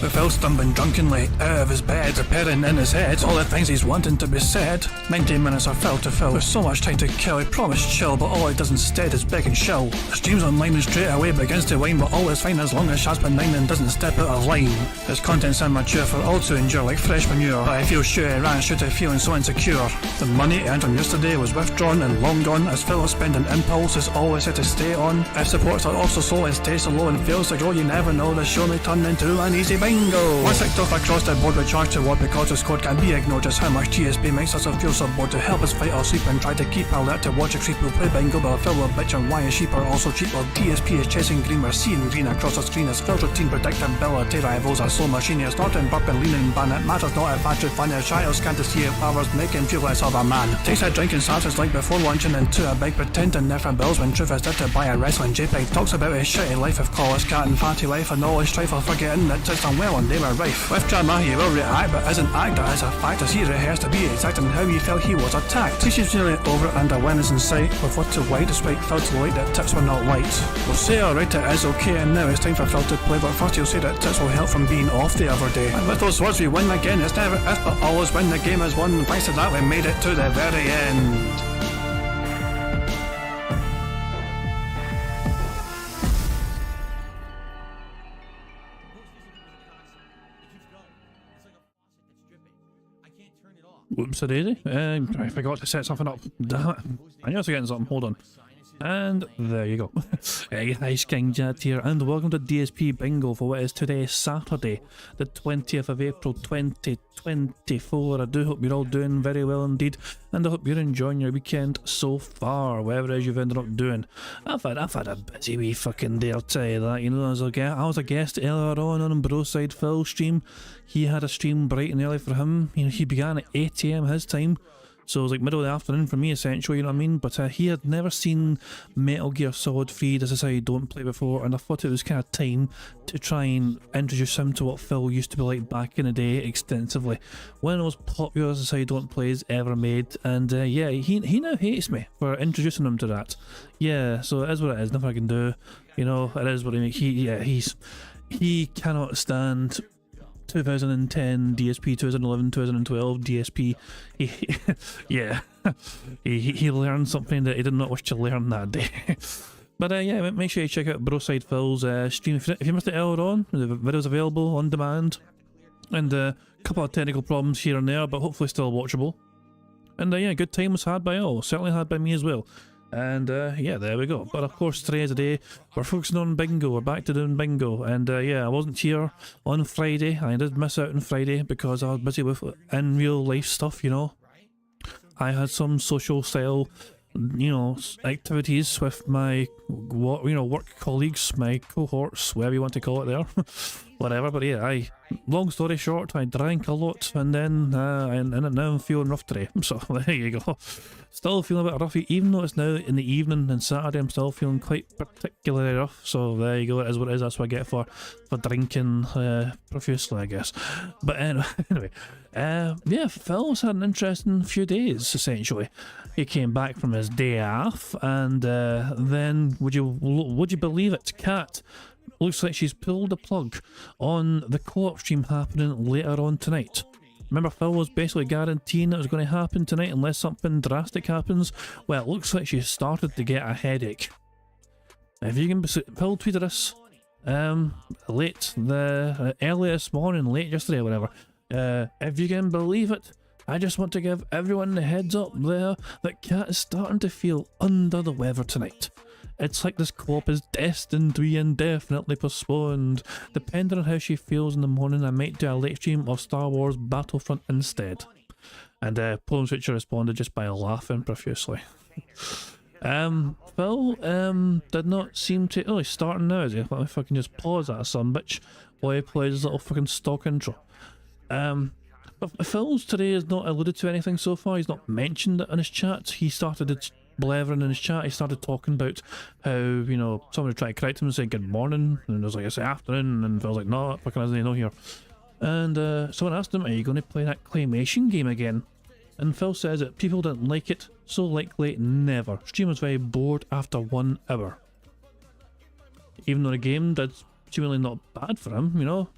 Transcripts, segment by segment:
With Phil stumbling drunkenly out of his bed, preparing in his head all the things he's wanting to be said. 90 minutes of Phil to Phil, with so much time to kill. He promised chill, but all he does instead is beg and shill. The stream's online and straight away begins to whine, but all is fine as long as Shaz's benign and doesn't step out of line. His content's immature for all to endure like fresh manure, but I feel sure he ran straight to feeling so insecure. The money he earned from yesterday was withdrawn and long gone, as Phil's spending impulse is always set to stay on. If supports are also slow and stays so low and fails to grow, you never know, the show may turn into an easy bingo. Once ticked off across the board with charge to what because his code can be ignored. Just how much DSP makes us feel so bored to help us fight or sleep and try to keep alert to watch a creep who play bingo, but Phil will bitch on why his sheep are also cheap. While DSP is chasing green, we're seeing green across the screen as Phil's routine predictability rivals are slow machine. He's snorting, burping, leaning, ban. It matters not if battery fun, his child can't see if powers make him feel less of a man. Takes a drink and starts his like before launching into a big pretending there for bills when truth is there to buy a wrestling JPEG. Talks about his shitty life of college cat and fatty life and all his strife while forgetting that it's done well and they were rife. With drama he will react but isn't act, that is a fact as he rehearsed to be exact in how he felt he was attacked. Teaches nearly over and a win is in sight, with what to white despite Phil to light that tips were not light. We'll say alright it is okay and now it's time for Phil to play, but first he'll say that tips will help from being off the other day. And with those words we win again, it's never if but always when the game is won. Thanks to that we made it to the very end. Whoops a daisy. I forgot to set something up. Damn it. I knew I was forgetting something. Hold on. And there you go. Hey, nice King Jet here, and welcome to DSP Bingo for what is today, Saturday, the 20th of April 2024. I do hope you're all doing very well indeed, and I hope you're enjoying your weekend so far, whatever it is you've ended up doing. I've had a busy wee fucking day, I'll tell you that. You know, I was a guest earlier on Broside Phil's stream. He had a stream bright and early for him. You know, he began at 8 AM his time. So it was like middle of the afternoon for me essentially, you know what I mean? But he had never seen Metal Gear Solid 3 This Is How You Don't Play before, and I thought it was kind of time to try and introduce him to what Phil used to be like back in the day extensively. One of the most popular This Is How You Don't Plays ever made, and yeah, he now hates me for introducing him to that. Yeah, so it is what it is, nothing I can do. You know, it is what he cannot stand 2010 DSP, 2011, 2012 DSP. He learned something that he did not wish to learn that day. But yeah, make sure you check out Broside Phil's stream. If you missed it earlier on, the video's available on demand, and a couple of technical problems here and there, but hopefully still watchable. And yeah, good time was had by all, certainly had by me as well. And yeah, there we go. But of course, today is a day we're focusing on bingo. We're back to doing bingo. And yeah, I wasn't here on Friday. I did miss out on Friday because I was busy with in real life stuff, you know. I had some social style, you know, activities with my work colleagues, my cohorts, whatever you want to call it there. Whatever, but yeah, long story short, I drank a lot, and then now I'm feeling rough today. So there you go. Still feeling a bit roughy, even though it's now in the evening and Saturday. I'm still feeling quite particularly rough. So there you go. It is what it is. That's what I get for drinking profusely, I guess. But anyway, yeah, Phil's had an interesting few days. Essentially, he came back from his day off, and then would you believe it, Kat? Looks like she's pulled the plug on the co-op stream happening later on tonight. Remember, Phil was basically guaranteeing it was going to happen tonight unless something drastic happens. Well, it looks like she started to get a headache. If you can, Phil tweeted us early this morning, late yesterday, whatever. If you can believe it, I just want to give everyone the heads up there that Kat is starting to feel under the weather tonight. It's like this co-op is destined to be indefinitely postponed. Depending on how she feels in the morning, I might do a late stream of Star Wars Battlefront instead. And Poem Switcher responded just by laughing profusely. Phil did not seem to... Oh, he's starting now, is he? Let me fucking just pause that son bitch while he plays his little fucking stock intro. But Phil's today has not alluded to anything so far. He's not mentioned it in his chat. He started it blathering in his chat. He started talking about how, you know, somebody tried to correct him and say good morning, and it was like, it's afternoon, and Phil's like, no, fucking isn't he know here. And someone asked him, are you going to play that claymation game again? And Phil says that people didn't like it, so likely never. Stream was very bored after 1 hour. Even though the game did seemingly not bad for him, you know.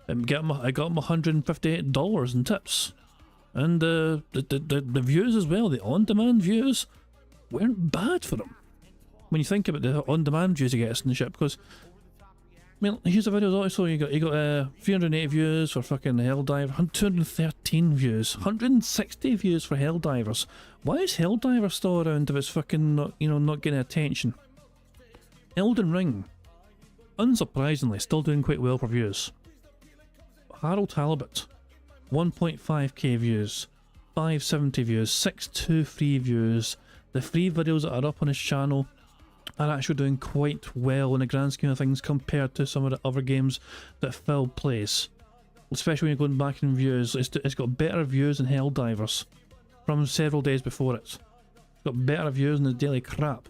I got him $158 in tips. And the views as well, the on-demand views, weren't bad for him. When you think about the on-demand views he gets in the ship, because I mean, here's a video also, you got 308 views for fucking Helldiver, 213 views, 160 views for Helldivers. Why is Helldiver still around if it's fucking not, you know, not getting attention? Elden Ring, unsurprisingly, still doing quite well for views. Harold Halibut, 1.5k views, 570 views, 623 views. The free videos that are up on his channel are actually doing quite well in the grand scheme of things compared to some of the other games that Phil plays. Especially when you're going back in views, it's got better views than Helldivers from several days before it. It's got better views than the daily crap.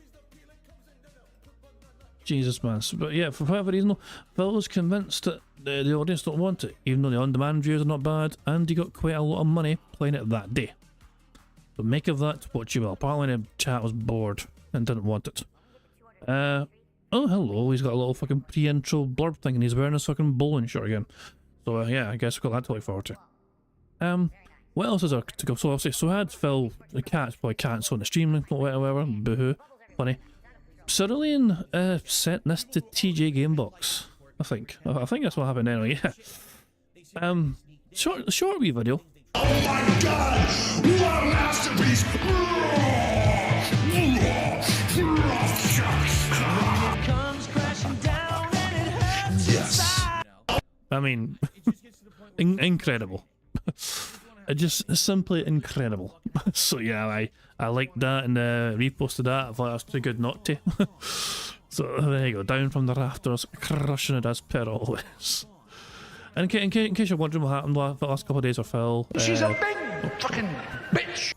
Jesus, man. But yeah, for whatever reason, Phil was convinced that the audience don't want it, even though the on-demand views are not bad, and he got quite a lot of money playing it that day. So make of that what you will. Apparently the chat was bored and didn't want it. Oh hello, he's got a little fucking pre-intro blurb thing and he's wearing a fucking bowling shirt again. So yeah, I guess we've got that to look forward to. What else is there to go? So obviously, so I had Phil, the cat's probably cancelling the stream, whatever, boohoo, funny. Cerulean sent this to TJ Gamebox, I think. I think that's what happened anyway, yeah. Short wee video. Oh my god! What a masterpiece! Yes. I mean, incredible. Just simply incredible. So yeah, I liked that and reposted that. I thought that was too good not to. So there you go, down from the rafters, crushing it as per always. And in case you're wondering what happened the last couple of days with Phil, she's a big fucking bitch.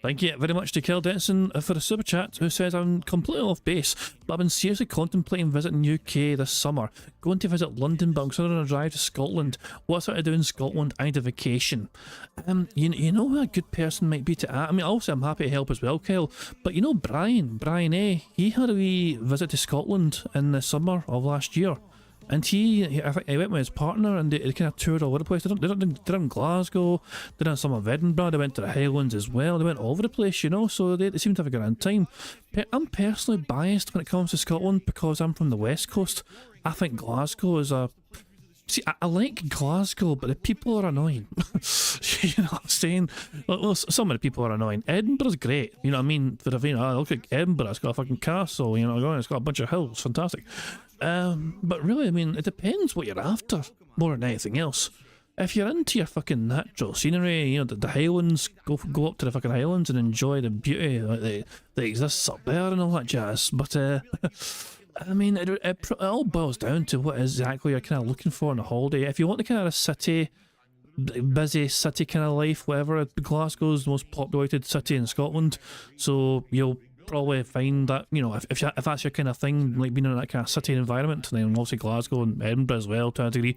Thank you very much to Kel Denson for the super chat, who says, I'm completely off base, but I've been seriously contemplating visiting UK this summer. Going to visit London, but I'm considering a drive to Scotland. What's I to do in Scotland? I need a vacation. You know who a good person might be to ask? I mean, also I'm happy to help as well, Kyle, but you know Brian A, he had a wee visit to Scotland in the summer of last year. And I think he went with his partner and they kind of toured all over the place. They did in Glasgow, they did some of Edinburgh, they went to the Highlands as well, they went all over the place, you know, so they seem to have a grand time. I'm personally biased when it comes to Scotland because I'm from the West Coast. I think Glasgow is a... See, I like Glasgow, but the people are annoying. You know what I'm saying? Well, some of the people are annoying. Edinburgh's great, you know what I mean? For the, you know, look at Edinburgh, it's got a fucking castle, you know, it's got a bunch of hills, fantastic. But really, I mean, it depends what you're after, more than anything else. If you're into your fucking natural scenery, you know, the Highlands, go up to the fucking Highlands and enjoy the beauty that exists up there and all that jazz. But, I mean, it all boils down to what exactly you're kind of looking for on a holiday. If you want the kind of a city, busy city kind of life, whatever, Glasgow's the most populated city in Scotland, so you'll probably find that, you know, if that's your kind of thing, like being in that kind of city environment, and then obviously Glasgow and Edinburgh as well to a degree,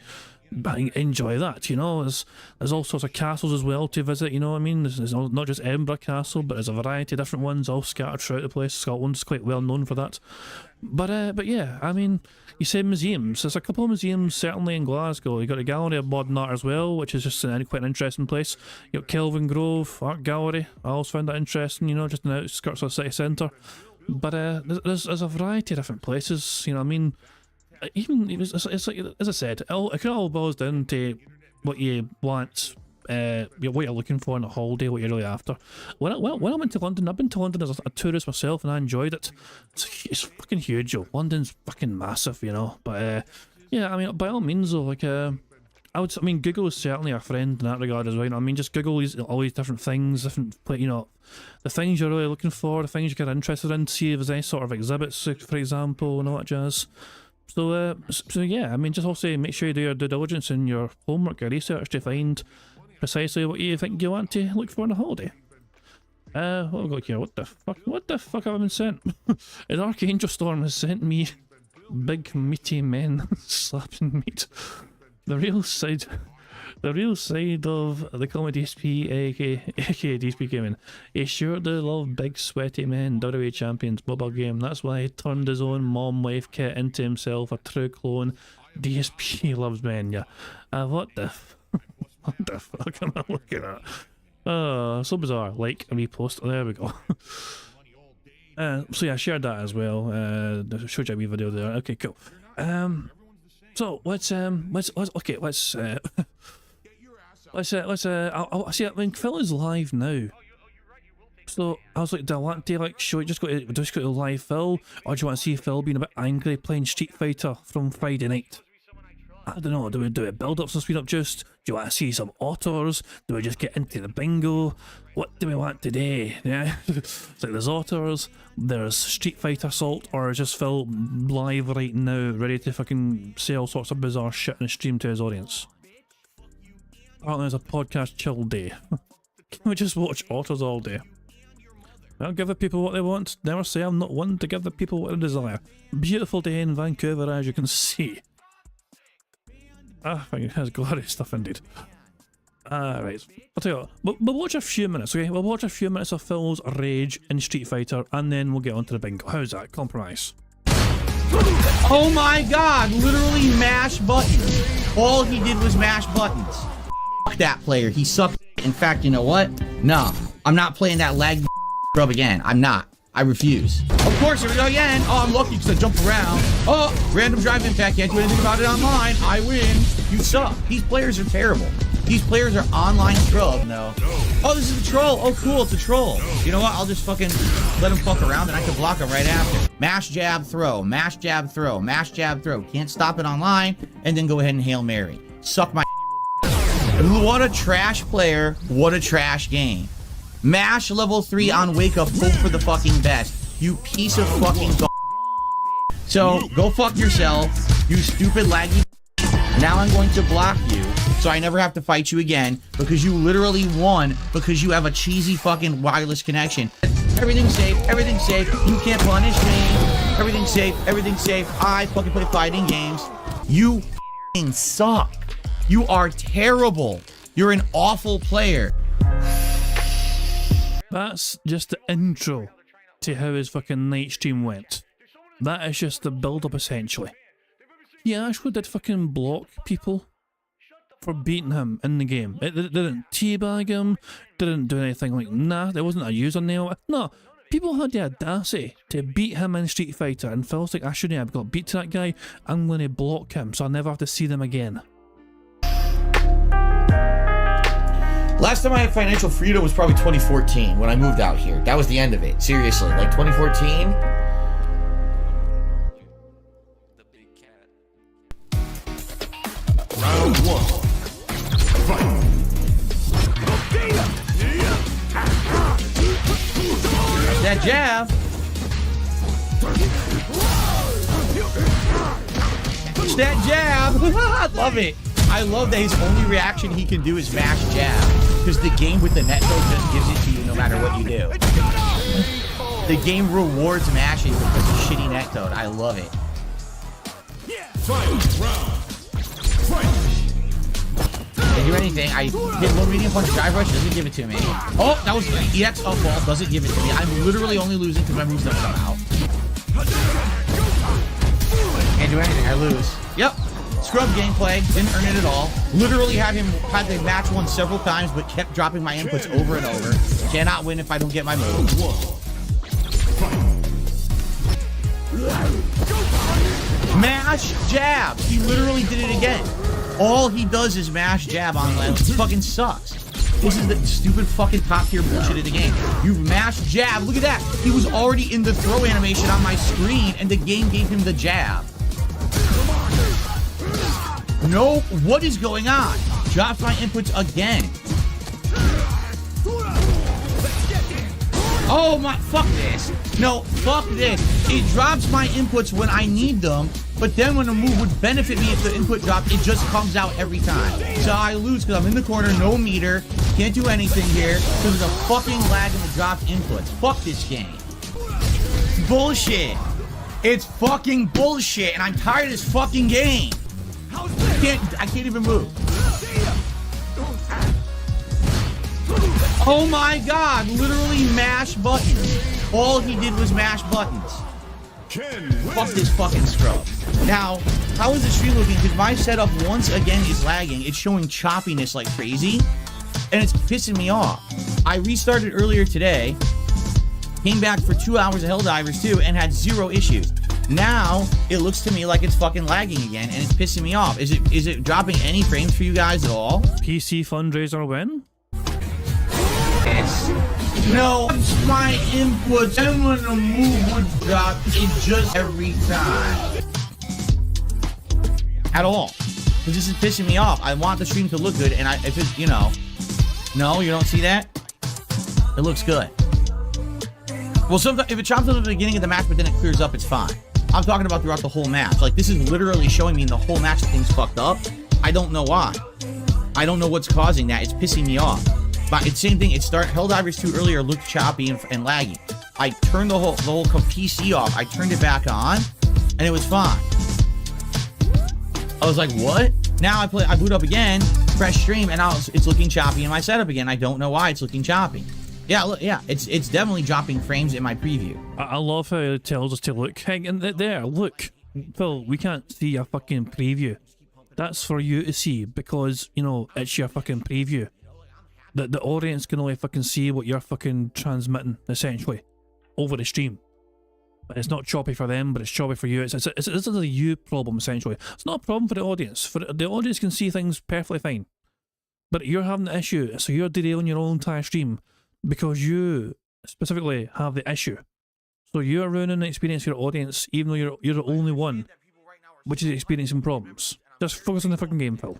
enjoy that, you know. There's all sorts of castles as well to visit, you know what I mean. There's not just Edinburgh Castle, but there's a variety of different ones all scattered throughout the place. Scotland's quite well known for that. But yeah, I mean, you say museums. There's a couple of museums certainly in Glasgow. You got the Gallery of Modern Art as well, which is just quite an interesting place. You got Kelvin Grove Art Gallery. I always found that interesting, you know, just in the outskirts of the city centre. But there's a variety of different places, you know what I mean. Even it's like, as I said, it all boils down to what you want, what you're looking for on a holiday, what you're really after. When I went to London, I've been to London as a tourist myself, and I enjoyed it. It's fucking huge, yo. London's fucking massive, you know. But yeah, I mean, by all means, though, like I mean, Google is certainly a friend in that regard as well. You know? I mean, just Google all these different things, you know, the things you're really looking for, the things you get interested in, see if there's any sort of exhibits, for example, and all that jazz. So yeah, I mean, just also make sure you do your due diligence and your homework, your research to find precisely what you think you want to look for on a holiday. What have we got here? What the fuck have I been sent? An Archangel Storm has sent me big meaty men slapping meat. The real side The real side of the comedy DSP, aka DSP Gaming. He sure do love big sweaty men, WWE champions, mobile game. That's why he turned his own mom wife kit into himself, a true clone. DSP loves men, yeah. What the what the fuck am I looking at? So bizarre. Like a repost. There we go. So yeah, I shared that as well. Showed you a wee video there. Okay, cool. So let's I'll see. I mean, Phil is live now. So I was like, do you like show it? Just go to live Phil, or do you want to see Phil being a bit angry playing Street Fighter from Friday night? I don't know. Do we build up some speed up just? Do you want to see some otters? Do we just get into the bingo? What do we want today? Yeah, it's like there's otters, there's Street Fighter Assault, or just Phil live right now, ready to fucking say all sorts of bizarre shit and stream to his audience. Apparently, it's a podcast chill day. Can we just watch otters all day? I'll give the people what they want. Never say I'm not one to give the people what they desire. Beautiful day in Vancouver, as you can see. I think it has glorious stuff indeed. Right, I'll tell you what, we'll watch a few minutes, okay? We'll watch a few minutes of Phil's rage in Street Fighter, and then we'll get on to the bingo. How's that? Compromise. Oh my god, literally mash buttons. All he did was mash buttons. Fuck that player, he sucked. In fact, you know what? No, I'm not playing that lag rub again. I'm not. I refuse. Of course, here we go again. Oh, I'm lucky because I jump around. Oh, random drive impact. Can't do anything about it online. I win. You suck. These players are terrible. These players are online scrub. No. Oh, this is a troll. Oh, cool. It's a troll. You know what? I'll just fucking let him fuck around and I can block him right after. Mash, jab, throw. Mash, jab, throw. Mash, jab, throw. Can't stop it online and then go ahead and Hail Mary. Suck my What a trash player. What a trash game. Mash level 3 on wake up, hope for the fucking best. You piece of fucking So, go fuck yourself, you stupid laggy. Now I'm going to block you, so I never have to fight you again, because you literally won, because you have a cheesy fucking wireless connection. Everything's safe, you can't punish me. Everything's safe, I fucking play fighting games. You fucking suck. You are terrible. You're an awful player. That's just the intro to how his fucking night stream went. That is just the build-up essentially. He actually did fucking block people for beating him in the game. It didn't teabag him, didn't do anything like, nah, there wasn't a username. No, people had the audacity to beat him in Street Fighter, and Phil's like, I shouldn't have got beat to that guy, I'm gonna block him so I'll never have to see them again. Last time I had financial freedom was probably 2014 when I moved out here. That was the end of it. Seriously, like 2014. Round 1. Fight. There's that jab. Push that jab. I love it. I love that his only reaction he can do is mash jab, because the game with the net code just gives it to you no matter what you do. The game rewards mashing because of shitty net code. I love it. Can't do anything. I hit low medium punch drive rush, doesn't give it to me. Oh, that was EX up ball, doesn't give it to me. I'm literally only losing because my moves don't come out. Can't do anything, I lose. Yep. Scrub gameplay, didn't earn it at all. Literally had the match won several times, but kept dropping my inputs over and over. Cannot win if I don't get my move. Mash jab. He literally did it again. All he does is mash jab on land. It fucking sucks. This is the stupid fucking top tier bullshit of the game. You mash jab. Look at that. He was already in the throw animation on my screen, and the game gave him the jab. No, what is going on? Drops my inputs again. Oh my, fuck this. No, fuck this. It drops my inputs when I need them, but then when a move would benefit me if the input dropped, it just comes out every time. So I lose because I'm in the corner, no meter, can't do anything here, because there's a fucking lag in the dropped inputs. Fuck this game. Bullshit. It's fucking bullshit, and I'm tired of this fucking game. I can't even move. Oh my god, literally mash buttons. All he did was mash buttons. Fuck this fucking scrub. Now, how is the stream looking? Because my setup once again is lagging. It's showing choppiness like crazy, and it's pissing me off. I restarted earlier today, came back for 2 hours of Helldivers 2, and had 0 issues. Now, it looks to me like it's fucking lagging again, and it's pissing me off. Is it dropping any frames for you guys at all? PC fundraiser win? No, my inputs, and when the move would drop, it just every time. At all. Because this is pissing me off. I want the stream to look good, and if it, you know. No, you don't see that? It looks good. Well, sometimes if it chops up at the beginning of the match, but then it clears up, it's fine. I'm talking about throughout the whole match. Like, this is literally showing me in the whole match that things fucked up. I don't know why. I don't know what's causing that. It's pissing me off. But it's same thing. Helldivers 2 earlier looked choppy and laggy. I turned the whole PC off. I turned it back on, and it was fine. I was like, what? Now I boot up again, press stream, and now it's looking choppy in my setup again. I don't know why it's looking choppy. Yeah, look, yeah, it's definitely dropping frames in my preview. I love how it tells us to look. Hang in there, look. Phil, we can't see your fucking preview. That's for you to see because, you know, it's your fucking preview. The audience can only fucking see what you're fucking transmitting, essentially, over the stream. It's not choppy for them, but it's choppy for you. This is a you problem, essentially. It's not a problem for the audience. The audience can see things perfectly fine. But you're having the issue, so you're derailing your own entire stream because you specifically have the issue. So you're ruining the experience for your audience, even though you're the only one which is experiencing problems. Just focus on the fucking game, Phil.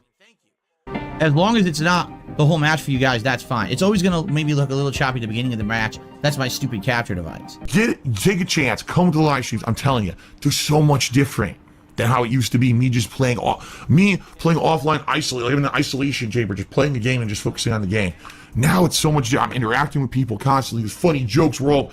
As long as it's not the whole match for you guys, that's fine. It's always gonna maybe look a little choppy at the beginning of the match. That's my stupid capture device. Take a chance. Come to the live streams. I'm telling you, they're so much different than how it used to be. Me playing offline, isolated, like in the isolation chamber, just playing the game and just focusing on the game. Now it's so much. I'm interacting with people constantly. There's funny jokes. We're all.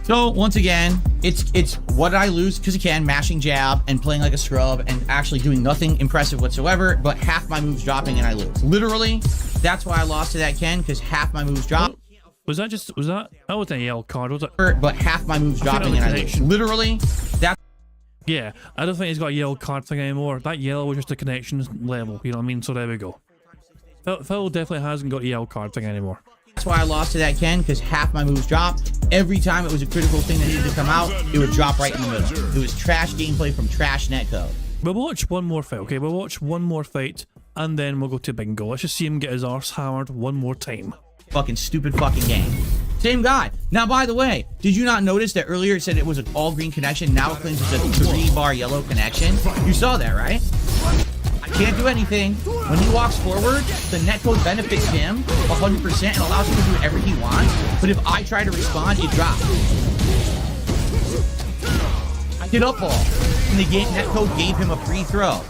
So once again, it's what did I lose? Because again, mashing jab and playing like a scrub and actually doing nothing impressive whatsoever. But half my moves dropping and I lose. Literally, that's why I lost to that Ken, because half my moves dropped. Was that? That wasn't a yellow card, was it? But half my moves dropping and I lose. Literally, that's. Yeah, I don't think he's got a yellow card thing anymore. That yellow was just a connection level, you know what I mean? So there we go. Phil definitely hasn't got a yellow card thing anymore. That's why I lost to that Ken, because half my moves dropped. Every time it was a critical thing that needed to come out, it would drop right in the middle. It was trash gameplay from trash netcode. We'll watch one more fight, okay? We'll watch one more fight, and then we'll go to Bingo. Let's just see him get his arse hammered one more time. Fucking stupid fucking game. Same guy. Now, by the way, did you not notice that earlier it said it was an all green connection? Now it claims it's a 3-bar yellow connection. You saw that, right? I can't do anything. When he walks forward, the netcode benefits him 100% and allows him to do whatever he wants. But if I try to respond, it drops. I did up ball, and the game netcode gave him a free throw.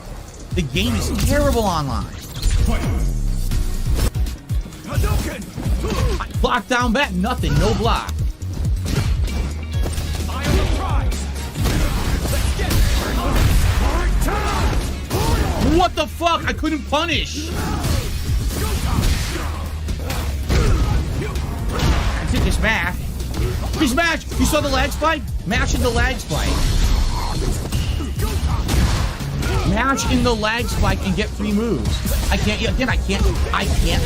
The game is terrible online. I block down back, nothing, no block. What the fuck? I couldn't punish. I did this smash. He smashed. You saw the lag spike? Mash in the lag spike. Mash in the lag spike and get free moves. I can't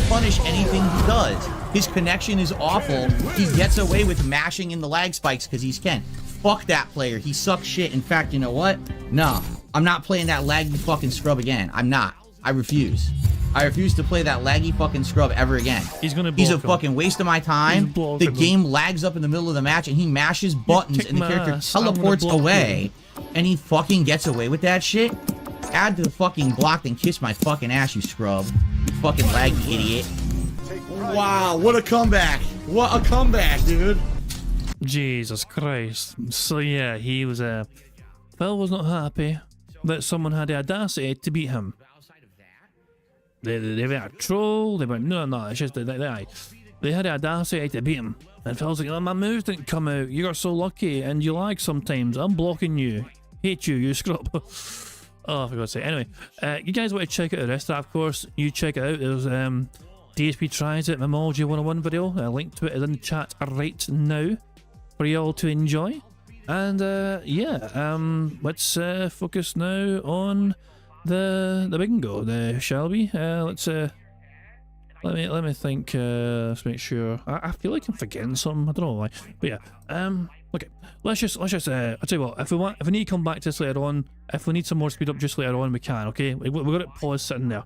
punish anything he does. His connection is awful. He gets away with mashing in the lag spikes because he's Ken. Fuck that player. He sucks shit. In fact, you know what? No, I'm not playing that laggy fucking scrub again. I'm not. I refuse. I refuse to play that laggy fucking scrub ever again. He's a fucking waste of my time. The game lags up in the middle of the match and he mashes buttons and the character teleports away and he fucking gets away with that shit. Add to the fucking block and kiss my fucking ass, you scrub. You fucking laggy idiot. Wow, what a comeback. What a comeback, dude. Jesus Christ. So yeah, he was Phil was not happy that someone had the audacity to beat him. They were a troll, they were no, it's just they had the audacity to beat him. And Phil's like, oh, my moves didn't come out, you got so lucky and you lag sometimes, I'm blocking you. Hate you, you scrub. Oh, for God's sake. Anyway, you guys want to check out the rest of that, of course, you check it out. There's DSP tries it, Memology 101 video. A link to it is in the chat right now for y'all to enjoy. And yeah, let's focus now on the bingo, shall we? Let's let me think. Let's make sure. I feel like I'm forgetting something. I don't know why, but yeah. Okay, let's just I'll tell you what. If we need to come back to this later on, if we need some more speed up just later on, we can. Okay, we've got it paused sitting there.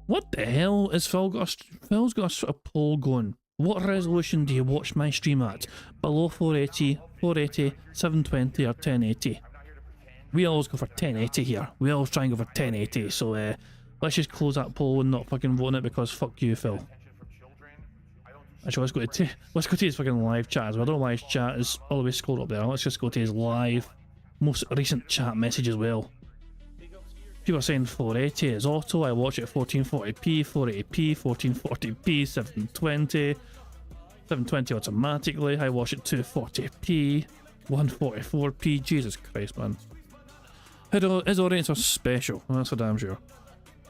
What the hell is Phil got? Phil's got a sort of poll going. What resolution do you watch my stream at? Below 480, 480, 720, or 1080? We always go for 1080 here. We always try and go for 1080. So let's just close that poll and not fucking vote on it because fuck you, Phil. Actually, let's go to his fucking live chat as well. I don't know why his chat is all the way scrolled up there. Let's just go to his live, most recent chat message as well. People are saying 480 is auto. I watch it at 1440p, 480p, 1440p, 720, 720 automatically. I watch it 240p, 144p. Jesus Christ, man. His audience are special. That's for damn sure.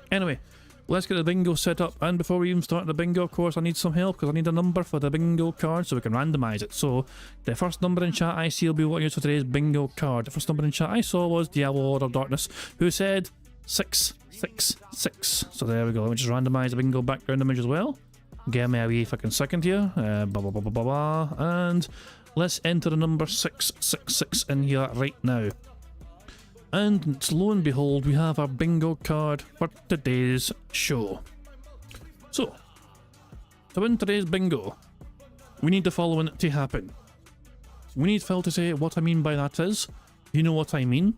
Anyway, let's get the bingo set up, and before we even start the bingo, of course, I need some help because I need a number for the bingo card so we can randomise it. So the first number in chat I see will be what you use for today's bingo card. The first number in chat I saw was Diablo Lord of Darkness, who said 666. So there we go. Let me just randomise the bingo background image as well. Give me a wee fucking second here. And let's enter the number 666 in here right now. And lo and behold, we have our bingo card for today's show. So, to win today's bingo, we need the following to happen. We need Phil to say what I mean by that is, you know what I mean,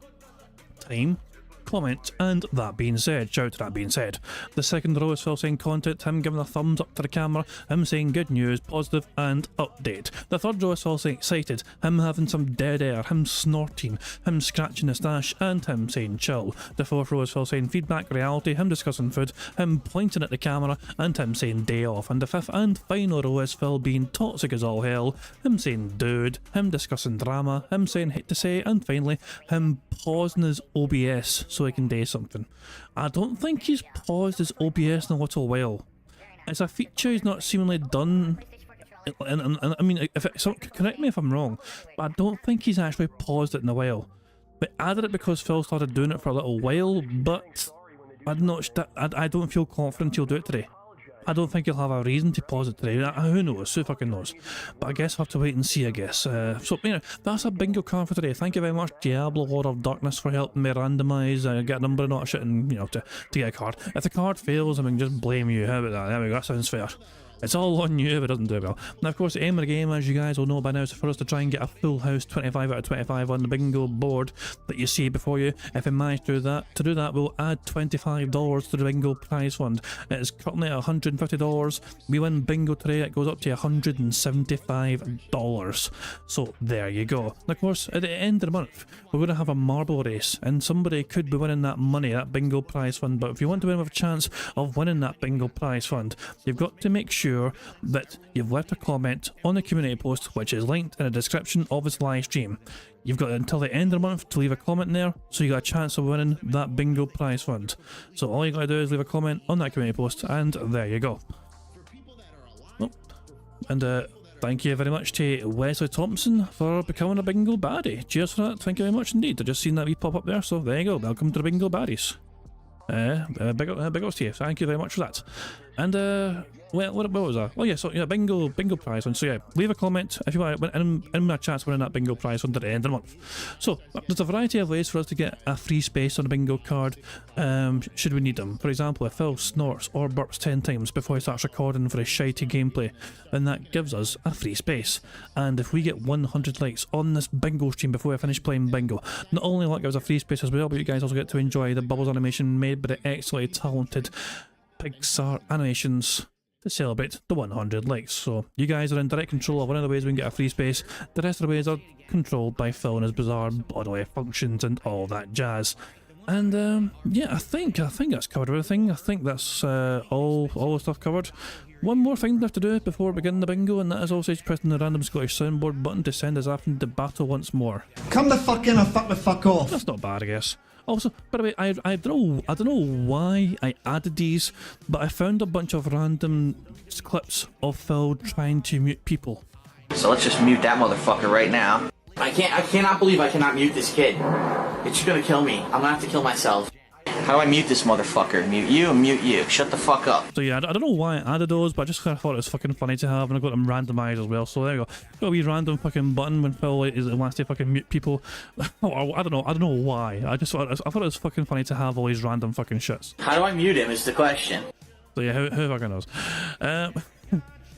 time, comment, and that being said. Shout to that being said. The second row is Phil saying content, him giving a thumbs up to the camera, him saying good news, positive, and update. The third row is Phil saying excited, him having some dead air, him snorting, him scratching his stash, and him saying chill. The fourth row is Phil saying feedback, reality, him discussing food, him pointing at the camera, and him saying day off. And the fifth and final row is Phil being toxic as all hell, him saying dude, him discussing drama, him saying hate to say, and finally him pausing his OBS so he can do something. I don't think he's paused his OBS in a little while. It's a feature he's not seemingly done, and I mean, correct me if I'm wrong, but I don't think he's actually paused it in a while. But I did it because Phil started doing it for a little while, but I don't feel confident he'll do it today. I don't think he'll have a reason to pause it today. Who knows? Who fucking knows? But I guess we'll have to wait and see, I guess. So, you know, that's a bingo card for today. Thank you very much, Diablo Lord of Darkness, for helping me randomise, get a number and all that shit, and, you know, to get a card. If the card fails, I mean, just blame you. How about that? There we go. That sounds fair. It's all on you if it doesn't do well. Now, of course, the aim of the game, as you guys will know by now, is for us to try and get a full house 25 out of 25 on the bingo board that you see before you. If we manage to do that, we'll add $25 to the bingo prize fund. It is currently at $150. We win bingo today, it goes up to $175. So there you go. And of course, at the end of the month, we're going to have a marble race, and somebody could be winning that money, that bingo prize fund. But if you want to win with a chance of winning that bingo prize fund, you've got to make sure that you've left a comment on the community post, which is linked in the description of this live stream. You've got until the end of the month to leave a comment in there, so you got a chance of winning that bingo prize fund. So all you gotta do is leave a comment on that community post, and there you go. Oh. And thank you very much to Wesley Thompson for becoming a bingo baddie. Cheers for that. Thank you very much indeed. I just seen that wee pop up there, so there you go. Welcome to the bingo baddies. Big ups to you. Thank you very much for that. And well, what was that? Oh yeah, so yeah, bingo prize one. So yeah, leave a comment if you want, in my chance winning that bingo prize one at the end of the month. So there's a variety of ways for us to get a free space on a bingo card, should we need them. For example, if Phil snorts or burps 10 times before he starts recording for his shitey gameplay, then that gives us a free space. And if we get 100 likes on this bingo stream before I finish playing bingo, not only will it give us a free space as well, but you guys also get to enjoy the Bubbles animation made by the excellently talented Pixar Animations to celebrate the 100 likes. So you guys are in direct control of one of the ways we can get a free space. The rest of the ways are controlled by Phil and his bizarre bodily functions and all that jazz. And yeah, I think that's covered everything. I think that's all the stuff covered. One more thing we have to do before we begin the bingo, and that is also pressing the random Scottish soundboard button to send us off into battle once more. Come the fuck in or fuck the fuck off. That's not bad, I guess. Also, by the way, I don't know why I added these, but I found a bunch of random clips of Phil trying to mute people. So let's just mute that motherfucker right now. I cannot believe I cannot mute this kid. It's gonna kill me. I'm gonna have to kill myself. How do I mute this motherfucker? Mute you and mute you. Shut the fuck up. So yeah, I don't know why I added those, but I just kind of thought it was fucking funny to have, and I got them randomized as well. So there you go. Got a wee random fucking button when Phil wants to fucking mute people. I don't know why. I thought it was fucking funny to have all these random fucking shits. How do I mute him is the question. So yeah, who fucking knows?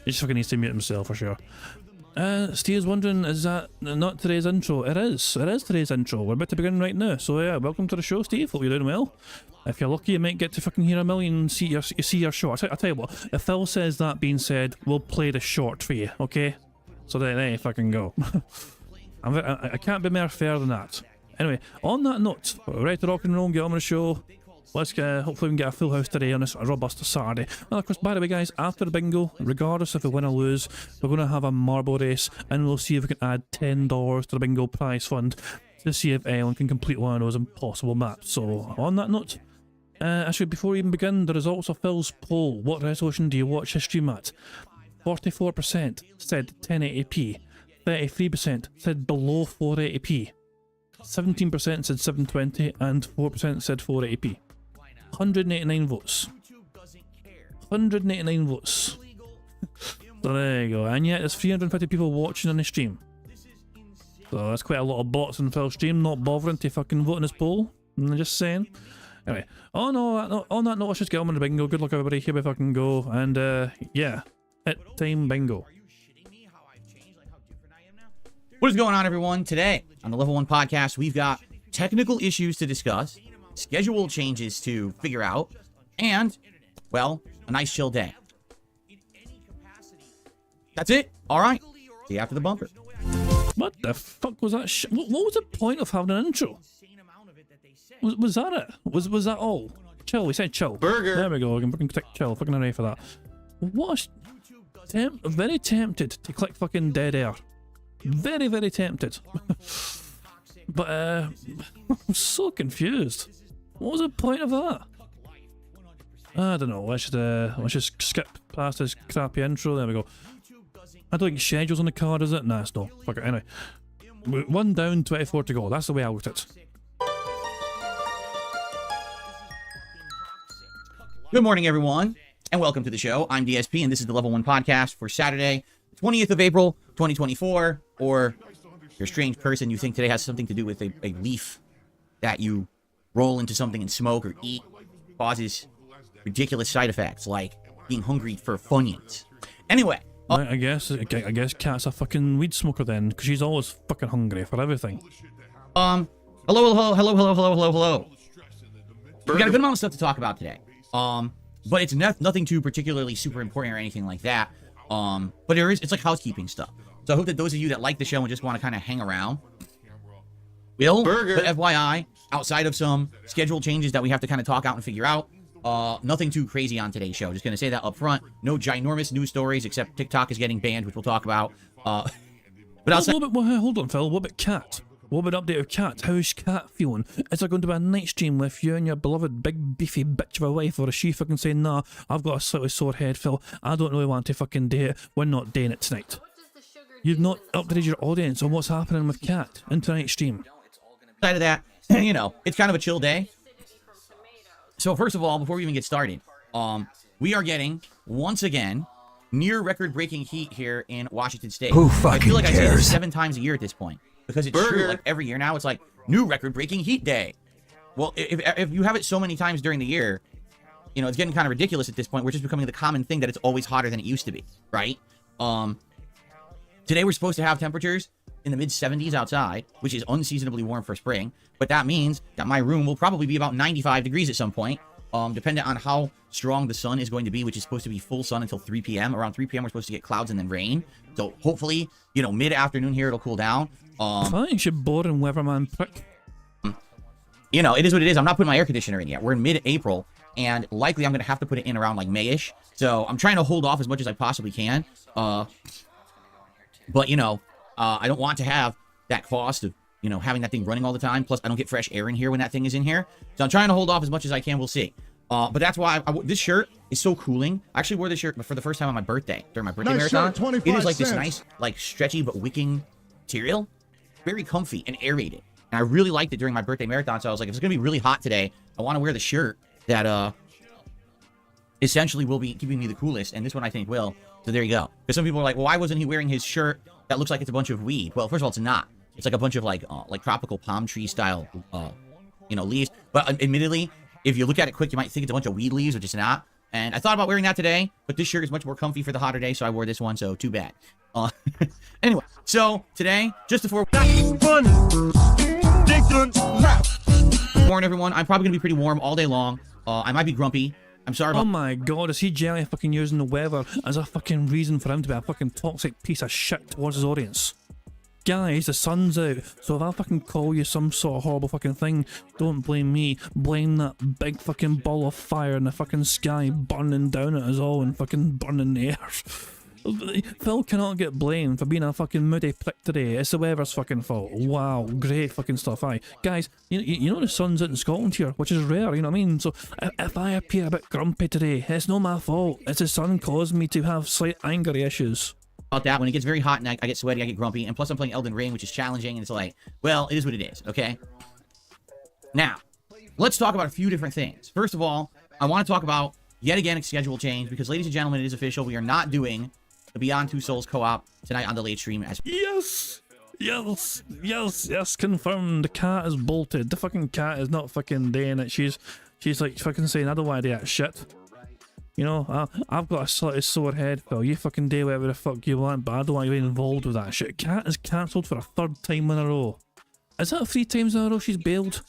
He just fucking needs to mute himself for sure. Steve's wondering, is that not today's intro? It is today's intro. We're about to begin right now. So yeah, welcome to the show, Steve. Hope you're doing well. If you're lucky, you might get to fucking hear a million, see your short. I'll tell you what, if Phil says that being said, we'll play the short for you, okay? So there you fucking go. I can't be more fair than that. Anyway, on that note, we're ready to rock and roll and get on with the show. Let's hopefully we can get a full house today on this robust Saturday. And of course, by the way guys, after the bingo, regardless if we win or lose, we're going to have a marble race, and we'll see if we can add $10 to the bingo prize fund to see if anyone can complete one of those impossible maps. So on that note, actually before we even begin, the results of Phil's poll: what resolution do you watch his stream at? 44% said 1080p, 33% said below 480p, 17% said 720, and 4% said 480p. 189 votes. 189 votes. So there you go. And yet there's 350 people watching on the stream. So that's quite a lot of bots in Phil's stream not bothering to fucking vote in his poll. I'm just saying. Anyway, on that note, let's just get on with the bingo. Good luck everybody. Here we fucking go. And yeah, hit time bingo. What is going on, everyone? Today on the Level 1 podcast, we've got technical issues to discuss, schedule changes to figure out, and, well, a nice chill day. That's it. All right. See you after the bumper. What the fuck was that shit? What was the point of having an intro? Was that it? Was that all? Chill. We said chill. Burger. There we go. We can fucking click chill. Fucking array for that. What? Very tempted to click fucking dead air. Very, very tempted. But I'm so confused. What was the point of that? I don't know. Let's just skip past this crappy intro. There we go. I don't think schedule's on the card, is it? Nah, it's not. Fuck it. Anyway, 1 down, 24 to go. That's the way I looked at it. Good morning, everyone, and welcome to the show. I'm DSP, and this is the Level 1 podcast for Saturday, 20th of April, 2024, or you're a strange person, you think today has something to do with a leaf that you roll into something and smoke or eat, causes ridiculous side effects, like being hungry for Funyuns. Anyway. Right, I guess Kat's a fucking weed smoker then, because she's always fucking hungry for everything. Hello. We got a good amount of stuff to talk about today. But it's nothing too particularly super important or anything like that. But it's like housekeeping stuff. So I hope that those of you that like the show and just want to kind of hang around will. But FYI, outside of some schedule changes that we have to kind of talk out and figure out, nothing too crazy on today's show. Just going to say that up front. No ginormous news stories, except TikTok is getting banned, which we'll talk about. But outside... Hold on, Phil. What about Kat? What about update of Kat? How's Kat feeling? Is there going to be a night stream with you and your beloved big beefy bitch of a wife, or is she fucking saying, nah, I've got a slightly sore head, Phil. I don't really want to fucking do it. We're not doing it tonight. You've not updated your audience on what's happening with Kat in tonight's stream. Outside of that, you know, it's kind of a chill day. So first of all, before we even get started, we are getting, once again, near record-breaking heat here in Washington State. Who fucking I feel like cares? I say this 7 times a year at this point. Because it's true, like every year now, it's like, new record-breaking heat day. Well, if you have it so many times during the year, you know, it's getting kind of ridiculous at this point. We're just becoming the common thing that it's always hotter than it used to be, right? Today we're supposed to have temperatures in the mid-70s outside, which is unseasonably warm for spring. But that means that my room will probably be about 95 degrees at some point, depending on how strong the sun is going to be, which is supposed to be full sun until 3 p.m. Around 3 p.m. we're supposed to get clouds and then rain. So hopefully, you know, mid-afternoon here it'll cool down. Thanks, you boring weatherman prick. You know, it is what it is. I'm not putting my air conditioner in yet. We're in mid-April, and likely I'm gonna have to put it in around like Mayish. So I'm trying to hold off as much as I possibly can. But you know, I don't want to have that cost of, you know, having that thing running all the time. Plus, I don't get fresh air in here when that thing is in here. So I'm trying to hold off as much as I can. We'll see. But that's why this shirt is so cooling. I actually wore this shirt for the first time on my birthday, during my birthday marathon. It is like this nice, like stretchy but wicking material. Very comfy and aerated. And I really liked it during my birthday marathon. So I was like, if it's going to be really hot today, I want to wear the shirt that essentially will be keeping me the coolest. And this one I think will. So there you go. Because some people are like, well, why wasn't he wearing his shirt that looks like it's a bunch of weed? Well, first of all, it's not. It's like a bunch of like tropical palm tree style, you know, leaves. But admittedly, if you look at it quick, you might think it's a bunch of weed leaves, which it's not. And I thought about wearing that today, but this shirt is much more comfy for the hotter day, so I wore this one, so too bad. Anyway, so today, just before... warn everyone, I'm probably going to be pretty warm all day long. I might be grumpy. I'm sorry about... Oh my god, is he generally fucking using the weather as a fucking reason for him to be a fucking toxic piece of shit towards his audience? Guys, the sun's out, so if I fucking call you some sort of horrible fucking thing, don't blame me, blame that big fucking ball of fire in the fucking sky burning down at us all and fucking burning the air. Phil cannot get blamed for being a fucking moody prick today. It's the weather's fucking fault. Wow, great fucking stuff. Aye, guys, you know the sun's out in Scotland here, which is rare, you know what I mean? So if I appear a bit grumpy today, it's not my fault. It's the sun causing me to have slight anger issues. About that, when it gets very hot and I get sweaty, I get grumpy, and plus I'm playing Elden Ring, which is challenging, and it's like, well, it is what it is, okay? Now, let's talk about a few different things. First of all, I want to talk about, yet again, a schedule change, because ladies and gentlemen, it is official. We are not doing the Beyond Two Souls co-op tonight on the late stream. Yes, confirmed. The cat is bolted. The fucking cat is not fucking doing it. She's like fucking saying, I don't want to do that shit. You know, I've got a slightly sore head, Phil. You fucking do whatever the fuck you want, but I don't want you to be involved with that shit. Cat is cancelled for a third time in a row. Is that 3 times in a row she's bailed?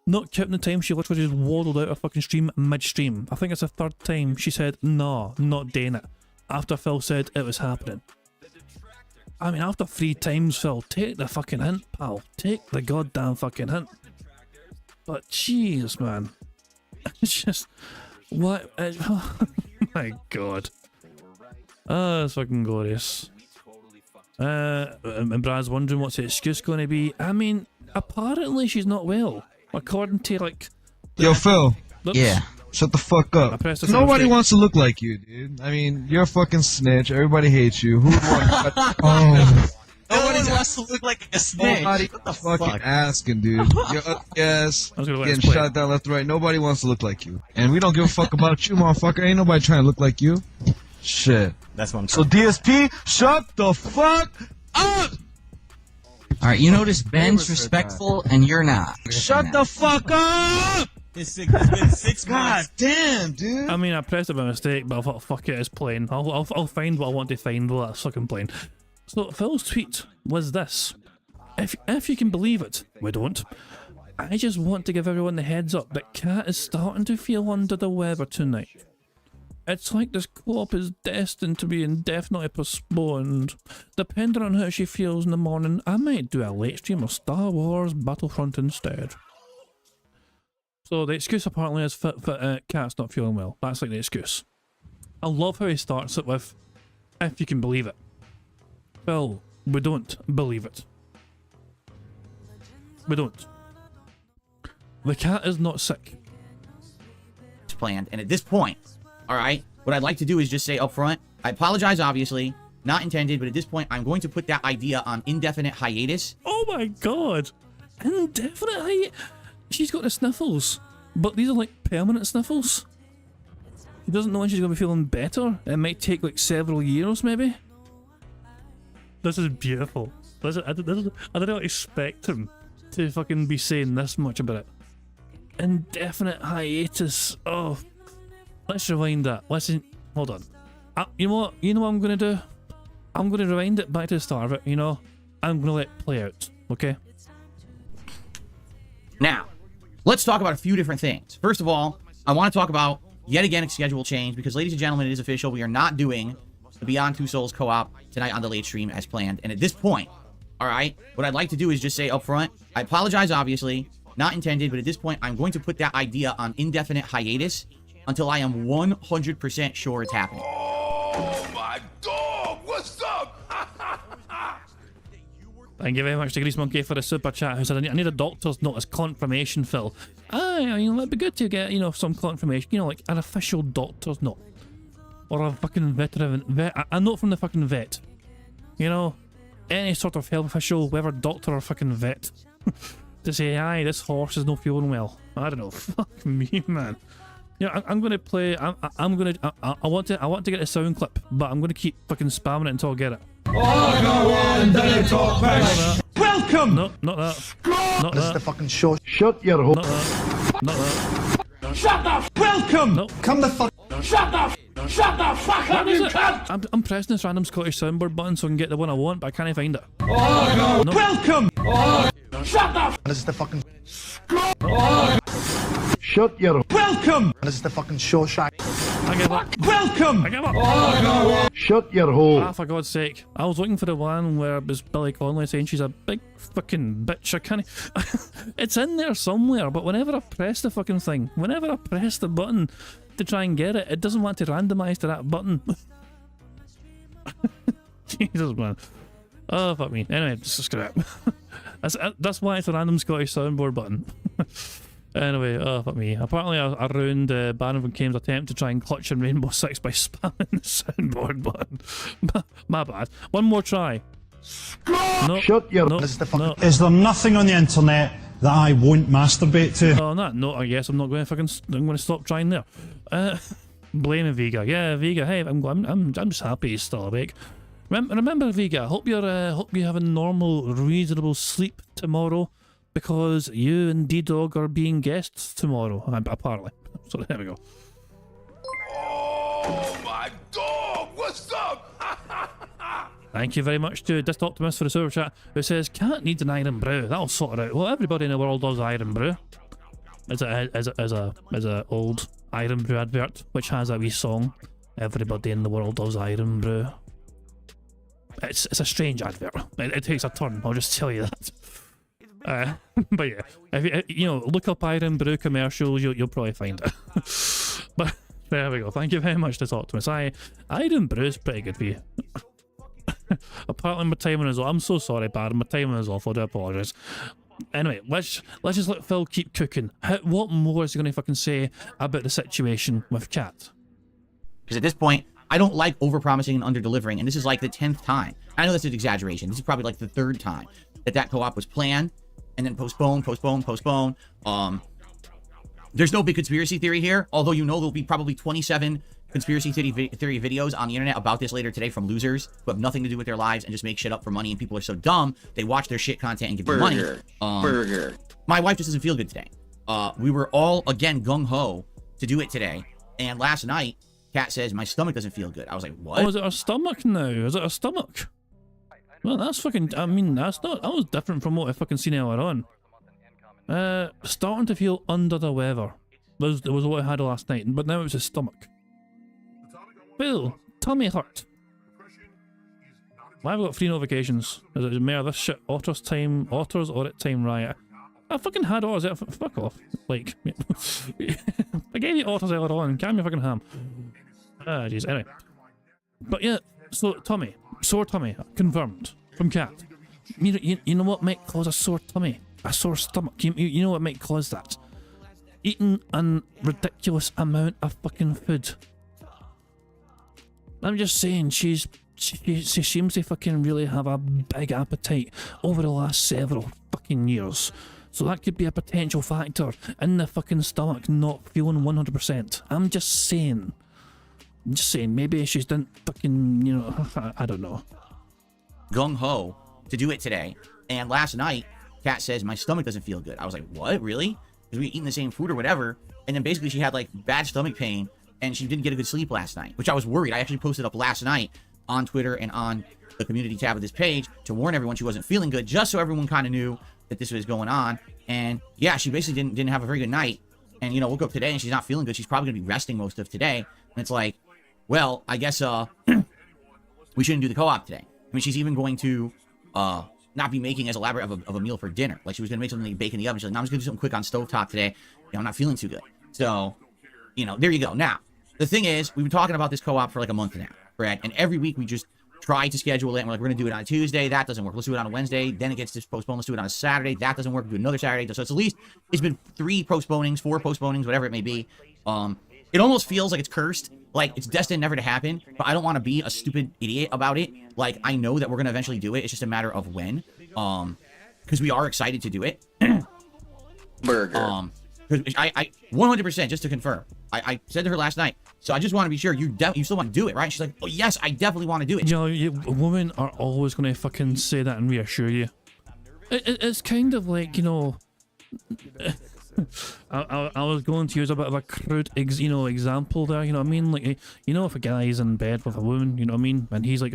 Not counting the time she literally just waddled out of fucking stream mid-stream. I think it's the 3rd time she said, no, not doing it. After Phil said it was happening. I mean, after 3 times, Phil, take the fucking hint, pal. Take the goddamn fucking hint. But jeez, man. It's just... What? Oh my god. Oh, it's fucking glorious. And Brad's wondering what's the excuse going to be. I mean, apparently she's not well. According to, like... Yo, Phil. Oops. Yeah. Shut the fuck up. Nobody wants to look like you, dude. I mean, you're a fucking snitch. Everybody hates you. Who would want oh. Nobody wants to look like a snitch. Nobody fucking asking, dude. You're yes, getting shot down left and right. Nobody wants to look like you. And we don't give a fuck about you, motherfucker. Ain't nobody trying to look like you. Shit. That's what I'm So DSP, shut the fuck up! Alright, you notice Ben's respectful and you're not. Shut the fuck up! It's been 6 God months. damn, dude. I mean, I pressed it by mistake, but I thought, fuck it, it's plain. I'll find what I want to find, well, that's fucking plain. So, Phil's tweet was this. If you can believe it, we don't. I just want to give everyone the heads up that Kat is starting to feel under the weather tonight. It's like this co-op is destined to be indefinitely postponed. Depending on how she feels in the morning, I might do a late stream of Star Wars Battlefront instead. So the excuse apparently is Kat's not feeling well. That's like the excuse. I love how he starts it with, if you can believe it. Well, we don't believe it. We don't. The cat is not sick. It's planned, and at this point, alright, what I'd like to do is just say up front, I apologize, obviously, not intended, but at this point, I'm going to put that idea on indefinite hiatus. Oh my god! Indefinite hiatus? She's got the sniffles, but these are like permanent sniffles. She doesn't know when she's going to be feeling better. It might take like several years, maybe. This is beautiful. I didn't expect him to fucking be saying this much about it. Indefinite hiatus. Oh, let's rewind that. Listen, hold on. You know what? You know what I'm gonna do? I'm gonna rewind it back to the start of it. You know, I'm gonna let it play out. Okay. Now, let's talk about a few different things. First of all, I want to talk about yet again a schedule change because, ladies and gentlemen, it is official. We are not doing the Beyond Two Souls co-op tonight on the late stream as planned. And at this point, all right, what I'd like to do is just say up front, I apologize, obviously, not intended, but at this point, I'm going to put that idea on indefinite hiatus until I am 100% sure it's happening. Oh my dog! What's up? Thank you very much to Grease Monkey for the super chat, who said, I need a doctor's note as confirmation, Phil. I mean, it'd be good to get, you know, some confirmation, you know, like an official doctor's note. Or a fucking a note from the fucking vet. You know, any sort of health official, whether doctor or fucking vet, to say, aye, this horse is not feeling well. I don't know, fuck me, man. You know, I'm gonna play, I want to get a sound clip, but I'm gonna keep fucking spamming it until I get it. Welcome! No, not that. Not This is that. the fucking show. Shut your hole. Not that. Not that. Shut the welcome! No. Come the fuck. Shut the fuck up, you cunt! I'm pressing this random Scottish soundboard button so I can get the one I want, but I can't find it. No. Welcome! Shut the This is the fucking Shut your welcome! This is the fucking show shite. I give up. Welcome! I give up. Shut your hole. Ah, for God's sake. I was looking for the one where it was Billy Connolly saying she's a big fucking bitch. I can't... It's in there somewhere, but whenever I press the fucking thing, whenever I press the button to try and get it, it doesn't want to randomise to that button. Jesus, man. Oh, fuck me. Anyway, just screw it. That's why it's a random Scottish soundboard button. Anyway, oh, fuck me. Apparently I ruined Baron von Kane's attempt to try and clutch in Rainbow Six by spamming the soundboard button. My bad. One more try. No. Shut your no, This is the fucking no. Is there nothing on the internet that I won't masturbate to? Oh, on that note, I guess I'm not going to fucking... I'm going to stop trying there. Blame Vega. Yeah, Vega. Hey, I'm just happy he's still awake. Remember, Vega. Hope you're having normal, reasonable sleep tomorrow, because you and D-Dog are being guests tomorrow, apparently. So there we go. Oh my dog! What's up? Thank you very much to Dist Optimus for the super chat, who says, "Cat needs an iron brew. That'll sort it out." Well, everybody in the world does iron brew. As a old iron brew advert, which has a wee song. Everybody in the world does iron brew. It's a strange advert. It takes a turn. I'll just tell you that. But yeah, if you know, look up iron brew commercials, you'll probably find it. But there we go. Thank you very much to talk to us. Iron brew is pretty good for you. Apparently my timing is off. I'm so sorry, Baron. My timing is off. I do apologise. Anyway, let's just let Phil keep cooking. What more is he going to fucking say about the situation with Cat? Because at this point, I don't like overpromising and under-delivering, and this is like the 10th time. I know this is an exaggeration. This is probably like the 3rd time that co-op was planned, and then postponed. There's no big conspiracy theory here, although you know there'll be probably 27 conspiracy theory videos on the internet about this later today from losers who have nothing to do with their lives and just make shit up for money, and people are so dumb, they watch their shit content and give them money. My wife just doesn't feel good today. We were all, again, gung-ho to do it today, and last night, Kat says, my stomach doesn't feel good. I was like, what? Oh, is it her stomach now? Is it her stomach? Well, that's fucking... I mean, that was different from what I fucking seen earlier on. Starting to feel under the weather. Was what I had last night, but now it's his stomach. Bill, tummy hurt. Why have I got 3 notifications? Is it mayor this shit? Otters audit time riot. I fucking had otters. Fuck off. Like, I gave you otters earlier on. Calm your fucking ham. Ah, jeez. Anyway. But yeah, so tummy. Sore tummy. Confirmed. From Cat. You know what might cause a sore tummy? A sore stomach. You know what might cause that? Eating a ridiculous amount of fucking food. I'm just saying, she seems to fucking really have a big appetite over the last several fucking years. So that could be a potential factor in the fucking stomach not feeling 100%. I'm just saying. Maybe she didn't fucking, you know, I don't know. Gung-ho to do it today. And last night, Kat says, my stomach doesn't feel good. I was like, what? Really? Because we were eating the same food or whatever. And then basically she had like bad stomach pain and she didn't get a good sleep last night, which I was worried. I actually posted up last night on Twitter and on the community tab of this page to warn everyone she wasn't feeling good, just so everyone kind of knew that this was going on. And yeah, she basically didn't have a very good night. And, you know, woke up today and she's not feeling good. She's probably going to be resting most of today. And it's like, well, I guess we shouldn't do the co-op today. I mean, she's even going to not be making as elaborate of a meal for dinner. Like she was gonna make something to bake in the oven. She's like, no, I'm just gonna do something quick on stovetop today. I'm not feeling too good. So, there you go. Now, the thing is, we've been talking about this co-op for like a month now, right? And every week we just try to schedule it. And we're like, we're gonna do it on a Tuesday. That doesn't work. Let's do it on a Wednesday. Then it gets postponed. Let's do it on a Saturday. That doesn't work. We'll do another Saturday. So it's at least, it's been 4 postponings, whatever it may be. It almost feels like it's cursed. Like, it's destined never to happen, but I don't want to be a stupid idiot about it. Like, I know that we're going to eventually do it. It's just a matter of when. Because we are excited to do it. Burger. Because I 100%, just to confirm, I said to her last night, so I just want to be sure you still want to do it, right? She's like, oh, yes, I definitely want to do it. Women are always going to fucking say that and reassure you. It's kind of like, I was going to use a bit of a crude, example there. You know what I mean? Like, if a guy's in bed with a woman, you know what I mean, and he's like,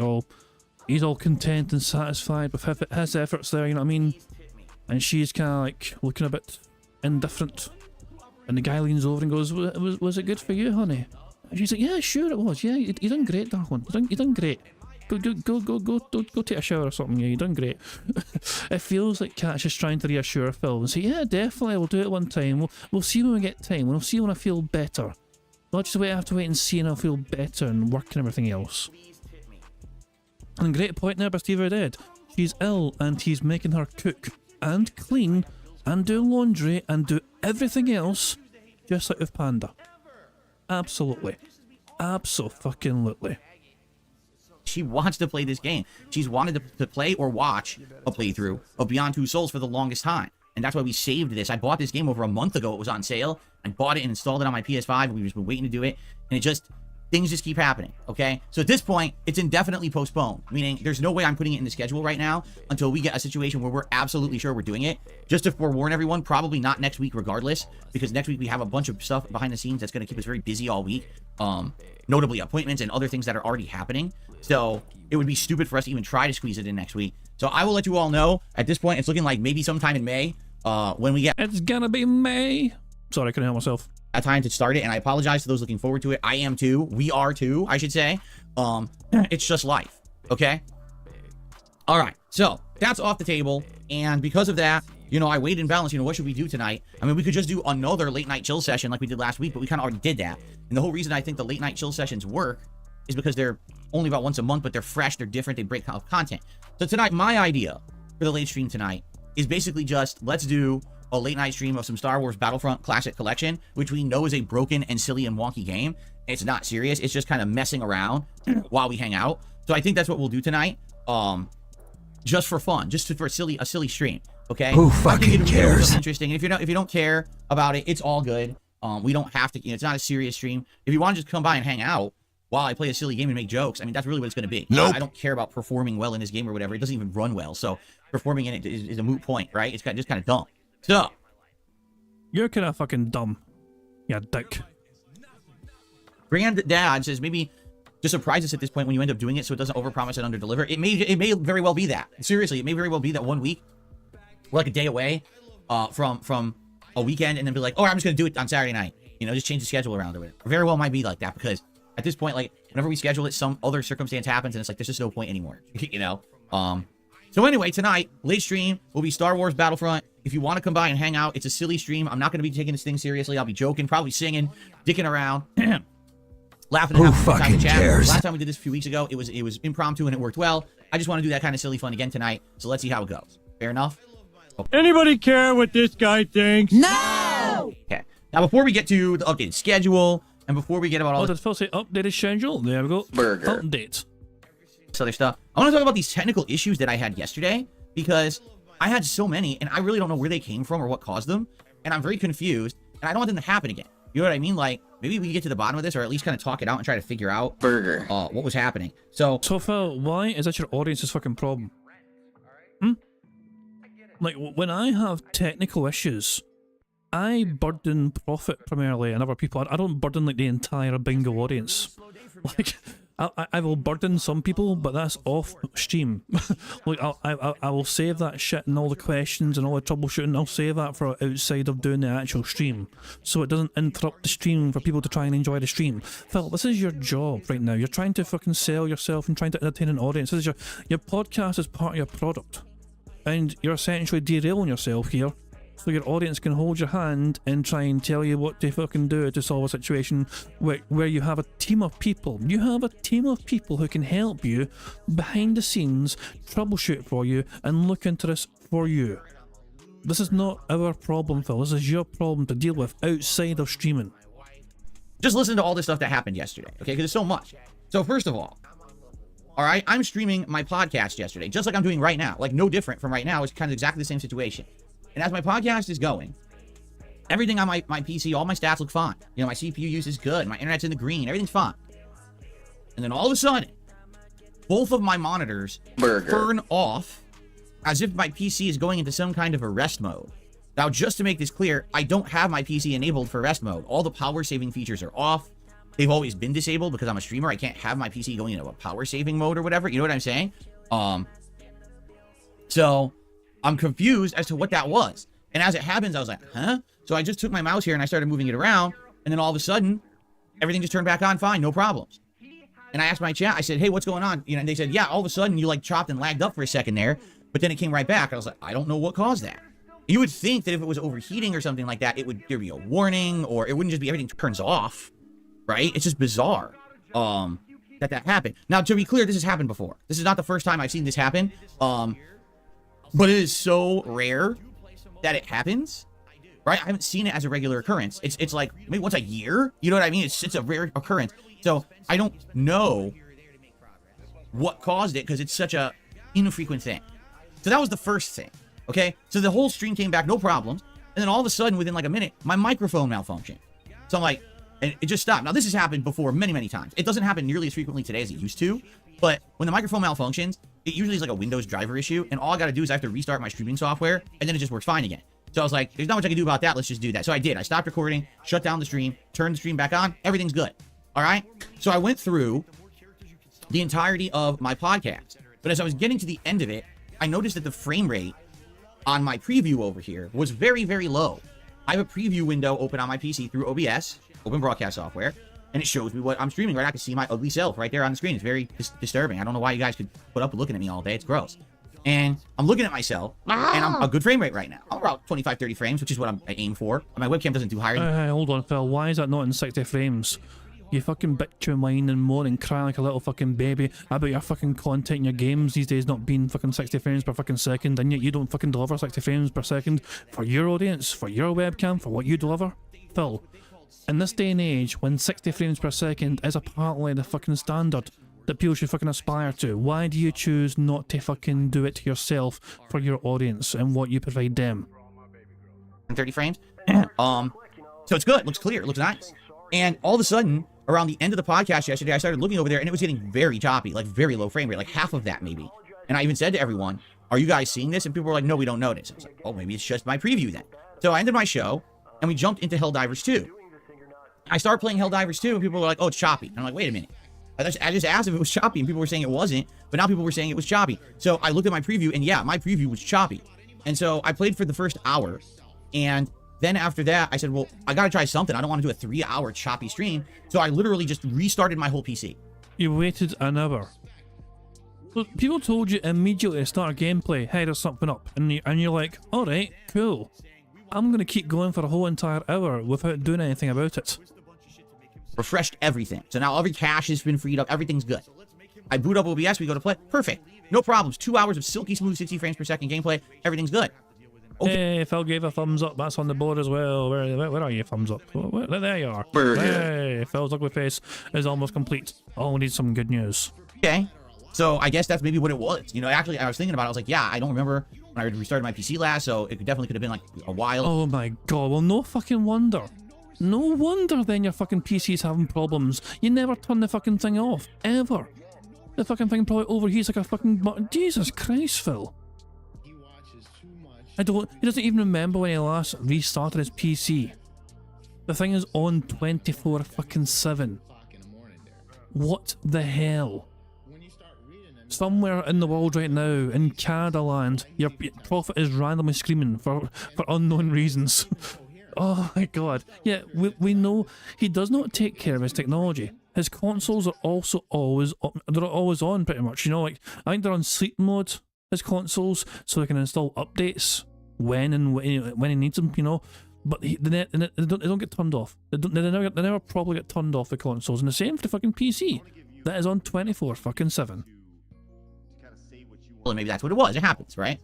he's all content and satisfied with his efforts there. You know what I mean? And she's kind of like looking a bit indifferent, and the guy leans over and goes, "Was it good for you, honey?" And she's like, "Yeah, sure it was. Yeah, you done great, darling. You done great. Go take a shower or something. Yeah, you done great." It feels like Kat's just trying to reassure Phil and say, "Yeah, definitely, we'll do it one time. We'll see when we get time. We'll see when I feel better. I'll just have to wait and see, and I'll feel better and work and everything else." And great point there by Steve Dead. She's ill, and he's making her cook and clean and do laundry and do everything else, just like with Panda. Absolutely, abso-fucking-lutely. She wants to play this game. She's wanted to play or watch a playthrough of Beyond Two Souls for the longest time. And that's why we saved this. I bought this game over a month ago. It was on sale. I bought it and installed it on my PS5. And we've just been waiting to do it. And things just keep happening, okay? So at this point, it's indefinitely postponed. Meaning, there's no way I'm putting it in the schedule right now until we get a situation where we're absolutely sure we're doing it. Just to forewarn everyone, probably not next week regardless. Because next week we have a bunch of stuff behind the scenes that's going to keep us very busy all week. Notably appointments and other things that are already happening. So it would be stupid for us to even try to squeeze it in next week. So I will let you all know. At this point, it's looking like maybe sometime in May, when we get... It's gonna be May. Sorry, I couldn't help myself. A time to start it, and I apologize to those looking forward to it. I am too. We are too, I should say. It's just life, okay? All right, so that's off the table, and because of that, I weighed and balanced, what should we do tonight? I mean, we could just do another late night chill session like we did last week, but we kind of already did that. And the whole reason I think the late night chill sessions work is because they're only about once a month, but they're fresh, they're different, they break out content. So tonight, my idea for the late stream tonight is basically just, let's do a late night stream of some Star Wars Battlefront Classic Collection, which we know is a broken and silly and wonky game. It's not serious. It's just kind of messing around while we hang out. So I think that's what we'll do tonight. Just for fun, for a silly stream. Okay. Who fucking cares? Interesting. And if you don't care about it, it's all good. We don't have to. It's not a serious stream. If you want to just come by and hang out while I play a silly game and make jokes, I mean, that's really what it's going to be. Nope. I don't care about performing well in this game or whatever. It doesn't even run well. So performing in it is a moot point, right? It's just kind of dumb. So, you're kind of fucking dumb. Yeah, dick. Granddad says maybe just surprise us at this point when you end up doing it so it doesn't overpromise and underdeliver. It may very well be that. Seriously, it may very well be that 1 week, we're like a day away from a weekend, and then be like, oh, I'm just going to do it on Saturday night. Just change the schedule around or whatever. Very well might be like that, because at this point, like, whenever we schedule it, some other circumstance happens, and it's like, there's just no point anymore. So anyway, tonight, late stream will be Star Wars Battlefront. If you want to come by and hang out, it's a silly stream. I'm not going to be taking this thing seriously. I'll be joking, probably singing, dicking around, laughing. Who fucking cares? Last time we did this a few weeks ago, it was impromptu and it worked well. I just want to do that kind of silly fun again tonight. So let's see how it goes. Fair enough? Okay. Anybody care what this guy thinks? No! Okay. Now, before we get to the updated schedule, and before we get about all this first say updated schedule, there we go. Burger. Update. This other stuff, I want to talk about these technical issues that I had yesterday, because I had so many, and I really don't know where they came from or what caused them, and I'm very confused, and I don't want them to happen again. You know what I mean? Like, maybe we can get to the bottom of this, or at least kind of talk it out and try to figure out what was happening. So Phil, why is that your audience's fucking problem? Like, when I have technical issues, I burden Profit primarily and other people. I don't burden like the entire bingo audience. Like, I will burden some people, but that's off stream. Like, I will save that shit and all the questions and all the troubleshooting. I'll save that for outside of doing the actual stream, so it doesn't interrupt the stream for people to try and enjoy the stream. Phil, this is your job right now. You're trying to fucking sell yourself and trying to entertain an audience. This is your podcast is part of your product. and you're essentially derailing yourself here, so your audience can hold your hand and try and tell you what to fucking do to solve a situation where you have a team of people. You have a team of people who can help you behind the scenes, troubleshoot for you, and look into this for you. This is not our problem, Phil. This is your problem to deal with outside of streaming. Just listen to all this stuff that happened yesterday, okay? Because there's so much. So first of all right, I'm streaming my podcast yesterday, just like I'm doing right now. Like, no different from right now. It's kind of exactly the same situation. And as my podcast is going, everything on my PC, all my stats look fine. You know, my CPU use is good. My internet's in the green. Everything's fine. And then all of a sudden, both of my monitors turn off as if my PC is going into some kind of a rest mode. Now, just to make this clear, I don't have my PC enabled for rest mode. All the power saving features are off. They've always been disabled because I'm a streamer. I can't have my PC going into a power saving mode or whatever. You know what I'm saying? So I'm confused as to what that was. And as it happens, I was like, huh? So I just took my mouse here and I started moving it around. And then all of a sudden, everything just turned back on fine, no problems. And I asked my chat, I said, hey, what's going on? You know, and they said, yeah, all of a sudden you like chopped and lagged up for a second there, but then it came right back. I was like, I don't know what caused that. You would think that if it was overheating or something like that, there'd be a warning, or it wouldn't just be everything turns off, right? It's just bizarre that happened. Now, to be clear, this has happened before. This is not the first time I've seen this happen, but it is so rare that it happens, right? I haven't seen it as a regular occurrence. It's like maybe once a year, you know what I mean? It's a rare occurrence. So I don't know what caused it because it's such a infrequent thing. So that was the first thing. Okay, so the whole stream came back, no problems. And then all of a sudden, within like a minute, my microphone malfunctioned. So I'm like, and it just stopped. Now, this has happened before many, many times. It doesn't happen nearly as frequently today as it used to. But when the microphone malfunctions, it usually is like a Windows driver issue. And all I got to do is I have to restart my streaming software, and then it just works fine again. So I was like, there's not much I can do about that. Let's just do that. So I did. I stopped recording, shut down the stream, turned the stream back on. Everything's good. All right? So I went through the entirety of my podcast. But as I was getting to the end of it, I noticed that the frame rate on my preview over here was very, very low. I have a preview window open on my PC through OBS, Open Broadcast Software, and it shows me what I'm streaming, right? I can see my ugly self right there on the screen. It's very disturbing. I don't know why you guys could put up with looking at me all day. It's gross. And I'm looking at myself, and I'm a good frame rate right now. I'm about 25, 30 frames, which is what I aim for. My webcam doesn't do higher than... Hold on, Phil. Why is that not in 60 frames? You fucking bitch your mind and moan and cry like a little fucking baby about your fucking content in your games these days not being fucking 60 frames per fucking second, and yet you don't fucking deliver 60 frames per second for your audience, for your webcam, for what you deliver. Phil, in this day and age, when 60 frames per second is apparently the fucking standard that people should fucking aspire to, why do you choose not to fucking do it yourself for your audience and what you provide them? 30 frames. So it's good. It looks clear. It looks nice. And all of a sudden, around the end of the podcast yesterday, I started looking over there, and it was getting very choppy, like very low frame rate, like half of that maybe. And I even said to everyone, are you guys seeing this? And people were like, no, we don't notice. I was like, oh, maybe it's just my preview then. So I ended my show, and we jumped into Helldivers 2. I started playing Helldivers 2, and people were like, oh, it's choppy. And I'm like, wait a minute. I just asked if it was choppy, and people were saying it wasn't, but now people were saying it was choppy. So I looked at my preview, and yeah, my preview was choppy. And so I played for the first hour, and then after that, I said, well, I gotta try something. I don't want to do a 3-hour choppy stream. So I literally just restarted my whole PC. You waited an hour. So people told you immediately to start a gameplay, hey, there's something up. And you're like, alright, cool. I'm gonna keep going for a whole entire hour without doing anything about it. Refreshed everything. So now every cache has been freed up. Everything's good. I boot up OBS, we go to play. Perfect. No problems. 2 hours of silky smooth 60 frames per second gameplay. Everything's good. Okay. Hey, Phil gave a thumbs up. That's on the board as well. Where are you? Thumbs up. There you are. Hey, Phil's ugly face is almost complete. Oh, we need some good news. Okay. So I guess that's maybe what it was. You know, actually, I was thinking about it. I was like, yeah, I don't remember when I restarted my PC last, so it definitely could have been like a while. Oh my god. Well, no fucking wonder. No wonder then your fucking PC's having problems. You never turn the fucking thing off. Ever. The fucking thing probably overheats like a fucking... Jesus Christ, Phil. He doesn't even remember when he last restarted his PC. The thing is on 24/7. What the hell? Somewhere in the world right now, in Canada land, your prophet is randomly screaming for unknown reasons. Oh my god. Yeah, we know he does not take care of his technology. His consoles are also always on pretty much, you know, like, I think they're on sleep mode his consoles so he can install updates when he needs them, you know. But they don't get turned off. They never properly get turned off, the consoles. And the same for the fucking PC. That is on 24/7. Well, maybe that's what it was. It happens, right?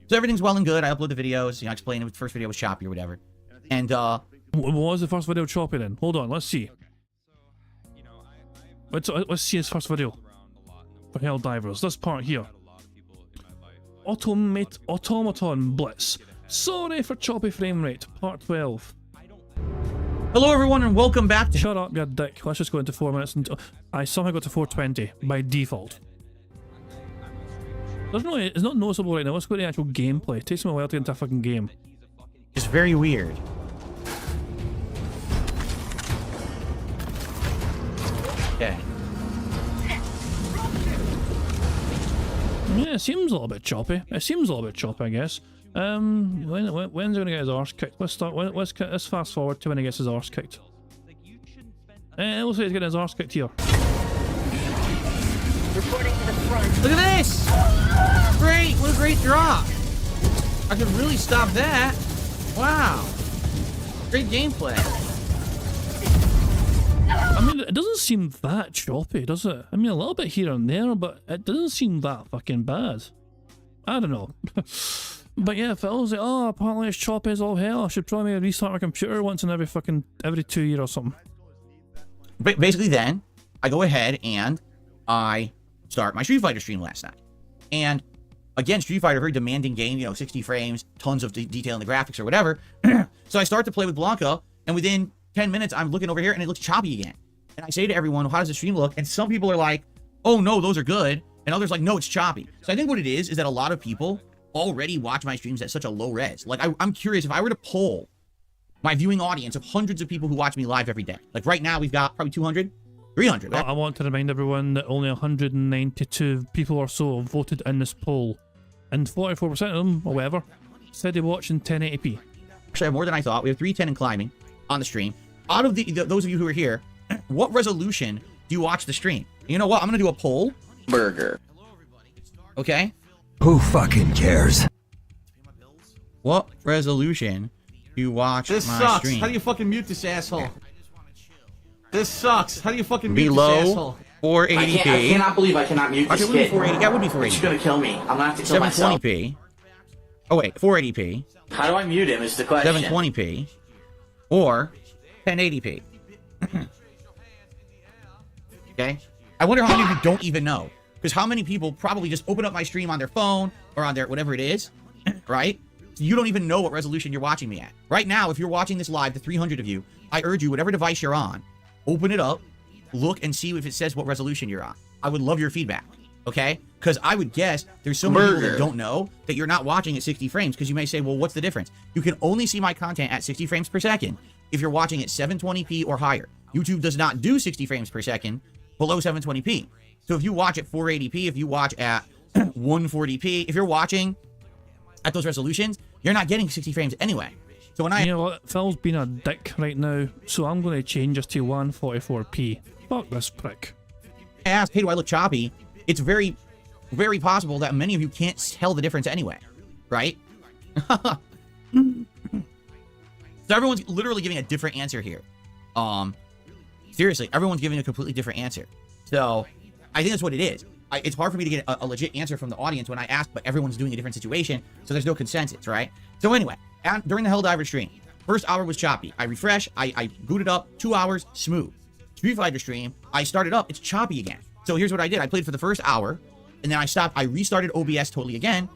So everything's well and good. I upload the videos. You know, I explain it. The first video was choppy or whatever. And what was the first video choppy then? Hold on, let's see. Let's see his first video for Helldivers. This part here. Automaton Blitz. Sorry for choppy frame rate. Part 12. hello, everyone, and welcome back to. Shut up, you dick. Let's just go into 4 minutes. I somehow got to 420 by default. It's not noticeable right now. Let's go to the actual gameplay. It takes me a while to get into a fucking game. It's very weird. Okay. Yeah, it seems a little bit choppy. I guess. When's he gonna get his arse kicked? Let's fast forward to when he gets his arse kicked. We'll say he's getting his arse kicked here. Reporting to the front. Look at this! Great! What a great drop! I could really stop that. Wow. Great gameplay. I mean, it doesn't seem that choppy, does it? I mean, a little bit here and there, but it doesn't seem that fucking bad. I don't know. But yeah, if it was like, oh, apparently it's choppy as all hell, I should probably restart my computer once in every 2 years or something. But basically then, I go ahead and I start my Street Fighter stream last night. And again, Street Fighter, very demanding game, you know, 60 frames, tons of detail in the graphics or whatever. So I start to play with Blanca, and within 10 minutes, I'm looking over here and it looks choppy again. And I say to everyone, well, how does the stream look? And some people are like, oh no, those are good. And others like, no, it's choppy. So I think what it is that a lot of people already watch my streams at such a low res. Like, I'm curious, if I were to poll my viewing audience of hundreds of people who watch me live every day. Like right now, we've got probably 200, 300. I want to remind everyone that only 192 people or so voted in this poll. And 44% of them, or whatever, said they watch in 1080p. Actually, I have more than I thought. We have 310 and climbing on the stream. Out of those of you who are here, what resolution do you watch the stream? You know what? I'm going to do a poll. Burger. Okay? Who fucking cares? What resolution do you watch this my sucks. stream? How do you fucking mute this asshole? This sucks. How do you fucking mute this asshole? Below 480p. I cannot believe I cannot mute this kid. 480. That would be 480. It's gonna kill me. I'm gonna have to kill myself. 720p. Oh wait, 480p. How do I mute him is the question. 720p. Or 1080p. Okay? I wonder how many of you don't even know. Because how many people probably just open up my stream on their phone or on their whatever it is, right? So you don't even know what resolution you're watching me at. Right now, if you're watching this live, the 300 of you, I urge you, whatever device you're on, open it up, look and see if it says what resolution you're on. I would love your feedback, okay? Because I would guess there's so many people that don't know that you're not watching at 60 frames because you may say, well, what's the difference? You can only see my content at 60 frames per second if you're watching at 720p or higher. YouTube does not do 60 frames per second below 720p. So if you watch at 480p, if you watch at 140p, if you're watching at those resolutions, you're not getting 60 frames anyway. So when You know what? Phil's being a dick right now, so I'm going to change this to 144p. Fuck this prick. ask, hey, do I look choppy? It's very, very possible that many of you can't tell the difference anyway, right? So everyone's literally giving a different answer here. Seriously, everyone's giving a completely different answer. So I think that's what it is. It's hard for me to get a legit answer from the audience when I ask, but everyone's doing a different situation, so there's no consensus, right? So anyway, during the Helldiver stream, first hour was choppy. I refresh, I booted up, 2 hours, smooth. Street Fighter stream, I started up, it's choppy again. So here's what I did. I played for the first hour, and then I stopped. I restarted OBS totally again,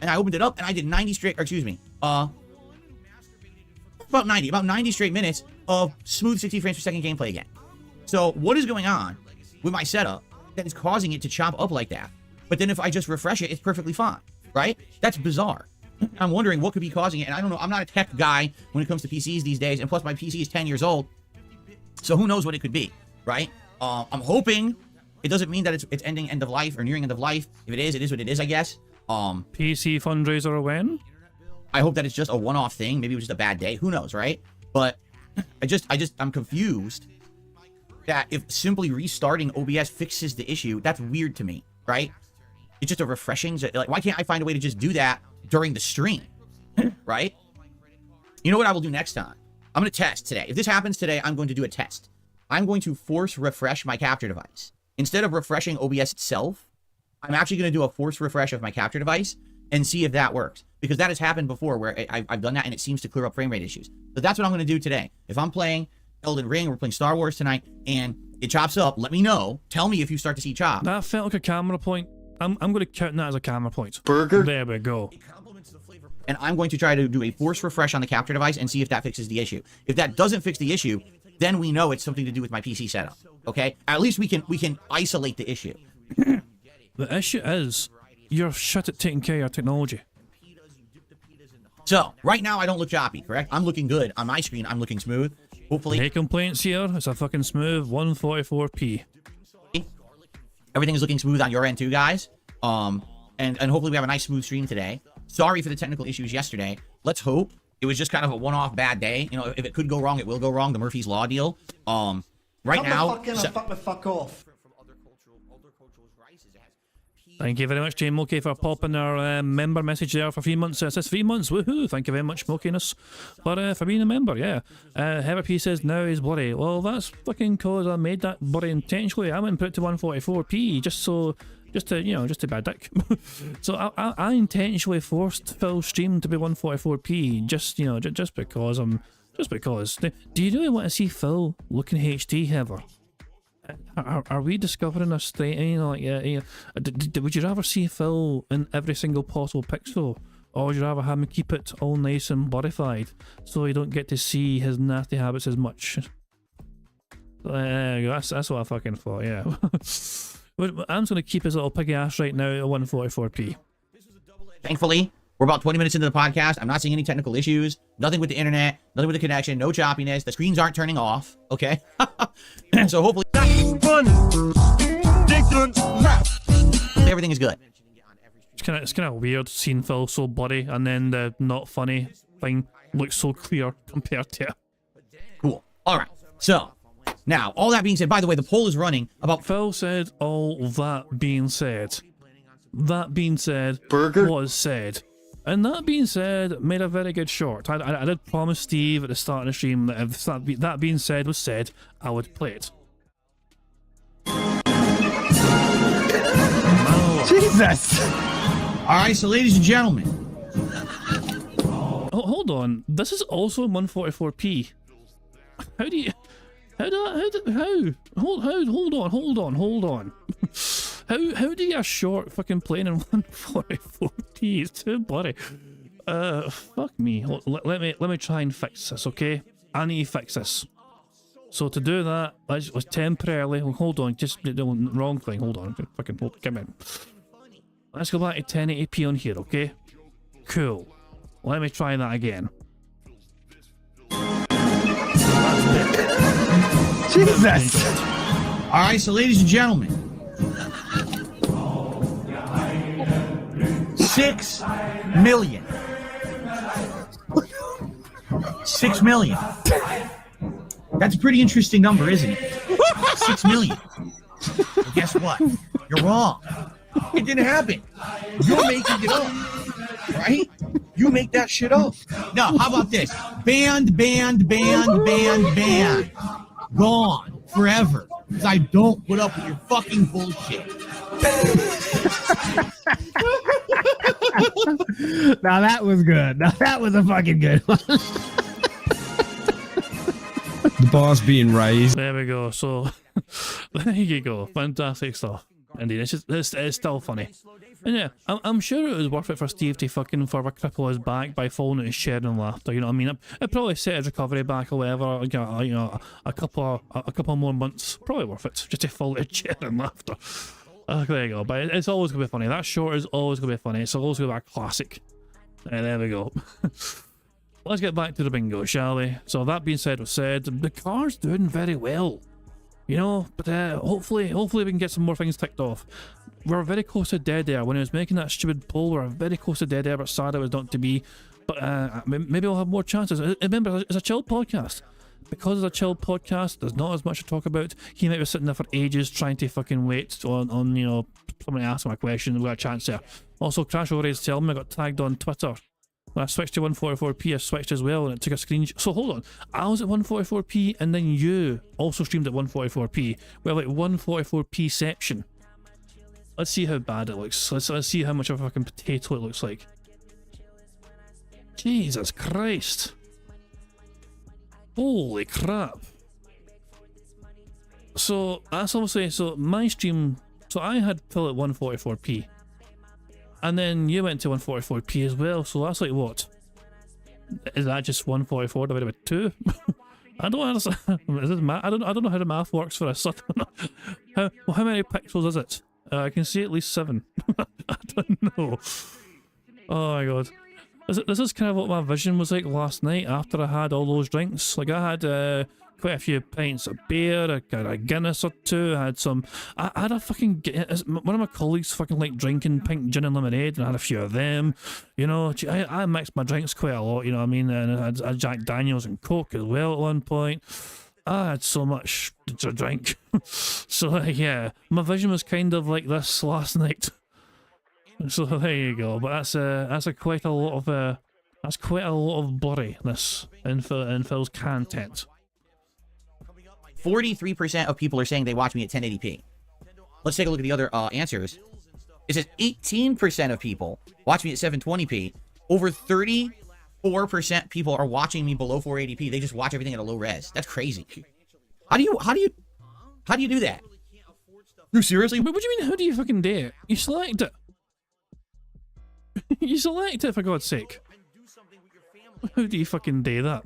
and I opened it up, and I did 90 straight, or excuse me, about 90 straight minutes of smooth 60 frames per second gameplay again. So what is going on with my setup that is causing it to chop up like that? But then if I just refresh it, it's perfectly fine, right? That's bizarre. I'm wondering what could be causing it, and I don't know. I'm not a tech guy when it comes to PCs these days, and plus my PC is 10 years old, so who knows what it could be, right? I'm hoping it doesn't mean that it's ending end of life or nearing end of life. If it is what it is, I guess. PC fundraiser when? I hope that it's just a one-off thing. Maybe it was just a bad day. Who knows, right? But I'm confused that if simply restarting OBS fixes the issue, that's weird to me, right? It's just a refreshing, like, why can't I find a way to just do that during the stream? Right? You know what I will do next time? I'm going to test today. If this happens today, I'm going to do a test. I'm going to force refresh my capture device. Instead of refreshing OBS itself, I'm actually going to do a force refresh of my capture device and see if that works. Because that has happened before where I've done that and it seems to clear up frame rate issues. So that's what I'm going to do today. If I'm playing Elden Ring, we're playing Star Wars tonight, and it chops up, let me know. Tell me if you start to see chop. That felt like a camera point. I'm going to count that as a camera point. Burger? There we go. And I'm going to try to do a force refresh on the capture device and see if that fixes the issue. If that doesn't fix the issue, then we know it's something to do with my PC setup. Okay? At least we can isolate the issue. The issue is you're shit at taking care of your technology. So, right now I don't look choppy, correct? I'm looking good. On my screen, I'm looking smooth. Hopefully. No complaints here. It's a fucking smooth 144p. Everything's looking smooth on your end too, guys. And hopefully we have a nice smooth stream today. Sorry for the technical issues yesterday. Let's hope it was just kind of a one-off bad day. You know, if it could go wrong, it will go wrong. The Murphy's Law deal. Right now. Fuck the fuck off. Thank you very much, Jay Moki, for popping our member message there for 3 months. It says 3 months, woohoo! Thank you very much, Mokiness, for being a member, yeah. Heather P says, now he's blurry. Well, that's fucking cause I made that blurry intentionally. I went and put it to 144p, just to be a dick. So I intentionally forced Phil's stream to be 144p, just because. Do you really want to see Phil looking HD, Heather? Are we discovering a state? Would you rather see Phil in every single possible pixel, or would you rather have him keep it all nice and bodified so you don't get to see his nasty habits as much? That's what I fucking thought. Yeah. I'm just gonna keep his little piggy ass right now at 144p. Thankfully, we're about 20 minutes into the podcast. I'm not seeing any technical issues. Nothing with the internet. Nothing with the connection. No choppiness. The screens aren't turning off. Okay. So hopefully everything is good. It's kind of weird seeing Phil so bloody and then the not funny thing looks so clear compared to it. Cool. All right. So now, all that being said, by the way, the poll is running about. Phil said, all that being said. That being said, Burger was said. And that being said, made a very good short. I did promise Steve at the start of the stream that if that being said was said, I would play it. Jesus! Alright, so ladies and gentlemen. Oh, hold on. This is also 144p. How do you... How? Hold on. How do you get a short fucking playing in 144p? It's too bloody. Fuck me. Let me try and fix this, okay? I need to fix this. So to do that, let's temporarily. Hold on, just the wrong thing. Hold on, come in. Let's go back to 1080p on here, okay? Cool. Let me try that again. Jesus! Alright, so ladies and gentlemen. 6 million. 6 million. That's a pretty interesting number, isn't it? 6 million. Well, guess what? You're wrong. It didn't happen. You're making it up. Right? You make that shit up. No, how about this? Banned. Gone. Forever. Because I don't put up with your fucking bullshit. Now that was good. Now that was a fucking good one. The bar's being raised. There we go. So there you go. Fantastic stuff. Indeed, it's still funny. And yeah, I'm sure it was worth it for Steve to fucking further cripple his back by falling out his chair in laughter. You know what I mean? It probably set his recovery back or whatever. You know, a couple more months. Probably worth it just to fall out his chair in laughter. There you go. But it's always gonna be funny. That short is always gonna be funny. It's always gonna be a classic. There we go. Let's get back to the bingo, shall we? So that being said was said. The car's doing very well. You know, but hopefully we can get some more things ticked off. We're very close to dead air. When I was making that stupid poll, we're very close to dead air, but sad it was not to be. But maybe we'll have more chances. Remember, it's a chill podcast. because it's a chill podcast, there's not as much to talk about. He might be sitting there for ages trying to fucking wait on you know, somebody ask him a question, we got a chance there. Also, Crash Overrated tell me I got tagged on Twitter. When I switched to 144p, I switched as well, and it took a screenshot. So hold on, I was at 144p, and then you also streamed at 144p. We're like 144pception. Let's see how bad it looks. Let's see how much of a fucking potato it looks like. Jesus Christ. Holy crap. So that's obviously, so my stream, so I had Phil at 144p. And then you went to 144p as well, so that's like what? Is that just 144 divided by 2? I don't understand. Is this math? I don't know how the math works for us. I don't know. How many pixels is it? I can see at least 7. I don't know. Oh my god. This is kind of what my vision was like last night after I had all those drinks. Like, I had quite a few pints of beer, I got a Guinness or two, I had some... I had a fucking... One of my colleagues fucking like drinking pink gin and lemonade, and I had a few of them. You know, I mixed my drinks quite a lot, you know what I mean? And I had Jack Daniels and Coke as well at one point. I had so much to drink. So, yeah, my vision was kind of like this last night. So there you go. But that's quite a lot of blurriness in Phil's content. 43% of people are saying they watch me at 1080p. Let's take a look at the other answers. It says 18% of people watch me at 720p. Over 34% people are watching me below 480p. They just watch everything at a low res. That's crazy. How do you do that? No, seriously? What do you mean, how do you fucking do it? You select it. You select it, for God's sake. How do you fucking do that?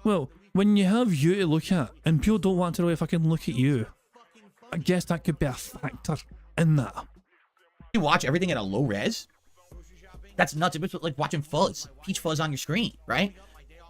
Well, when you have you to look at, and people don't want to really fucking look at you, I guess that could be a factor in that. You watch everything at a low res? That's nuts. It's like watching fuzz, peach fuzz on your screen, right?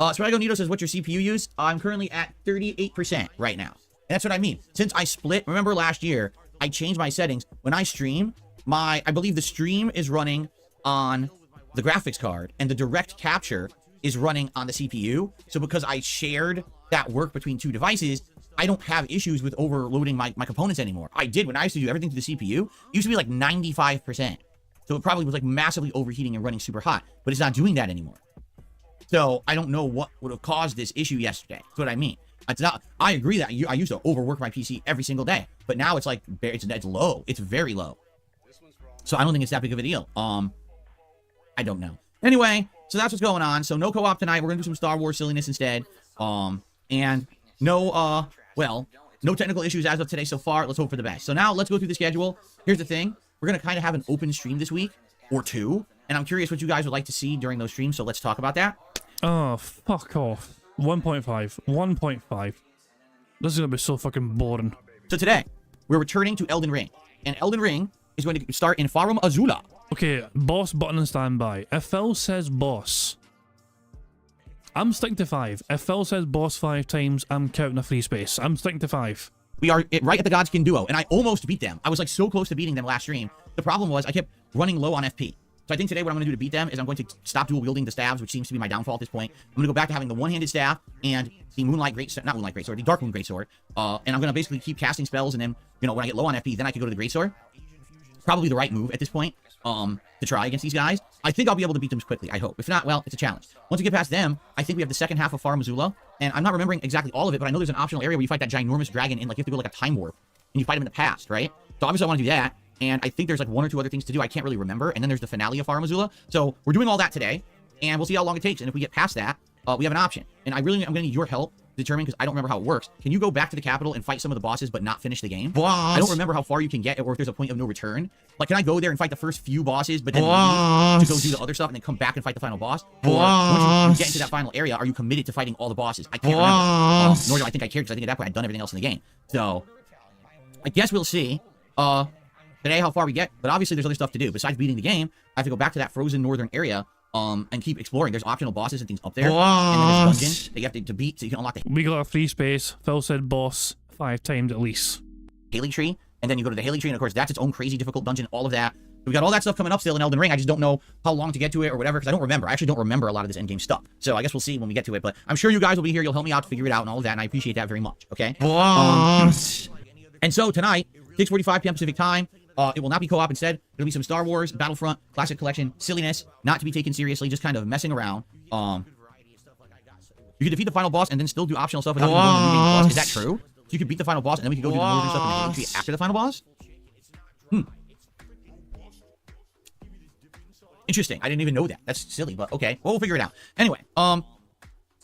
Sprago Nito says, what's your CPU use? I'm currently at 38% right now. And that's what I mean. Since I split, remember last year, I changed my settings. When I stream, I believe the stream is running on the graphics card, and the direct capture is running on the CPU. So because I shared that work between two devices, I don't have issues with overloading my components anymore. I did when I used to do everything through the CPU. It used to be like 95%. So it probably was like massively overheating and running super hot, but it's not doing that anymore. So I don't know what would have caused this issue yesterday. That's what I mean. It's not, I agree that I used to overwork my PC every single day, but now it's like, it's low. It's very low. So I don't think it's that big of a deal. I don't know. Anyway, so that's what's going on. So no co-op tonight. We're gonna do some Star Wars silliness instead. And no, well, no technical issues as of today so far. Let's hope for the best. So now let's go through the schedule. Here's the thing. We're gonna kind of have an open stream this week or two, and I'm curious what you guys would like to see during those streams. So let's talk about that. Oh, fuck off. 1.5. 1.5. This is gonna be so fucking boring. So today, we're returning to Elden Ring, and Elden Ring is going to start in Farum Azula. Okay, boss button and standby. If Phil says boss, I'm sticking to 5. If Phil says boss 5 times, I'm counting a free space. I'm sticking to 5. We are right at the Godskin duo, and I almost beat them. I was like so close to beating them last stream. The problem was I kept running low on FP. So I think today what I'm going to do to beat them is I'm going to stop dual wielding the staves, which seems to be my downfall at this point. I'm going to go back to having the one-handed staff and the Moonlight Greatsword, not Moonlight Greatsword, the Darkmoon Greatsword. And I'm going to basically keep casting spells, and then, you know, when I get low on FP, then I can go to the Greatsword. Probably the right move at this point to try against these guys. I think I'll be able to beat them quickly, I hope. If not, well, it's a challenge. Once we get past them, I think we have the second half of Farum Azula, and I'm not remembering exactly all of it, but I know there's an optional area where you fight that ginormous dragon in, like, you have to go like a time warp, and you fight him in the past, right? So obviously I want to do that, and I think there's like 1 or 2 other things to do. I can't really remember, and then there's the finale of Farum Azula. So we're doing all that today, and we'll see how long it takes, and if we get past that, we have an option. And I'm going to need your help to determine, because I don't remember how it works. Can you go back to the capital and fight some of the bosses but not finish the game? I don't remember how far you can get, or if there's a point of no return. Like, can I go there and fight the first few bosses, but then leave to go do the other stuff and then come back and fight the final boss? Or once you get into that final area, are you committed to fighting all the bosses? I can't remember. Nor do I think I care, because I think at that point I'd done everything else in the game. So I guess we'll see today how far we get. But obviously there's other stuff to do. Besides beating the game, I have to go back to that frozen northern area and keep exploring. There's optional bosses and things up there. And then there's dungeons that you have to beat so you can unlock the... We got a free space. Phil said boss 5 times at least. Haley Tree. And then you go to the Haley Tree, and of course that's its own crazy difficult dungeon, all of that. We got all that stuff coming up still in Elden Ring. I just don't know how long to get to it or whatever, because I don't remember. I actually don't remember a lot of this endgame stuff. So I guess we'll see when we get to it. But I'm sure you guys will be here. You'll help me out to figure it out and all of that, and I appreciate that very much, okay? And so tonight, 6:45 p.m. Pacific time, it will not be co-op. Instead, it'll be some Star Wars, Battlefront, Classic Collection, silliness, not to be taken seriously, just kind of messing around. You can defeat the final boss and then still do optional stuff without even going to the main boss. Is that true? So you could beat the final boss and then we could go do the moving stuff in the HP after the final boss? Interesting. I didn't even know that. That's silly, but okay. Well, we'll figure it out. Anyway,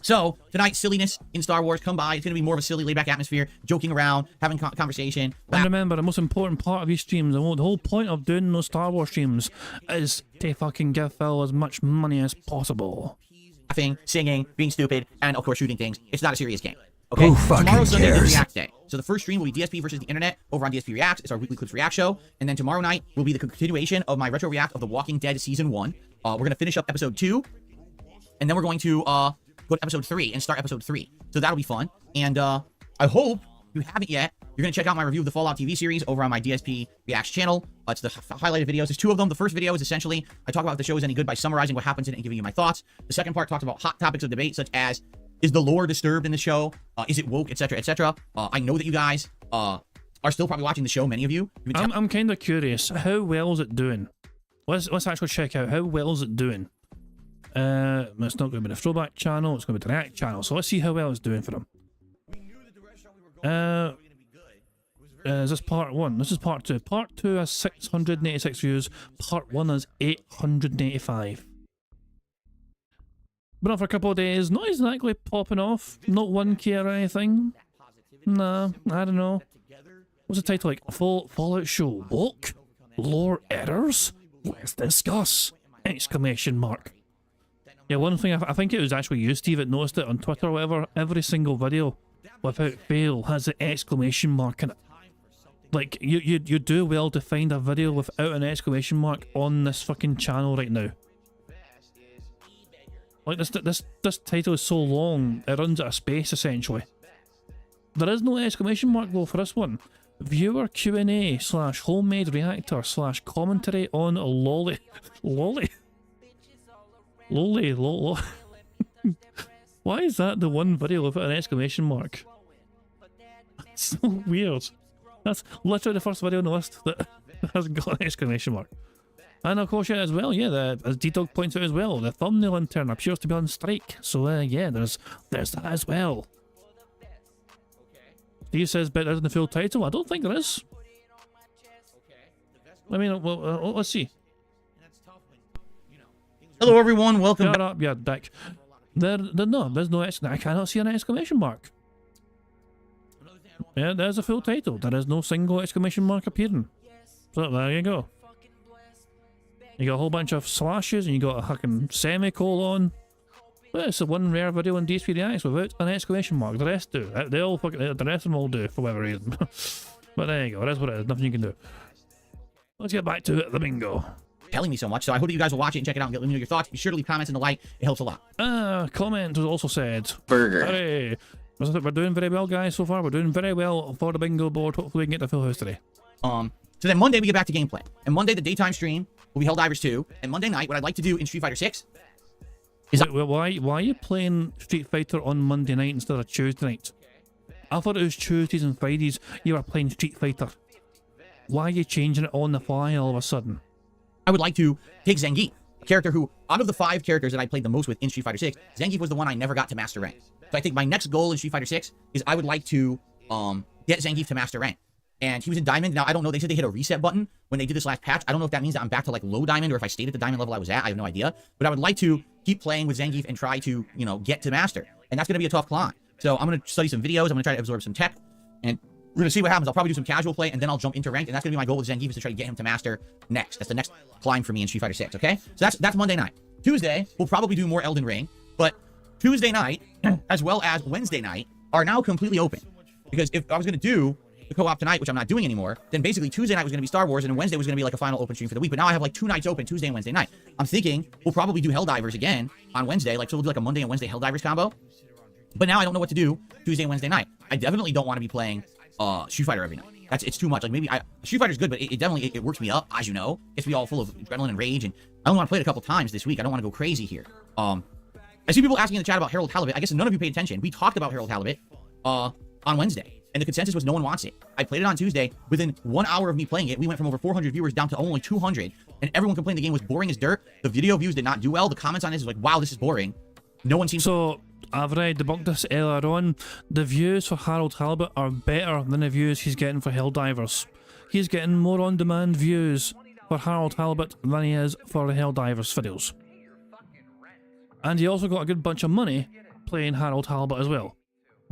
so tonight, silliness in Star Wars. Come by. It's going to be more of a silly, laid-back atmosphere, joking around, having conversation. And remember, the most important part of these streams, the whole point of doing those Star Wars streams is to fucking give Phil as much money as possible. Laughing, singing, being stupid, and of course shooting things. It's not a serious game. Okay? Who fucking Tomorrow, Sunday, is cares? React Day. So the first stream will be DSP versus the internet over on DSP Reacts. It's our weekly clips react show. And then tomorrow night will be the continuation of my retro react of The Walking Dead Season 1. We're going to finish up episode 2. And then we're going to go to episode 3 and start episode 3. So that'll be fun. And I hope you haven't yet, you're going to check out my review of the Fallout TV series over on my DSP Reacts channel. It's the highlighted videos. There's 2 of them. The first video is essentially, I talk about if the show is any good by summarizing what happens in it and giving you my thoughts. The second part talks about hot topics of debate, such as, is the lore disturbed in the show? Is it woke, etc., etc.? I know that you guys are still probably watching the show, many of you. I'm kind of curious. How well is it doing? Let's actually check out how well is it doing. It's not going to be the throwback channel. It's going to be the react channel. So let's see how well it's doing for them. Is this part 1? This is part 2. Part 2 has 686 views. Part 1 has 885. Been on for a couple of days. Not exactly popping off. Not 1K or anything. Nah, I don't know. What's the title like? Fallout show woke? Lore errors? Let's discuss! Exclamation mark. Yeah, one thing, I think it was actually you, Steve, that noticed it on Twitter or whatever. Every single video, without fail, has an exclamation mark in it. Like, you do well to find a video without an exclamation mark on this fucking channel right now. Like, this title is so long, it runs out of space, essentially. There is no exclamation mark, though, for this one. Viewer Q&A / homemade reactor / commentary on lolly. Why is that the one video without an exclamation mark? It's so weird. That's literally the first video on the list that hasn't got an exclamation mark. And of course, yeah, as well, yeah, as D-Dog points out as well, the thumbnail in turn appears to be on strike. So yeah, there's that as well. Steve says better than the full title. I don't think there is. I mean, well, let's see. Hello everyone, welcome back. Shut up, you dick. There's no I cannot see an exclamation mark. Yeah, there's a full title. There is no single exclamation mark appearing. So there you go. You got a whole bunch of slashes and you got a fucking semicolon. Well, it's the one rare video in DSP Reacts without an exclamation mark. The rest do. The rest of them all do for whatever reason. But there you go. That's what it is. Nothing you can do. Let's get back to the bingo. Telling me so much, so I hope that you guys will watch it and check it out and let me know your thoughts. Be sure to leave comments in the like. It helps a lot. Comment was also said. Burger. Hooray. We're doing very well, guys, so far. We're doing very well for the bingo board. Hopefully we can get the full house today. So then Monday we get back to gameplay. And Monday the daytime stream will be Helldivers 2. And Monday night, what I'd like to do in Street Fighter 6 is... Wait, why are you playing Street Fighter on Monday night instead of Tuesday night? I thought it was Tuesdays and Fridays you were playing Street Fighter. Why are you changing it on the fly all of a sudden? I would like to take Zangief, a character who, out of the 5 characters that I played the most with in Street Fighter 6, Zangief was the one I never got to Master Rank. So I think my next goal in Street Fighter 6 is I would like to get Zangief to Master Rank. And he was in Diamond. Now, I don't know. They said they hit a reset button when they did this last patch. I don't know if that means that I'm back to, like, low Diamond or if I stayed at the Diamond level I was at. I have no idea. But I would like to keep playing with Zangief and try to, you know, get to Master. And that's going to be a tough climb. So I'm going to study some videos. I'm going to try to absorb some tech. And we're going to see what happens. I'll probably do some casual play, and then I'll jump into ranked. And that's going to be my goal with Zangief, is to try to get him to Master next. That's the next climb for me in Street Fighter 6, okay? So that's Monday night. Tuesday, we'll probably do more Elden Ring. But Tuesday night, as well as Wednesday night, are now completely open. Because if I was going to do the co-op tonight, which I'm not doing anymore, then basically Tuesday night was going to be Star Wars, and then Wednesday was going to be like a final open stream for the week. But now I have like 2 nights open, Tuesday and Wednesday night. I'm thinking we'll probably do Helldivers again on Wednesday. Like, so we'll do like a Monday and Wednesday Helldivers combo. But now I don't know what to do Tuesday and Wednesday night. I definitely don't want to be playing Street Fighter every night. It's too much. Like maybe Street Fighter's good, but it definitely it works me up, as you know. Gets me all full of adrenaline and rage, and I only want to play it a couple times this week. I don't want to go crazy here. I see people asking in the chat about Harold Halibut. I guess none of you paid attention. We talked about Harold Halibut on Wednesday, and the consensus was no one wants it. I played it on Tuesday. Within 1 hour of me playing it, we went from over 400 viewers down to only 200, and everyone complained the game was boring as dirt. The video views did not do well. The comments on this is like, wow, this is boring. No one seems I've already debunked this earlier on. The views for Harold Halibut are better than the views he's getting for Helldivers. He's getting more on-demand views for Harold Halibut than he is for the Helldivers videos. And he also got a good bunch of money playing Harold Halibut as well.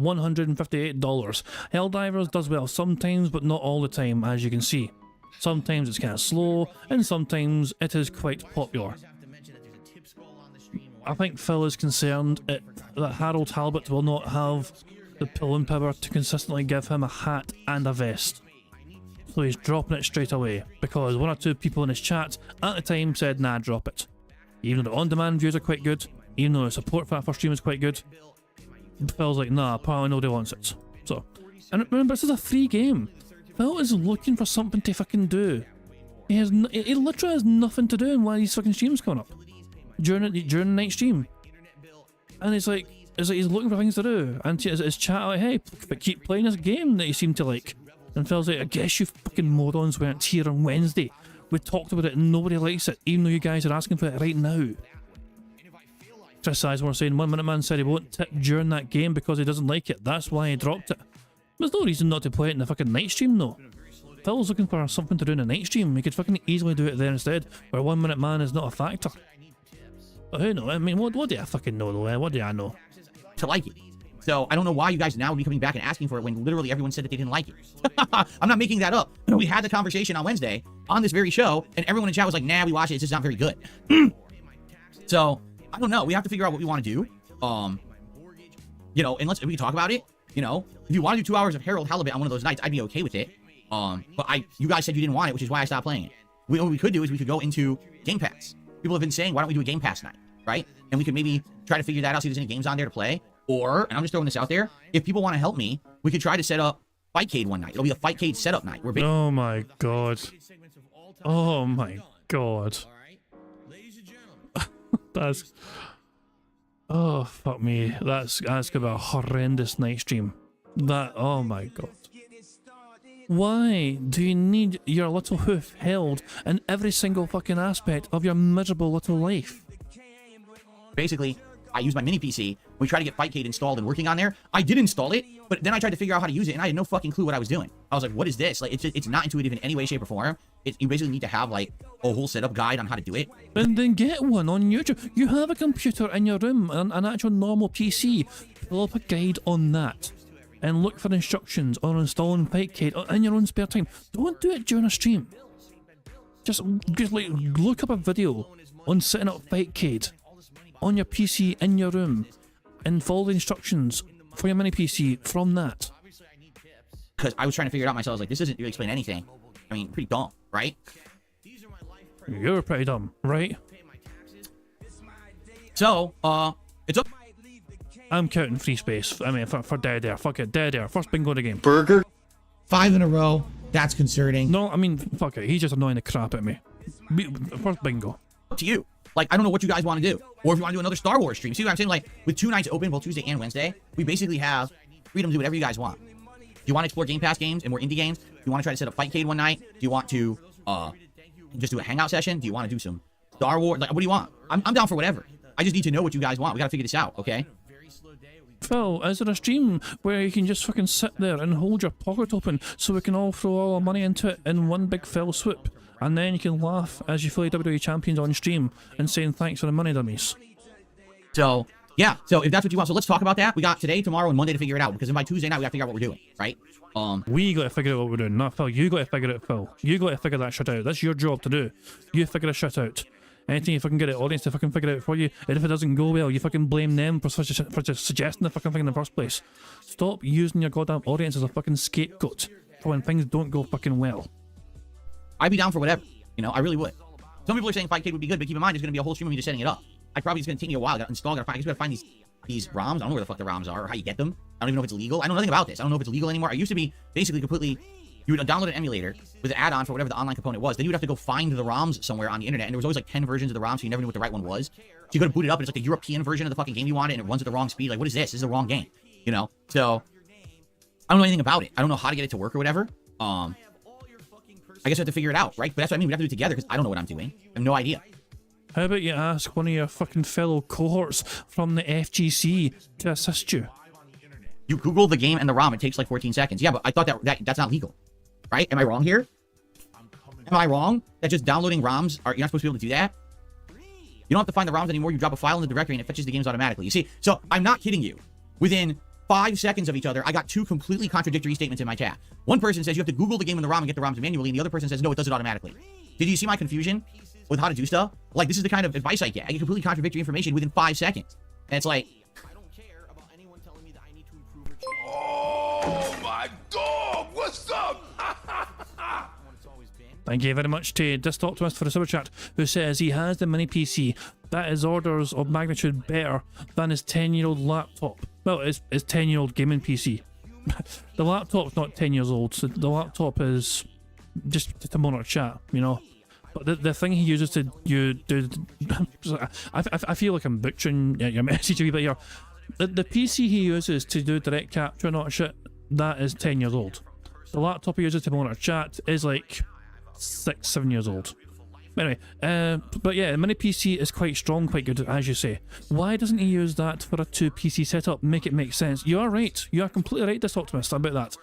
$158. Helldivers does well sometimes, but not all the time, as you can see. Sometimes it's kind of slow, and sometimes it is quite popular. I think Phil is concerned that Harold Halibut will not have the pulling power to consistently give him a hat and a vest. So he's dropping it straight away, because 1 or 2 people in his chat at the time said, nah, drop it. Even though the on-demand views are quite good, even though the support for that for stream is quite good, Phil's like, nah, apparently nobody wants it. So, and remember, this is a free game. Phil is looking for something to fucking do. He literally has nothing to do while these fucking streams coming up. During the night stream, and it's like he's looking for things to do, and his chat like, hey, but keep playing this game that you seem to like. And Phil's like, I guess you fucking morons weren't here on Wednesday. We talked about it and nobody likes it, even though you guys are asking for it right now. Chris Sizemore saying 1 Minute Man said he won't tip during that game because he doesn't like it. That's why he dropped it. There's no reason not to play it in the fucking night stream though. Phil's looking for something to do in the night stream. He could fucking easily do it there instead, where 1 Minute Man is not a factor. But who knows? I mean, what do I fucking know though? What do I know? to like it. So I don't know why you guys now would be coming back and asking for it when literally everyone said that they didn't like it. I'm not making that up. We had the conversation on Wednesday on this very show, and everyone in chat was like, nah, we watched it. It's just not very good. So I don't know. We have to figure out what we want to do. You know, and we can talk about it. You know, if you want to do 2 hours of Harold Halibut on one of those nights, I'd be okay with it. But you guys said you didn't want it, which is why I stopped playing it. What we could do is we could go into Game Pass. People have been saying, why don't we do a Game Pass night, right? And we could maybe try to figure that out, see if there's any games on there to play. Or, and I'm just throwing this out there, if people want to help me, we could try to set up Fightcade one night. It'll be a Fightcade setup night. Oh my god. Oh my god. That's... Oh, fuck me. That's gonna be a horrendous night stream. Oh my god. Why do you need your little hoof held in every single fucking aspect of your miserable little life? Basically, I use my mini PC. We try to get Fightcade installed and working on there. I did install it, but then I tried to figure out how to use it, and I had no fucking clue what I was doing. I was like, what is this? Like, it's not intuitive in any way, shape, or form. You basically need to have, like, a whole setup guide on how to do it. And then get one on YouTube. You have a computer in your room, an actual normal PC. Pull up a guide on that. And look for instructions on installing Fightcade in your own spare time. Don't do it during a stream. Just like, look up a video on setting up Fightcade on your PC in your room and follow the instructions for your mini PC from that. Because I was trying to figure it out myself. I was like, this doesn't really explain anything. I mean, pretty dumb, right? You're pretty dumb, right? So, it's up. I'm counting free space. I mean, for Dead Air. Fuck it, Dead Air. First bingo of the game. Burger. 5 in a row. That's concerning. No, I mean, fuck it. He's just annoying the crap at me. First bingo. Up to you. Like, I don't know what you guys want to do. Or if you want to do another Star Wars stream. See what I'm saying? Like, with 2 nights open, both Tuesday and Wednesday, we basically have freedom to do whatever you guys want. Do you want to explore Game Pass games and more indie games? Do you want to try to set up Fightcade one night? Do you want to just do a hangout session? Do you want to do some Star Wars? Like, what do you want? I'm down for whatever. I just need to know what you guys want. We got to figure this out, okay? Phil, is there a stream where you can just fucking sit there and hold your pocket open so we can all throw all our money into it in one big Phil swoop? And then you can laugh as you feel WWE champions on stream and saying thanks for the money, dummies. So, yeah. So, if that's what you want. So, let's talk about that. We got today, tomorrow, and Monday to figure it out. Because then by Tuesday night, we got to figure out what we're doing, right? We got to figure out what we're doing. Not Phil. You got to figure it out, Phil. You got to figure that shit out. That's your job to do. You figure the shit out. Anything you fucking get the audience to fucking figure it out for you, and if it doesn't go well, you fucking blame them for suggesting the fucking thing in the first place. Stop using your goddamn audience as a fucking scapegoat for when things don't go fucking well. I'd be down for whatever. You know, I really would. Some people are saying Fightcade would be good, but keep in mind, there's going to be a whole stream of me just setting it up. It's going to take me a while. I got to install, I just got to find these ROMs. I don't know where the fuck the ROMs are or how you get them. I don't even know if it's legal. I know nothing about this. I don't know if it's legal anymore. I used to be basically completely You would download an emulator with an add-on for whatever the online component was. Then you would have to go find the ROMs somewhere on the internet, and there was always like 10 versions of the ROM, so you never knew what the right one was. So you go to boot it up, and it's like the European version of the fucking game you wanted, and it runs at the wrong speed. Like, what is this? This is the wrong game, you know? So I don't know anything about it. I don't know how to get it to work or whatever. I guess I have to figure it out, right? But that's what I mean. We have to do it together because I don't know what I'm doing. I have no idea. How about you ask one of your fucking fellow cohorts from the FGC to assist you? You Google the game and the ROM, it takes like 14 seconds. Yeah, but I thought that's not legal, right? Am I wrong here? Am I wrong that just downloading ROMs, you're not supposed to be able to do that? You don't have to find the ROMs anymore. You drop a file in the directory and it fetches the games automatically. You see, so I'm not kidding you. Within 5 seconds of each other, I got 2 completely contradictory statements in my chat. One person says you have to Google the game and the ROM and get the ROMs manually, and the other person says no, it does it automatically. Did you see my confusion with how to do stuff? Like, this is the kind of advice I get. I get completely contradictory information within 5 seconds. And it's like, Oh my dog! What's up? Thank you very much to Dist Optimist for the super chat, who says he has the mini PC that is orders of magnitude better than his 10-year-old laptop. Well, it's 10-year-old gaming PC. The laptop's not 10 years old, so the laptop is just a monitor chat, you know. But the thing he uses to do, I feel like I'm butchering your message a wee bit here. The PC he uses to do direct capture and all that shit, that is 10 years old. The laptop he uses to monitor chat is like 6-7 years old. Anyway, but yeah, the mini PC is quite strong, quite good, as you say. Why doesn't he use that for a 2 PC setup? Make it make sense. You are right. You are completely right, this Optimist, about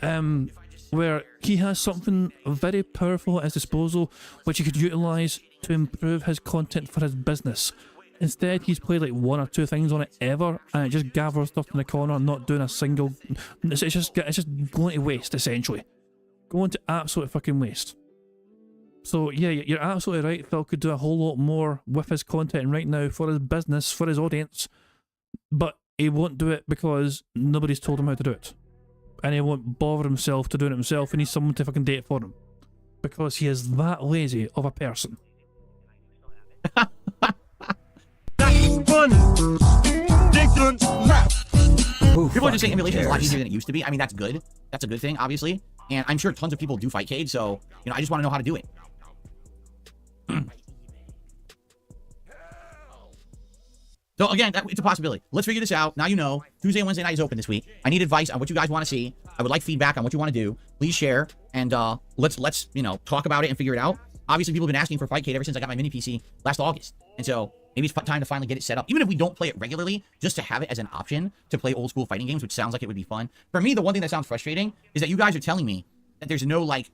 that. Where he has something very powerful at his disposal, which he could utilise to improve his content for his business. Instead, he's played like 1 or 2 things on it ever, and it just gathers stuff in the corner, not doing a single. It's just going to waste, essentially. Going to absolute fucking waste. So yeah, you're absolutely right. Phil could do a whole lot more with his content right now for his business, for his audience, but he won't do it because nobody's told him how to do it, and he won't bother himself to do it himself. He needs someone to fucking do it for him because he is that lazy of a person. People are just saying emulation is a lot easier than it used to be. I mean, that's good. That's a good thing, obviously. And I'm sure tons of people do Fightcade, so, you know, I just want to know how to do it. So, again, it's a possibility. Let's figure this out. Now you know. Tuesday and Wednesday night is open this week. I need advice on what you guys want to see. I would like feedback on what you want to do. Please share, and let's you know, talk about it and figure it out. Obviously, people have been asking for Fightcade ever since I got my mini PC last August. And so, maybe it's time to finally get it set up. Even if we don't play it regularly, just to have it as an option to play old school fighting games, which sounds like it would be fun. For me, the one thing that sounds frustrating is that you guys are telling me that there's no, like,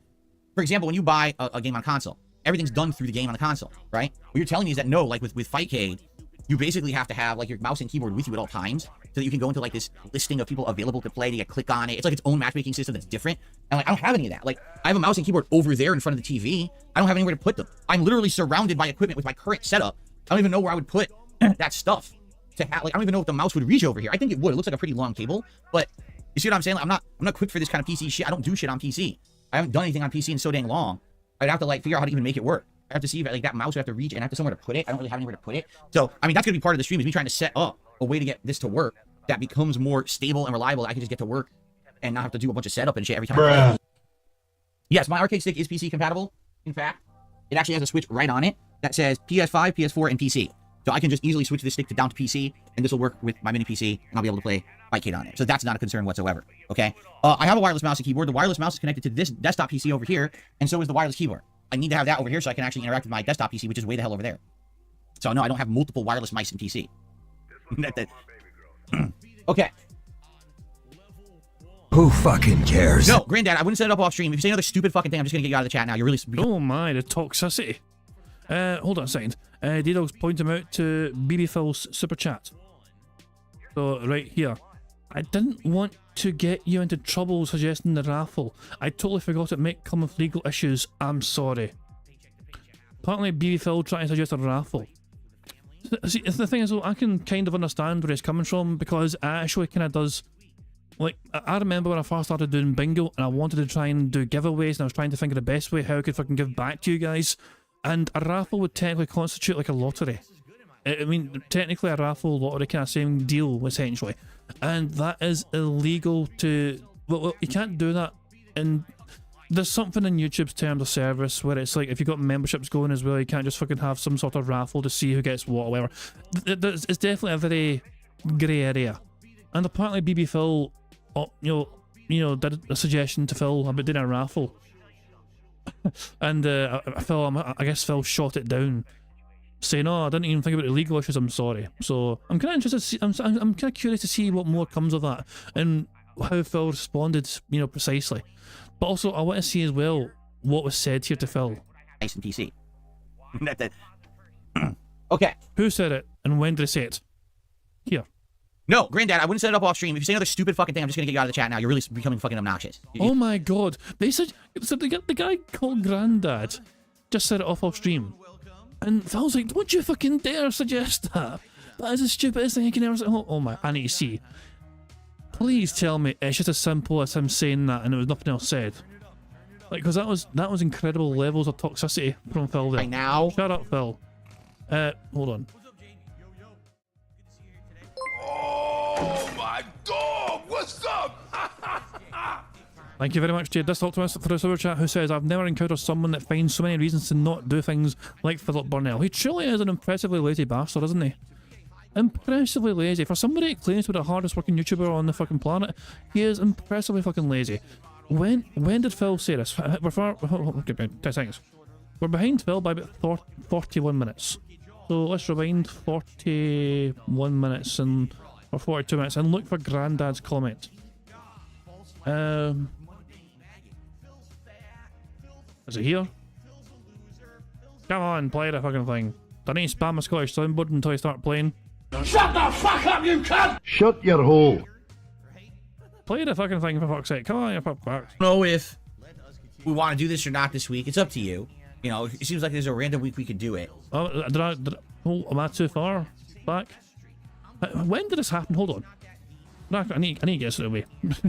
for example, when you buy a game on console, everything's done through the game on the console, right? What you're telling me is that no, like with Fightcade, you basically have to have like your mouse and keyboard with you at all times so that you can go into like this listing of people available to play. You click on it. It's like its own matchmaking system that's different. And like, I don't have any of that. Like, I have a mouse and keyboard over there in front of the TV. I don't have anywhere to put them. I'm literally surrounded by equipment with my current setup. I don't even know where I would put that stuff to have. Like, I don't even know if the mouse would reach over here. I think it would. It looks like a pretty long cable, but you see what I'm saying? Like, I'm not quick for this kind of PC shit. I don't do shit on PC. I haven't done anything on PC in so dang long. I'd have to like figure out how to even make it work. I have to see if like that mouse would have to reach and I have to somewhere to put it. I don't really have anywhere to put it. So, I mean, that's going to be part of the stream is me trying to set up a way to get this to work that becomes more stable and reliable. I can just get to work and not have to do a bunch of setup and shit every time. I play. Yes, my arcade stick is PC compatible. In fact, it actually has a switch right on it that says PS5, PS4, and PC. So I can just easily switch this stick down to PC, and this will work with my mini PC, and I'll be able to play Fightcade on it. So that's not a concern whatsoever, okay? I have a wireless mouse and keyboard. The wireless mouse is connected to this desktop PC over here, and so is the wireless keyboard. I need to have that over here so I can actually interact with my desktop PC, which is way the hell over there. So no, I don't have multiple wireless mice and PC. Okay. Who fucking cares? No, Granddad, I wouldn't set it up off stream. If you say another stupid fucking thing, I'm just gonna get you out of the chat now. You're really... Oh my, the toxicity. Hold on a second. D-Dog's pointing him out to BB Phil's super chat. So, right here. I didn't want to get you into trouble suggesting the raffle. I totally forgot it might come with legal issues. I'm sorry. Apparently, BB Phil tried to suggest a raffle. See, the thing is, though, I can kind of understand where he's coming from because it actually kind of does. Like, I remember when I first started doing bingo and I wanted to try and do giveaways and I was trying to think of the best way how I could fucking give back to you guys. And a raffle would technically constitute like a lottery. I mean, technically a raffle, lottery kind of same deal, essentially. And that is illegal to... Well, you can't do that. And there's something in YouTube's terms of service where it's like if you've got memberships going as well, you can't just fucking have some sort of raffle to see who gets what or whatever. It's definitely a very grey area. And apparently BB Phil, you know, did a suggestion to Phil about doing a raffle. And Phil, I guess Phil shot it down, saying, "Oh, I didn't even think about the legal issues. I'm sorry." So I'm kind of interested to see, I'm kind of curious to see what more comes of that and how Phil responded, you know, precisely. But also, I want to see as well what was said here to Phil. Nice and PC. Okay. Who said it and when did they say it? Here. No, Granddad, I wouldn't set it up off stream. If you say another stupid fucking thing, I'm just gonna get you out of the chat now. You're really becoming fucking obnoxious. Oh my god. They said, so the guy called Granddad just said it off stream. And Phil's like, don't you fucking dare suggest that. That is the stupidest thing I can ever say. Oh my, I need to see. Please tell me it's just as simple as him saying that and there was nothing else said. Like, because that was incredible levels of toxicity from Phil there. Right now? Shut up, Phil. Hold on. Oh my god, what's up? Thank you very much to This Optimist for the super chat, who says, I've never encountered someone that finds so many reasons to not do things like Philip Burnell. He truly is an impressively lazy bastard, isn't he? Impressively lazy. For somebody that claims to be the hardest working YouTuber on the fucking planet, he is impressively fucking lazy. When did Phil say this? We're far, 10 seconds. We're behind Phil by about 41 minutes. So let's rewind 41 minutes and or 42 minutes and look for Granddad's comment. Is it here? Come on, play the fucking thing. Don't need to spam a Scottish soundboard until I start playing. Shut the fuck up, you cunt! Shut your hole. Play the fucking thing for fuck's sake. Come on, you fuck back. I don't know if we want to do this or not this week. It's up to you. You know, it seems like there's a random week we could do it. Oh, am I too far back? When did this happen? Hold on. I need to guess it away.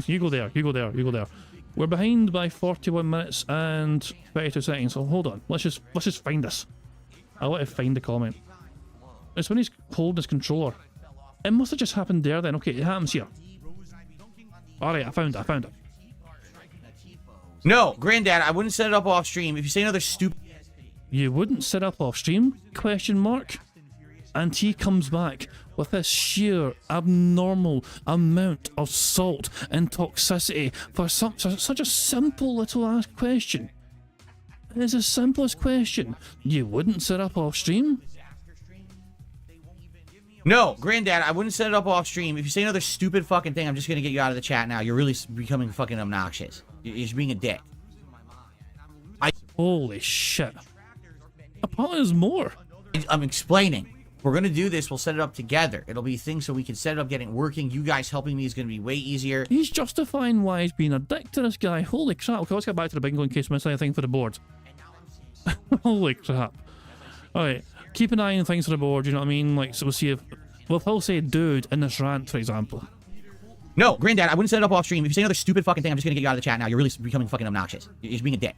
You go there, you go there, you go there. We're behind by 41 minutes and 32 seconds, so hold on. Let's just find this. I want to find the comment. It's when he's holding his controller. It must have just happened there then. Okay, it happens here. Alright, I found it. No, Granddad, I wouldn't set it up off stream. If you say another stupid... You wouldn't set up off stream? Question mark. And he comes back with this sheer abnormal amount of salt and toxicity for such a simple little ass question. It's the simplest question. You wouldn't set up off stream? No, Granddad, I wouldn't set it up off stream. If you say another stupid fucking thing, I'm just gonna get you out of the chat now. You're really becoming fucking obnoxious. You're just being a dick. Holy shit. Apparently there's more. I'm explaining. We're gonna do this, we'll set it up together. It'll be things so we can set it up, getting working. You guys helping me is gonna be way easier. He's justifying why he's being a dick to this guy. Holy crap. Okay, let's get back to the bingo in case I miss anything for the board. Holy crap. Alright, keep an eye on things for the board, you know what I mean? Like, so we'll see if... Well, if he'll say dude in this rant, for example. No, Granddad, I wouldn't set it up off stream. If you say another stupid fucking thing, I'm just gonna get you out of the chat now. You're really becoming fucking obnoxious. You're just being a dick.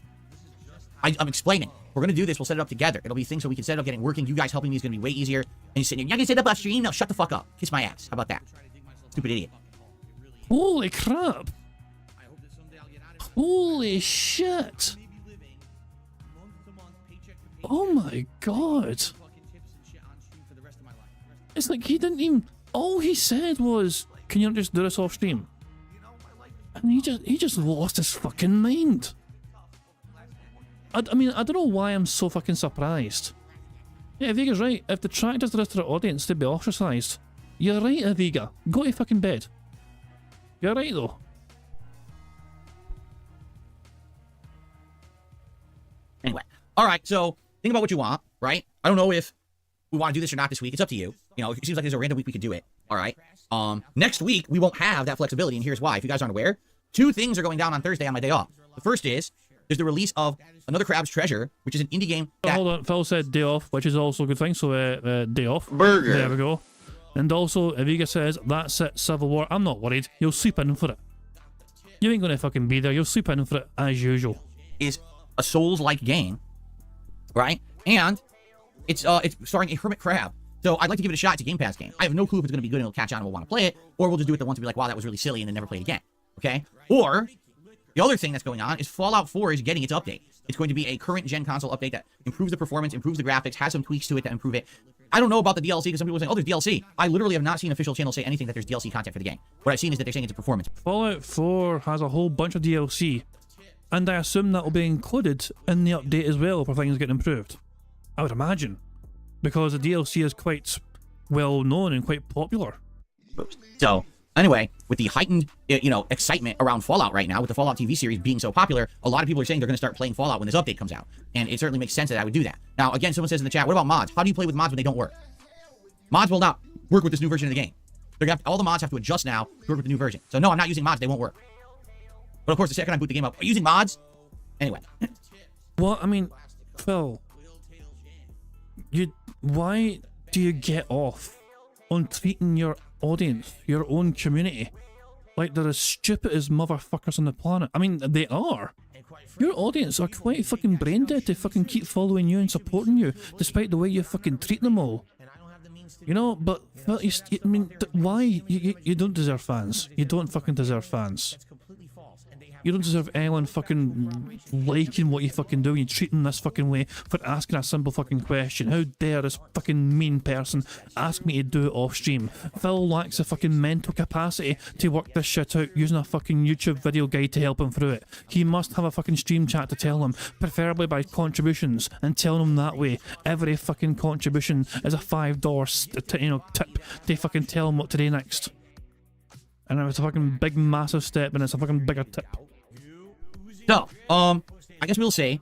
I'm explaining. We're gonna do this, we'll set it up together. It'll be things so we can set it up, getting working. You guys helping me is gonna be way easier. And you're sitting here, you're not gonna set it up off stream? No, shut the fuck up. Kiss my ass. How about that? Stupid idiot. Holy crap. Holy shit. Oh my god. It's like he didn't even... All he said was, can you just do this off stream? And he just lost his fucking mind. I mean, I don't know why I'm so fucking surprised. Yeah, Aviga's right. If the track does the rest of the audience, they'd be ostracised. You're right, Aviga. Go to fucking bed. You're right, though. Anyway. Alright, so, think about what you want, right? I don't know if we want to do this or not this week. It's up to you. You know, it seems like there's a random week we could do it. Alright? Next week, we won't have that flexibility, and here's why. If you guys aren't aware, 2 things are going down on Thursday on my day off. The first is, there's the release of Another Crab's Treasure, which is an indie game that... Hold on, Phil said day off, which is also a good thing, so day off. Burger. There we go. And also, Aviga says, that's it, Civil War. I'm not worried. You'll sleep in for it. You ain't gonna fucking be there. You'll sleep in for it, as usual. Is a Souls-like game, right? And it's starring a hermit crab. So I'd like to give it a shot. It's a Game Pass game. I have no clue if it's going to be good and it'll catch on and we'll want to play it, or we'll just do it the once and be like, wow, that was really silly, and then never play it again. Okay? Or The other thing that's going on is Fallout 4 is getting its update. It's going to be a current gen console update that improves the performance, improves the graphics, has some tweaks to it that improve it. I don't know about the DLC because some people are saying, oh, there's DLC. I literally have not seen official channels say anything that there's DLC content for the game. What I've seen is that they're saying it's a performance. Fallout 4 has a whole bunch of DLC, and I assume that will be included in the update as well for things getting improved. I would imagine, because the DLC is quite well known and quite popular. So, anyway, with the heightened, excitement around Fallout right now, with the Fallout TV series being so popular, a lot of people are saying they're going to start playing Fallout when this update comes out. And it certainly makes sense that I would do that. Now, again, someone says in the chat, what about mods? How do you play with mods when they don't work? Mods will not work with this new version of the game. They're gonna have, all the mods have to adjust now to work with the new version. So no, I'm not using mods. They won't work. But of course, the second I boot the game up, are you using mods? Anyway. Well, I mean, Phil, why do you get off on treating your audience, your own community, like they're as stupid as motherfuckers on the planet? I mean, they are. Your audience are quite fucking brain dead to fucking keep following you and supporting you, despite the way you fucking treat them all. You know, but I mean, why? You don't deserve fans. You don't fucking deserve fans. You don't deserve anyone fucking liking what you fucking do. You treat them this fucking way for asking a simple fucking question. How dare this fucking mean person ask me to do it off stream? Phil lacks the fucking mental capacity to work this shit out using a fucking YouTube video guide to help him through it. He must have a fucking stream chat to tell him, preferably by contributions, and tell him that way. Every fucking contribution is a $5 tip to fucking tell him what to do next. And it's a fucking big massive step, and it's a fucking bigger tip. So, I guess we'll see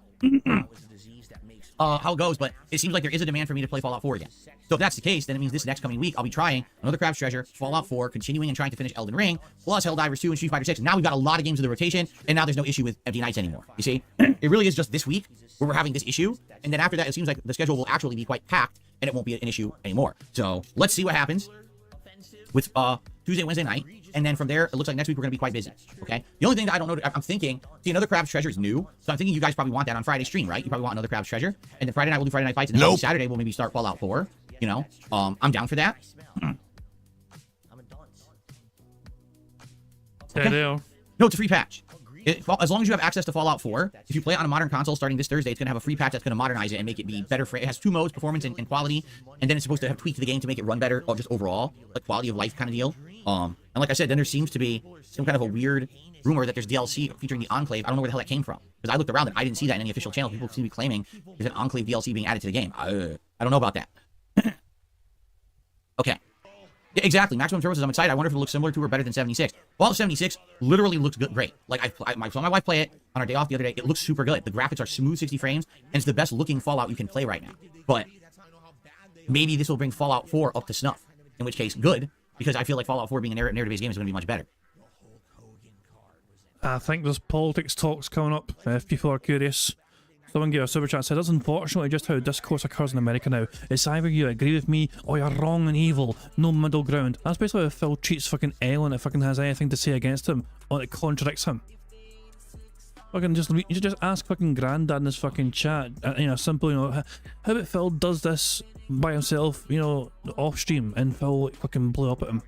how it goes, but it seems like there is a demand for me to play Fallout 4 again. So if that's the case, then it means this next coming week, I'll be trying another Crab's Treasure, Fallout 4, continuing and trying to finish Elden Ring, plus Helldivers 2 and Street Fighter 6. Now we've got a lot of games in the rotation, and now there's no issue with empty nights anymore. You see? It really is just this week where we're having this issue, and then after that, it seems like the schedule will actually be quite packed, and it won't be an issue anymore. So let's see what happens with Tuesday, Wednesday night, and then from there, it looks like next week we're going to be quite busy, okay? The only thing that I don't know, I'm thinking, see, another Crab's Treasure is new, so I'm thinking you guys probably want that on Friday stream, right? You probably want another Crab's Treasure, and then Friday night we'll do Friday Night Fights, and then Saturday we'll maybe start Fallout 4, you know? I'm down for that. Okay. No, it's a free patch. As long as you have access to Fallout 4, if you play it on a modern console starting this Thursday, it's going to have a free patch that's going to modernize it and make it be better for it. It has two modes, performance and quality, and then it's supposed to have tweaked the game to make it run better, or just overall, like quality of life kind of deal. And like I said, then there seems to be some kind of a weird rumor that there's DLC featuring the Enclave. I don't know where the hell that came from, because I looked around and I didn't see that in any official channel. People seem to be claiming there's an Enclave DLC being added to the game. I don't know about that. Okay. Yeah, exactly. Maximum Services, I'm excited. I wonder if it looks similar to or better than 76. Fallout 76 literally looks good, great. Like, I saw my wife play it on our day off the other day. It looks super good. The graphics are smooth 60 frames, and it's the best looking Fallout you can play right now. But maybe this will bring Fallout 4 up to snuff, in which case, good, because I feel like Fallout 4 being a narrative-based game is going to be much better. I think there's politics talks coming up, if people are curious. Someone gave a super chat and said, that's unfortunately just how discourse occurs in America now. It's either you agree with me or you're wrong and evil. No middle ground. That's basically how Phil treats fucking anyone that fucking has anything to say against him or that contradicts him. Fucking you should just ask fucking Grandad in this fucking chat, simple, how about Phil does this by himself, off stream, and Phil fucking blew up at him.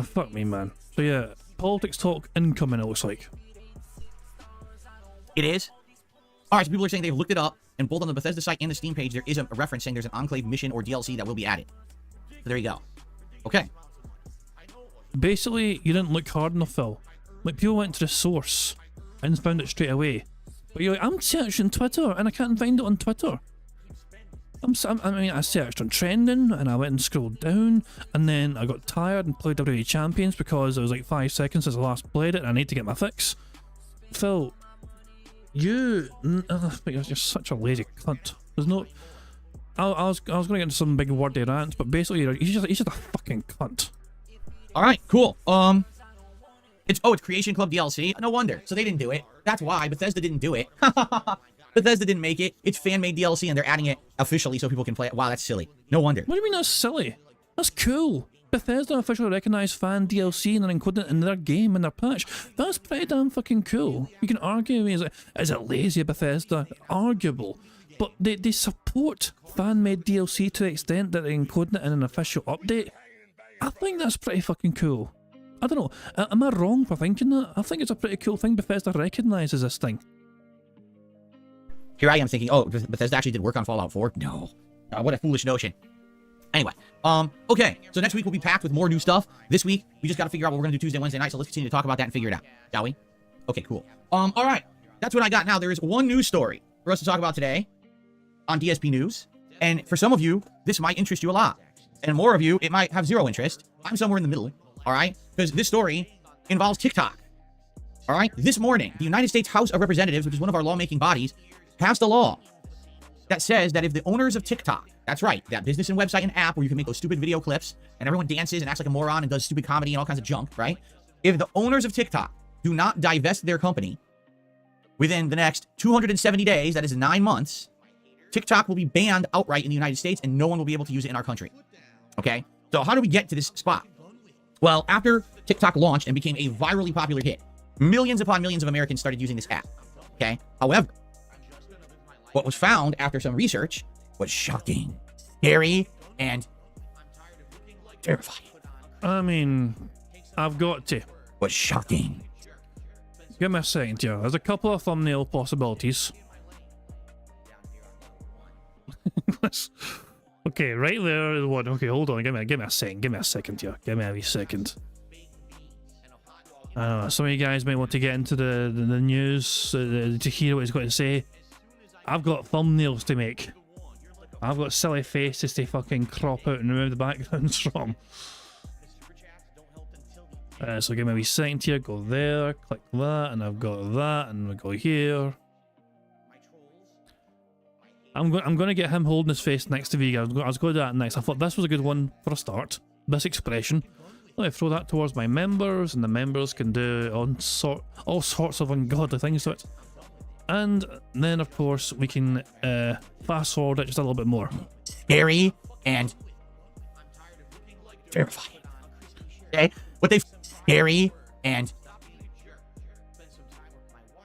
Fuck me, man. So yeah, politics talk incoming, it looks like. It is? Alright, so people are saying they've looked it up, and both on the Bethesda site and the Steam page, there is a reference saying there's an Enclave mission or DLC that will be added. So there you go. Okay. Basically, you didn't look hard enough, Phil. Like, people went to the source and found it straight away. But you're like, I'm searching Twitter, and I can't find it on Twitter. I searched on trending, and I went and scrolled down, and then I got tired and played WWE Champions because it was like 5 seconds since I last played it, and I need to get my fix. Phil, you're such a lazy cunt. There's no... I was going to get into some big wordy rants, but basically, he's just a fucking cunt. Alright, cool. It's Creation Club DLC? No wonder. So they didn't do it. That's why. Bethesda didn't do it. Bethesda didn't make it. It's fan-made DLC, and they're adding it officially so people can play it. Wow, that's silly. No wonder. What do you mean that's silly? That's cool. Bethesda officially recognized fan DLC and they're including it in their game, in their patch. That's pretty damn fucking cool. You can argue, is it lazy, Bethesda? Arguable. But they support fan-made DLC to the extent that they're including it in an official update. I think that's pretty fucking cool. I don't know. Am I wrong for thinking that? I think it's a pretty cool thing Bethesda recognises this thing. Here I am thinking, oh, Bethesda actually did work on Fallout 4? No. What a foolish notion. Anyway, okay, so next week will be packed with more new stuff. This week, we just got to figure out what we're going to do Tuesday, Wednesday night, so let's continue to talk about that and figure it out, shall we? Okay, cool. All right, that's what I got now. There is one news story for us to talk about today on DSP News, and for some of you, this might interest you a lot, and more of you, it might have zero interest. I'm somewhere in the middle, all right? Because this story involves TikTok, all right? This morning, the United States House of Representatives, which is one of our lawmaking bodies, passed a law that says that if the owners of TikTok, that's right, that business and website and app where you can make those stupid video clips and everyone dances and acts like a moron and does stupid comedy and all kinds of junk, right? If the owners of TikTok do not divest their company within the next 270 days, that is 9 months, TikTok will be banned outright in the United States and no one will be able to use it in our country. Okay? So how do we get to this spot? Well, after TikTok launched and became a virally popular hit, millions upon millions of Americans started using this app. Okay? However, what was found after some research was shocking, scary, and terrifying. I mean, I've got to. Was shocking. Give me a second here. There's a couple of thumbnail possibilities. Okay, right there is one. Okay, hold on. Give me a second. Give me a second here. Give me a wee second. Some of you guys might want to get into the news to hear what he's got to say. I've got thumbnails to make. I've got silly faces to fucking crop out and remove the backgrounds from. So give me a wee second here, go there, click that, and I've got that, and we go here. I'm going to get him holding his face next to Vega. I was going to do that next. I thought this was a good one for a start. This expression. Let me throw that towards my members, and the members can do all sorts of ungodly things to it. And then, of course, we can fast forward it just a little bit more. Scary and terrifying. Okay? What they scary and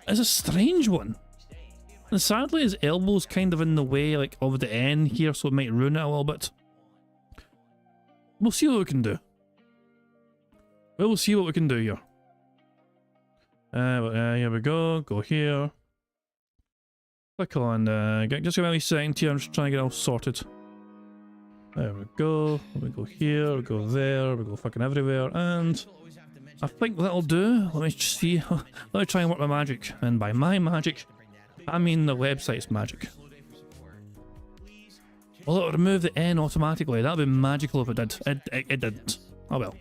it's a strange one. And sadly, his elbow's kind of in the way, like, of the end here, so it might ruin it a little bit. We'll see what we can do. We'll see what we can do here. Here we go. Go here. Click on, just give me a second here, I'm just trying to get it all sorted. There we go, we go here, we go there, we go fucking everywhere, and I think that'll do. Let me just see, let me try and work my magic, and by my magic, I mean the website's magic. Well, it'll remove the N automatically, that'd be magical if it did. It didn't. Oh well.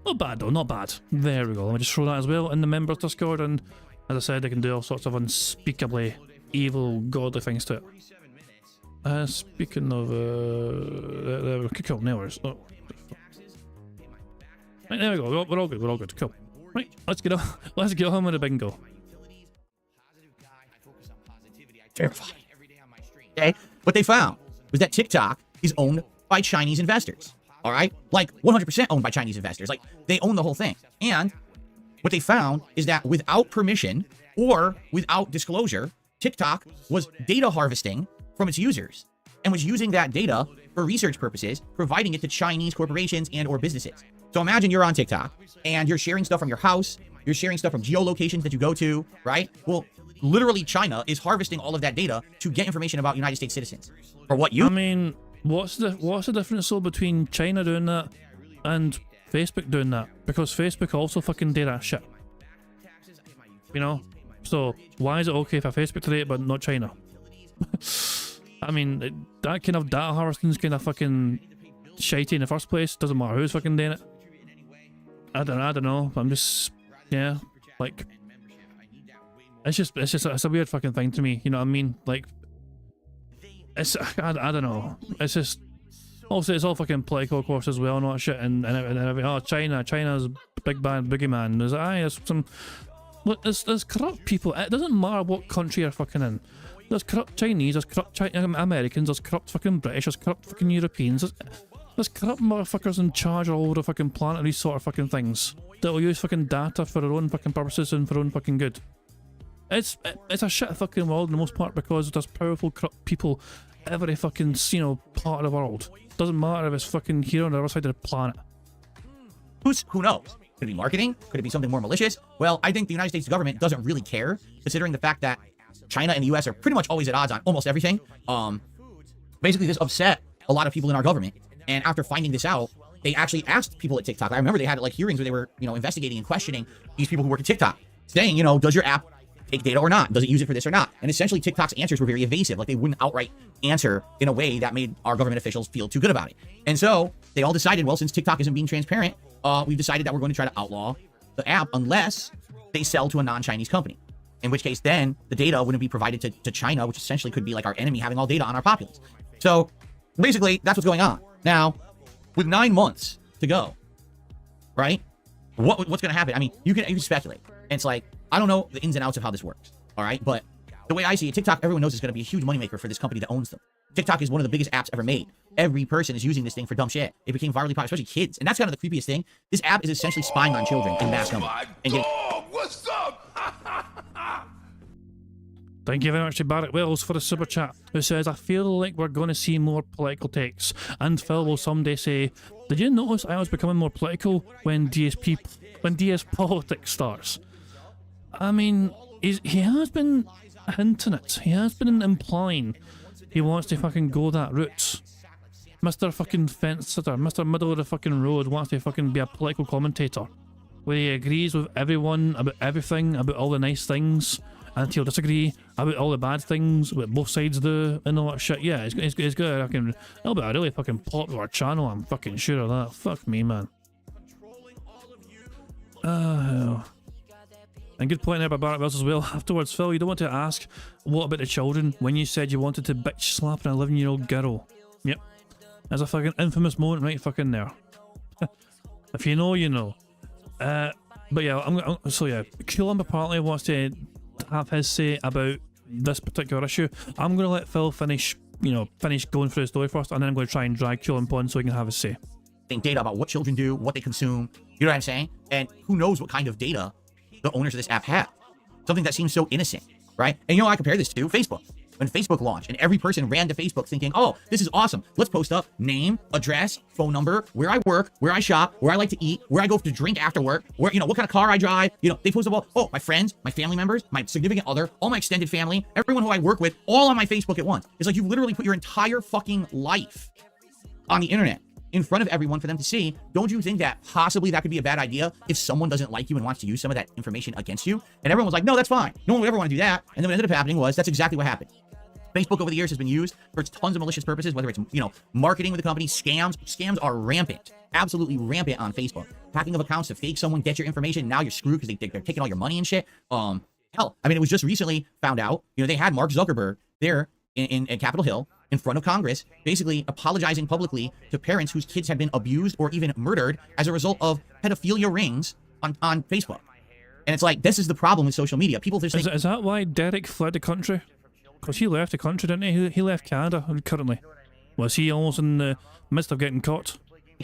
Not bad though, not bad. There we go, let me just throw that as well in the members Discord, and as I said, I can do all sorts of unspeakably evil, godly things to it. Speaking of, there we go. Cool, no worries. Oh. Right, there we go. We're all good. We're all good. Cool. Right, let's get on. Let's get on with the bingo. terrifying. Okay? What they found was that TikTok is owned by Chinese investors. All right? Like 100% owned by Chinese investors. Like they own the whole thing. And what they found is that without permission or without disclosure, TikTok was data harvesting from its users and was using that data for research purposes, providing it to Chinese corporations and or businesses. So imagine you're on TikTok and you're sharing stuff from your house, you're sharing stuff from geolocations that you go to, right? Well, literally China is harvesting all of that data to get information about United States citizens. For what you... I mean, what's the difference though between China doing that and Facebook doing that? Because Facebook also fucking did that shit. You know? So, why is it okay for Facebook to do it but not China? I mean, that kind of data harvesting is kind of fucking shitey in the first place. Doesn't matter who's fucking doing it. I don't know. I'm just, yeah, like, it's a weird fucking thing to me. You know what I mean? Like, I don't know. It's just, also it's all fucking political, of course, as well, and all that shit. And oh, China's big bad boogeyman. There's some. Look, there's corrupt people. It doesn't matter what country you're fucking in. There's corrupt Chinese, there's corrupt Americans, there's corrupt fucking British, there's corrupt fucking Europeans. There's corrupt motherfuckers in charge all over the fucking planet, these sort of fucking things. That will use fucking data for their own fucking purposes and for their own fucking good. It's a shit fucking world in the most part because there's powerful corrupt people every fucking, you know, part of the world. Doesn't matter if it's fucking here on the other side of the planet. Who knows? Could it be marketing? Could it be something more malicious? Well, I think the United States government doesn't really care, considering the fact that China and the US are pretty much always at odds on almost everything. Basically, this upset a lot of people in our government. And after finding this out, they actually asked people at TikTok. I remember they had like hearings where they were, investigating and questioning these people who work at TikTok, saying, does your app take data or not? Does it use it for this or not? And essentially, TikTok's answers were very evasive. Like, they wouldn't outright answer in a way that made our government officials feel too good about it. And so they all decided, well, since TikTok isn't being transparent, we've decided that we're going to try to outlaw the app unless they sell to a non-Chinese company. In which case, then the data wouldn't be provided to China, which essentially could be like our enemy having all data on our populace. So basically, that's what's going on. Now, with 9 months to go, right? What's going to happen? I mean, you can speculate. And it's like, I don't know the ins and outs of how this works, all right? But the way I see it, TikTok, everyone knows is going to be a huge moneymaker for this company that owns them. TikTok is one of the biggest apps ever made. Every person is using this thing for dumb shit. It became virally popular, especially kids. And that's kind of the creepiest thing. This app is essentially spying on children in mass numbers. What's up? Thank you very much to Barrett Wells for the super chat, who says, I feel like we're going to see more political takes. And Phil will someday say, did you notice I was becoming more political when DS politics starts? I mean, he has been hinting it. He has been implying he wants to fucking go that route. Mr. fucking fence sitter, Mr. Middle of the fucking road wants to fucking be a political commentator, where he agrees with everyone about everything, about all the nice things, and he'll disagree about all the bad things that both sides do and all that shit. Yeah, he's got a fucking, it'll be a really fucking popular channel, I'm fucking sure of that. Fuck me, man. And good point there by Barrett Wells as well. Afterwards, Phil, you don't want to ask, what about the children, when you said you wanted to bitch slap an 11-year-old girl? Yep. There's a fucking infamous moment right fucking there. If you know, you know. But yeah, so yeah, Coolum apparently wants to have his say about this particular issue. I'm going to let Phil finish going through the story first, and then I'm going to try and drag Coolum on so he can have his say. Data about what children do, what they consume, you know what I'm saying? And who knows what kind of data the owners of this app have. Something that seems so innocent, right? And I compare this to Facebook. When Facebook launched and every person ran to Facebook thinking, oh, this is awesome. Let's post up name, address, phone number, where I work, where I shop, where I like to eat, where I go to drink after work, where, what kind of car I drive. They post up all, my friends, my family members, my significant other, all my extended family, everyone who I work with, all on my Facebook at once. It's like you've literally put your entire fucking life on the internet in front of everyone for them to see. Don't you think that possibly that could be a bad idea if someone doesn't like you and wants to use some of that information against you? And everyone was like, no, that's fine. No one would ever want to do that. And then what ended up happening was that's exactly what happened. Facebook over the years has been used for tons of malicious purposes, whether it's, marketing with the company, scams. Scams are rampant, absolutely rampant on Facebook. Hacking of accounts to fake someone, get your information. Now you're screwed because they're taking all your money and shit. Hell, I mean, it was just recently found out, they had Mark Zuckerberg there in Capitol Hill in front of Congress, basically apologizing publicly to parents whose kids had been abused or even murdered as a result of pedophilia rings on Facebook. And it's like, this is the problem with social media. People just think... Is that why Derek fled the country? Because he left the country, didn't he? He left Canada currently. Was he almost in the midst of getting caught?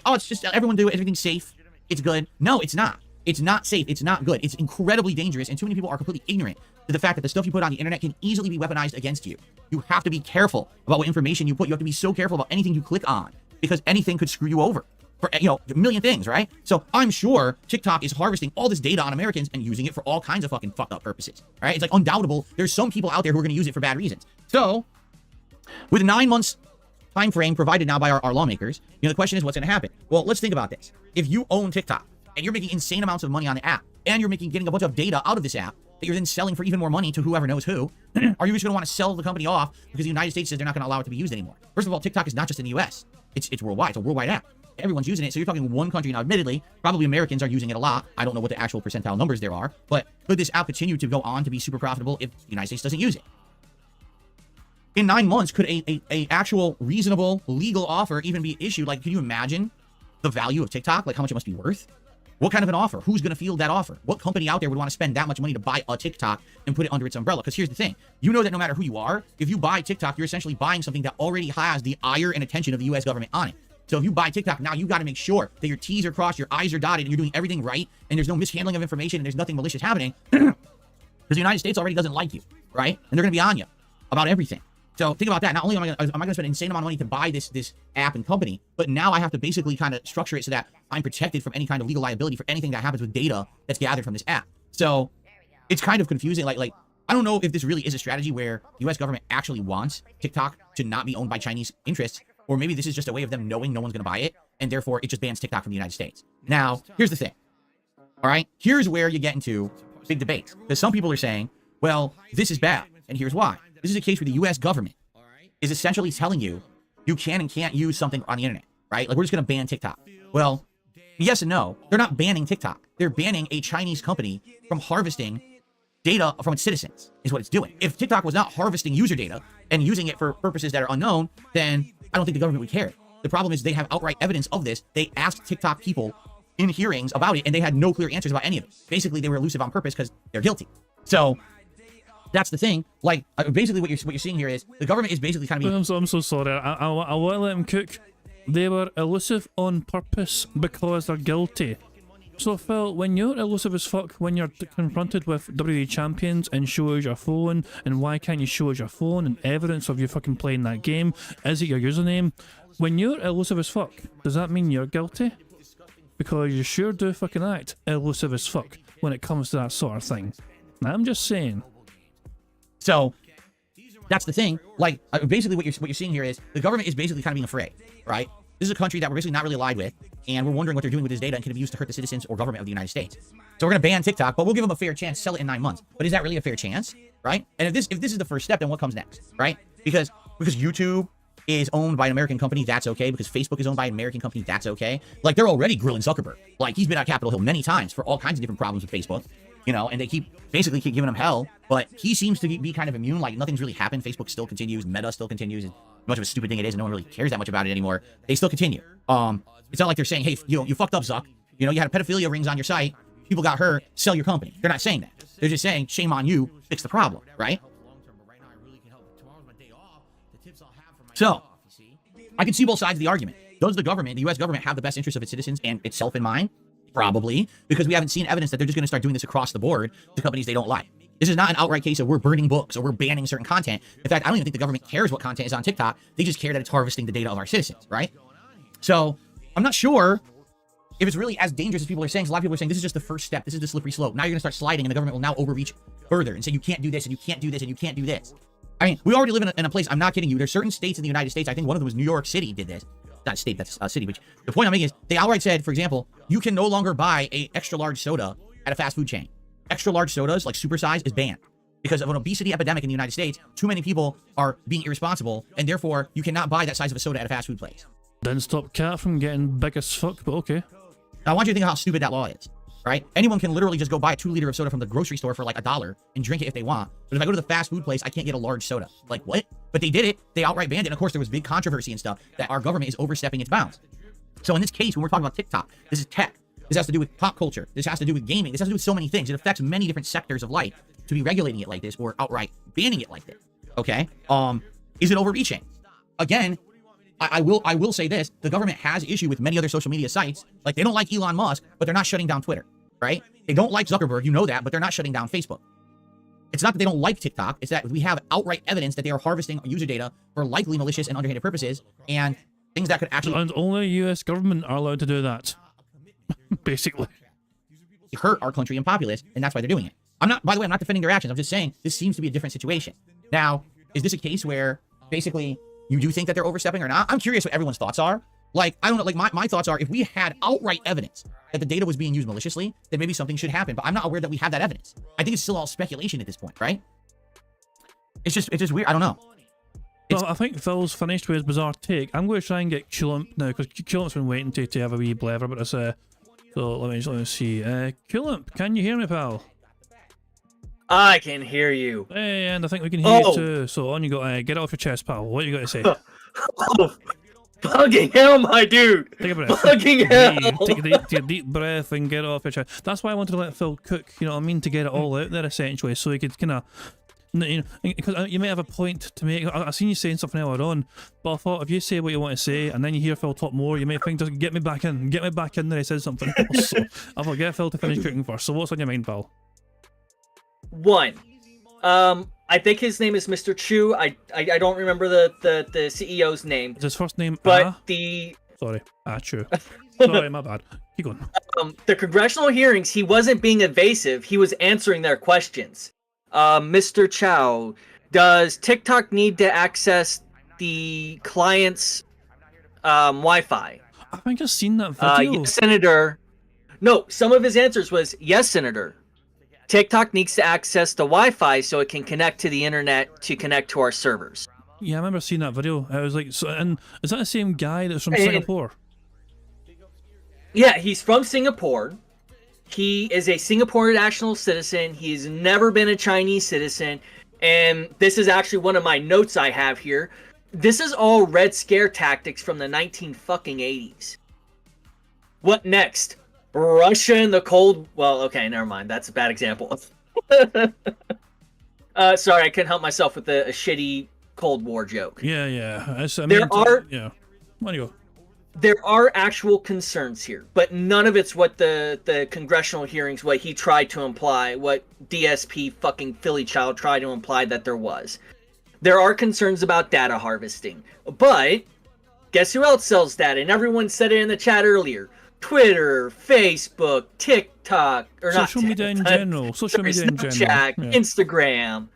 Oh, it's just everyone do it. Everything's safe. It's good. No, it's not. It's not safe. It's not good. It's incredibly dangerous. And too many people are completely ignorant to the fact that the stuff you put on the internet can easily be weaponized against you. You have to be careful about what information you put. You have to be so careful about anything you click on because anything could screw you over for, a million things, right? So I'm sure TikTok is harvesting all this data on Americans and using it for all kinds of fucking fucked up purposes, right? It's like undoubtable. There's some people out there who are going to use it for bad reasons. So with 9 months time frame provided now by our lawmakers, the question is what's going to happen? Well, let's think about this. If you own TikTok and you're making insane amounts of money on the app and you're getting a bunch of data out of this app that you're then selling for even more money to whoever knows who, are you just going to want to sell the company off because the United States says they're not going to allow it to be used anymore? First of all, TikTok is not just in the US. It's worldwide. It's a worldwide app. Everyone's using it. So you're talking one country. Now, admittedly, probably Americans are using it a lot. I don't know what the actual percentile numbers there are, but could this app continue to go on to be super profitable if the United States doesn't use it? In 9 months, could a actual reasonable legal offer even be issued? Like, can you imagine the value of TikTok? Like how much it must be worth? What kind of an offer? Who's going to field that offer? What company out there would want to spend that much money to buy a TikTok and put it under its umbrella? Because here's the thing. You know that no matter who you are, if you buy TikTok, you're essentially buying something that already has the ire and attention of the US government on it. So if you buy TikTok, now you got to make sure that your T's are crossed, your I's are dotted, and you're doing everything right, and there's no mishandling of information, and there's nothing malicious happening, because the United States already doesn't like you, right? And they're going to be on you about everything. So think about that. Not only am I going to spend an insane amount of money to buy this app and company, but now I have to basically kind of structure it so that I'm protected from any kind of legal liability for anything that happens with data that's gathered from this app. So it's kind of confusing. Like I don't know if this really is a strategy where the U.S. government actually wants TikTok to not be owned by Chinese interests, or maybe this is just a way of them knowing no one's going to buy it, and therefore it just bans TikTok from the United States. Now, here's the thing. All right? Here's where you get into big debates. Because some people are saying, well, this is bad, and here's why. This is a case where the U.S. government is essentially telling you you can and can't use something on the internet, right? Like, we're just going to ban TikTok. Well, yes and no. They're not banning TikTok. They're banning a Chinese company from harvesting data from its citizens, is what it's doing. If TikTok was not harvesting user data and using it for purposes that are unknown, then I don't think the government would care. The problem is they have outright evidence of this. They asked TikTok people in hearings about it, and they had no clear answers about any of it. Basically, they were elusive on purpose because they're guilty. So that's the thing. Like, basically what you're seeing here is the government is basically kind of being... I'm so sorry. I want to let him cook. They were elusive on purpose because they're guilty. So, Phil, when you're elusive as fuck, when you're confronted with WWE champions and show us your phone, and why can't you show us your phone and evidence of you fucking playing that game? Is it your username? When you're elusive as fuck, does that mean you're guilty? Because you sure do fucking act elusive as fuck when it comes to that sort of thing. Now, I'm just saying. So, that's the thing. Like, basically what you're seeing here is the government is basically kind of being afraid, right? This is a country that we're basically not really allied with, and we're wondering what they're doing with this data and can it be used to hurt the citizens or government of the United States. So we're going to ban TikTok, but we'll give them a fair chance to sell it in 9 months. But is that really a fair chance, right? And if this is the first step, then what comes next, right? Because YouTube is owned by an American company, that's okay. Because Facebook is owned by an American company, that's okay. Like, they're already grilling Zuckerberg. Like, he's been on Capitol Hill many times for all kinds of different problems with Facebook, you know, and they basically keep giving him hell. But he seems to be kind of immune. Like, nothing's really happened. Facebook still continues. Meta still continues. And much of a stupid thing it is, and no one really cares that much about it anymore. They still continue. It's not like they're saying, hey, you fucked up, Zuck. You know, you had pedophilia rings on your site. People got hurt. Sell your company. They're not saying that. They're just saying, shame on you. Fix the problem, right? So, I can see both sides of the argument. Does the government, the U.S. government, have the best interests of its citizens and itself in mind? Probably, because we haven't seen evidence that they're just going to start doing this across the board to companies they don't like. This is not an outright case of we're burning books or we're banning certain content. In fact, I don't even think the government cares what content is on TikTok. They just care that it's harvesting the data of our citizens, right? So, I'm not sure if it's really as dangerous as people are saying. So a lot of people are saying this is just the first step. This is the slippery slope. Now you're going to start sliding, and the government will now overreach further and say you can't do this, and you can't do this, and you can't do this. I mean, we already live in a place, I'm not kidding you, there's certain states in the United States, I think one of them was New York City did this. Not a state, that's a city, but the point I'm making is, they outright said, for example, you can no longer buy a extra large soda at a fast food chain. Extra large sodas, like supersize, is banned. Because of an obesity epidemic in the United States, too many people are being irresponsible, and therefore, you cannot buy that size of a soda at a fast food place. Didn't stop Cat from getting big as fuck, but okay. Now, I want you to think of how stupid that law is, right? Anyone can literally just go buy a 2-liter of soda from the grocery store for like $1 and drink it if they want. But if I go to the fast food place, I can't get a large soda. Like, what? But they did it. They outright banned it. And of course, there was big controversy and stuff that our government is overstepping its bounds. So in this case, when we're talking about TikTok, this is tech. This has to do with pop culture. This has to do with gaming. This has to do with so many things. It affects many different sectors of life to be regulating it like this or outright banning it like this. Okay? Is it overreaching? Again, I will say this. The government has issue with many other social media sites. Like, they don't like Elon Musk, but they're not shutting down Twitter, right? They don't like Zuckerberg, you know that, but they're not shutting down Facebook. It's not that they don't like TikTok. It's that we have outright evidence that they are harvesting user data for likely malicious and underhanded purposes and things that could actually... And only U.S. government are allowed to do that. Basically. Hurt our country and populace, and that's why they're doing it. By the way, I'm not defending their actions. I'm just saying this seems to be a different situation. Now, is this a case where basically you do think that they're overstepping or not? I'm curious what everyone's thoughts are. Like, I don't know, like my thoughts are, if we had outright evidence that the data was being used maliciously, then maybe something should happen. But I'm not aware that we have that evidence. I think it's still all speculation at this point, right? It's just weird. I don't know. Well, I think Phil's finished with his bizarre take. I'm going to try and get Culump now, because Culump's been waiting to have a wee blather about this. So let me see. Culump, can you hear me, pal? I can hear you. Hey, and I think we can hear you too. So on you go. Get it off your chest, pal. What you got to say? Oh, fucking hell, my dude! Take a breath. Fucking hell! Take a deep breath and get it off your chest. That's why I wanted to let Phil cook, you know what I mean, to get it all out there essentially, so he could kind of, you know, because you may have a point to make. I've seen you saying something earlier on, but I thought if you say what you want to say and then you hear Phil talk more, you may think, just get me back in there. He says something else. So I thought, get Phil to finish cooking first. So what's on your mind, pal? One, I think his name is Mr. Chu. I don't remember the CEO's name. Is his first name But Ah? Sorry, Chu. Sorry, my bad. Keep going. The congressional hearings, he wasn't being evasive. He was answering their questions. Mr. Chow, does TikTok need to access the client's Wi-Fi? I think I've seen that video. Yes, Senator. No, some of his answers was, yes, Senator. TikTok needs to access the Wi-Fi so it can connect to the internet to connect to our servers. Yeah, I remember seeing that video. I was like, so, and is that the same guy that's from Singapore? Yeah, he's from Singapore. He is a Singaporean national citizen. He's never been a Chinese citizen. And this is actually one of my notes I have here. This is all Red Scare tactics from the 1980s. What next? Russia in the Cold... Well, okay, never mind. That's a bad example. Sorry, I couldn't help myself with a shitty Cold War joke. Yeah. Yeah. There are actual concerns here, but none of it's what the congressional hearings, what he tried to imply, what DSP fucking Philly Child tried to imply that there was. There are concerns about data harvesting, but guess who else sells data? And everyone said it in the chat earlier. Twitter, Facebook, TikTok, or not social media in general. Social media in general. Snapchat, Instagram.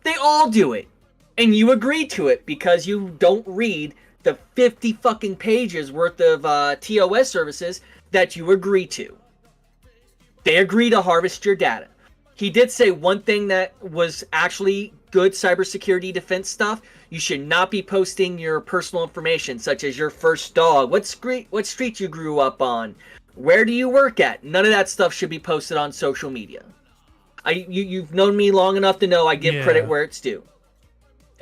They all do it. And you agree to it because you don't read the 50 fucking pages worth of TOS services that you agree to. They agree to harvest your data. He did say one thing that was actually good cybersecurity defense stuff. You should not be posting your personal information, such as your first dog, what street you grew up on, where do you work at. None of that stuff should be posted on social media. You've known me long enough to know I give credit where it's due.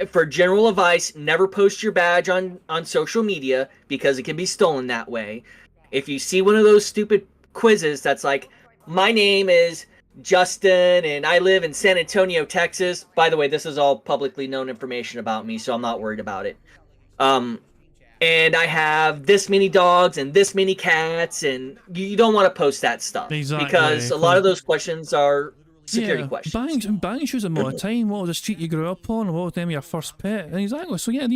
For general advice, never post your badge on social media because it can be stolen that way. If you see one of those stupid quizzes that's like, my name is Justin and I live in San Antonio, Texas. By the way, this is all publicly known information about me, so I'm not worried about it. And I have this many dogs and this many cats, and you don't want to post that stuff. Exactly. Because a lot of those questions are security questions. Bang shows them all the time. What was the street you grew up on? What was the name of your first pet? And exactly. So yeah,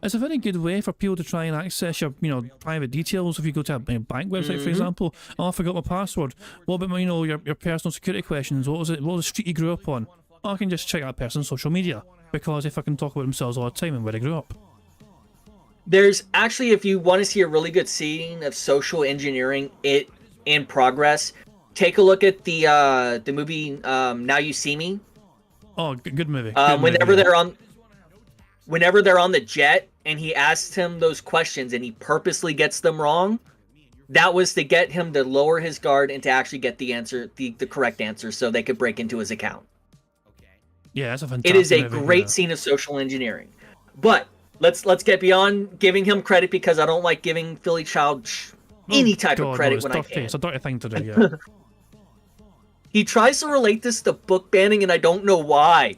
it's a very good way for people to try and access your, private details. If you go to a bank website, for example, oh, I forgot my password. What about my, your personal security questions? What was it? What was the street you grew up on? Oh, I can just check that person's social media because if I can talk about themselves all the time and where they grew up. There's actually, if you want to see a really good scene of social engineering it in progress, take a look at the movie Now You See Me. Oh, good movie. Whenever they're on the jet and he asks him those questions and he purposely gets them wrong, that was to get him to lower his guard and to actually get the answer, the correct answer, so they could break into his account. Yeah, that's a fantastic It is a movie, great scene of social engineering. But let's get beyond giving him credit because I don't like giving Philly Child any type of credit when I can. It's a dirty thing to do, yeah. He tries to relate this to book banning, and I don't know why.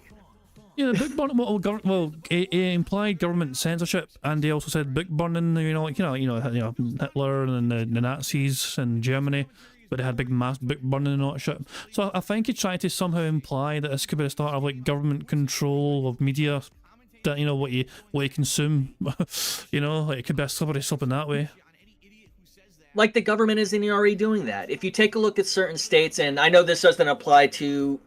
Yeah, the book burning. Well, it implied government censorship, and they also said book burning. Hitler and the Nazis in Germany, but they had big mass book burning and all that shit. So I think he tried to somehow imply that this could be the start of government control of media. That what you consume. It could be a slippery slope in that way. Like the government isn't already doing that. If you take a look at certain states, and I know this doesn't apply to...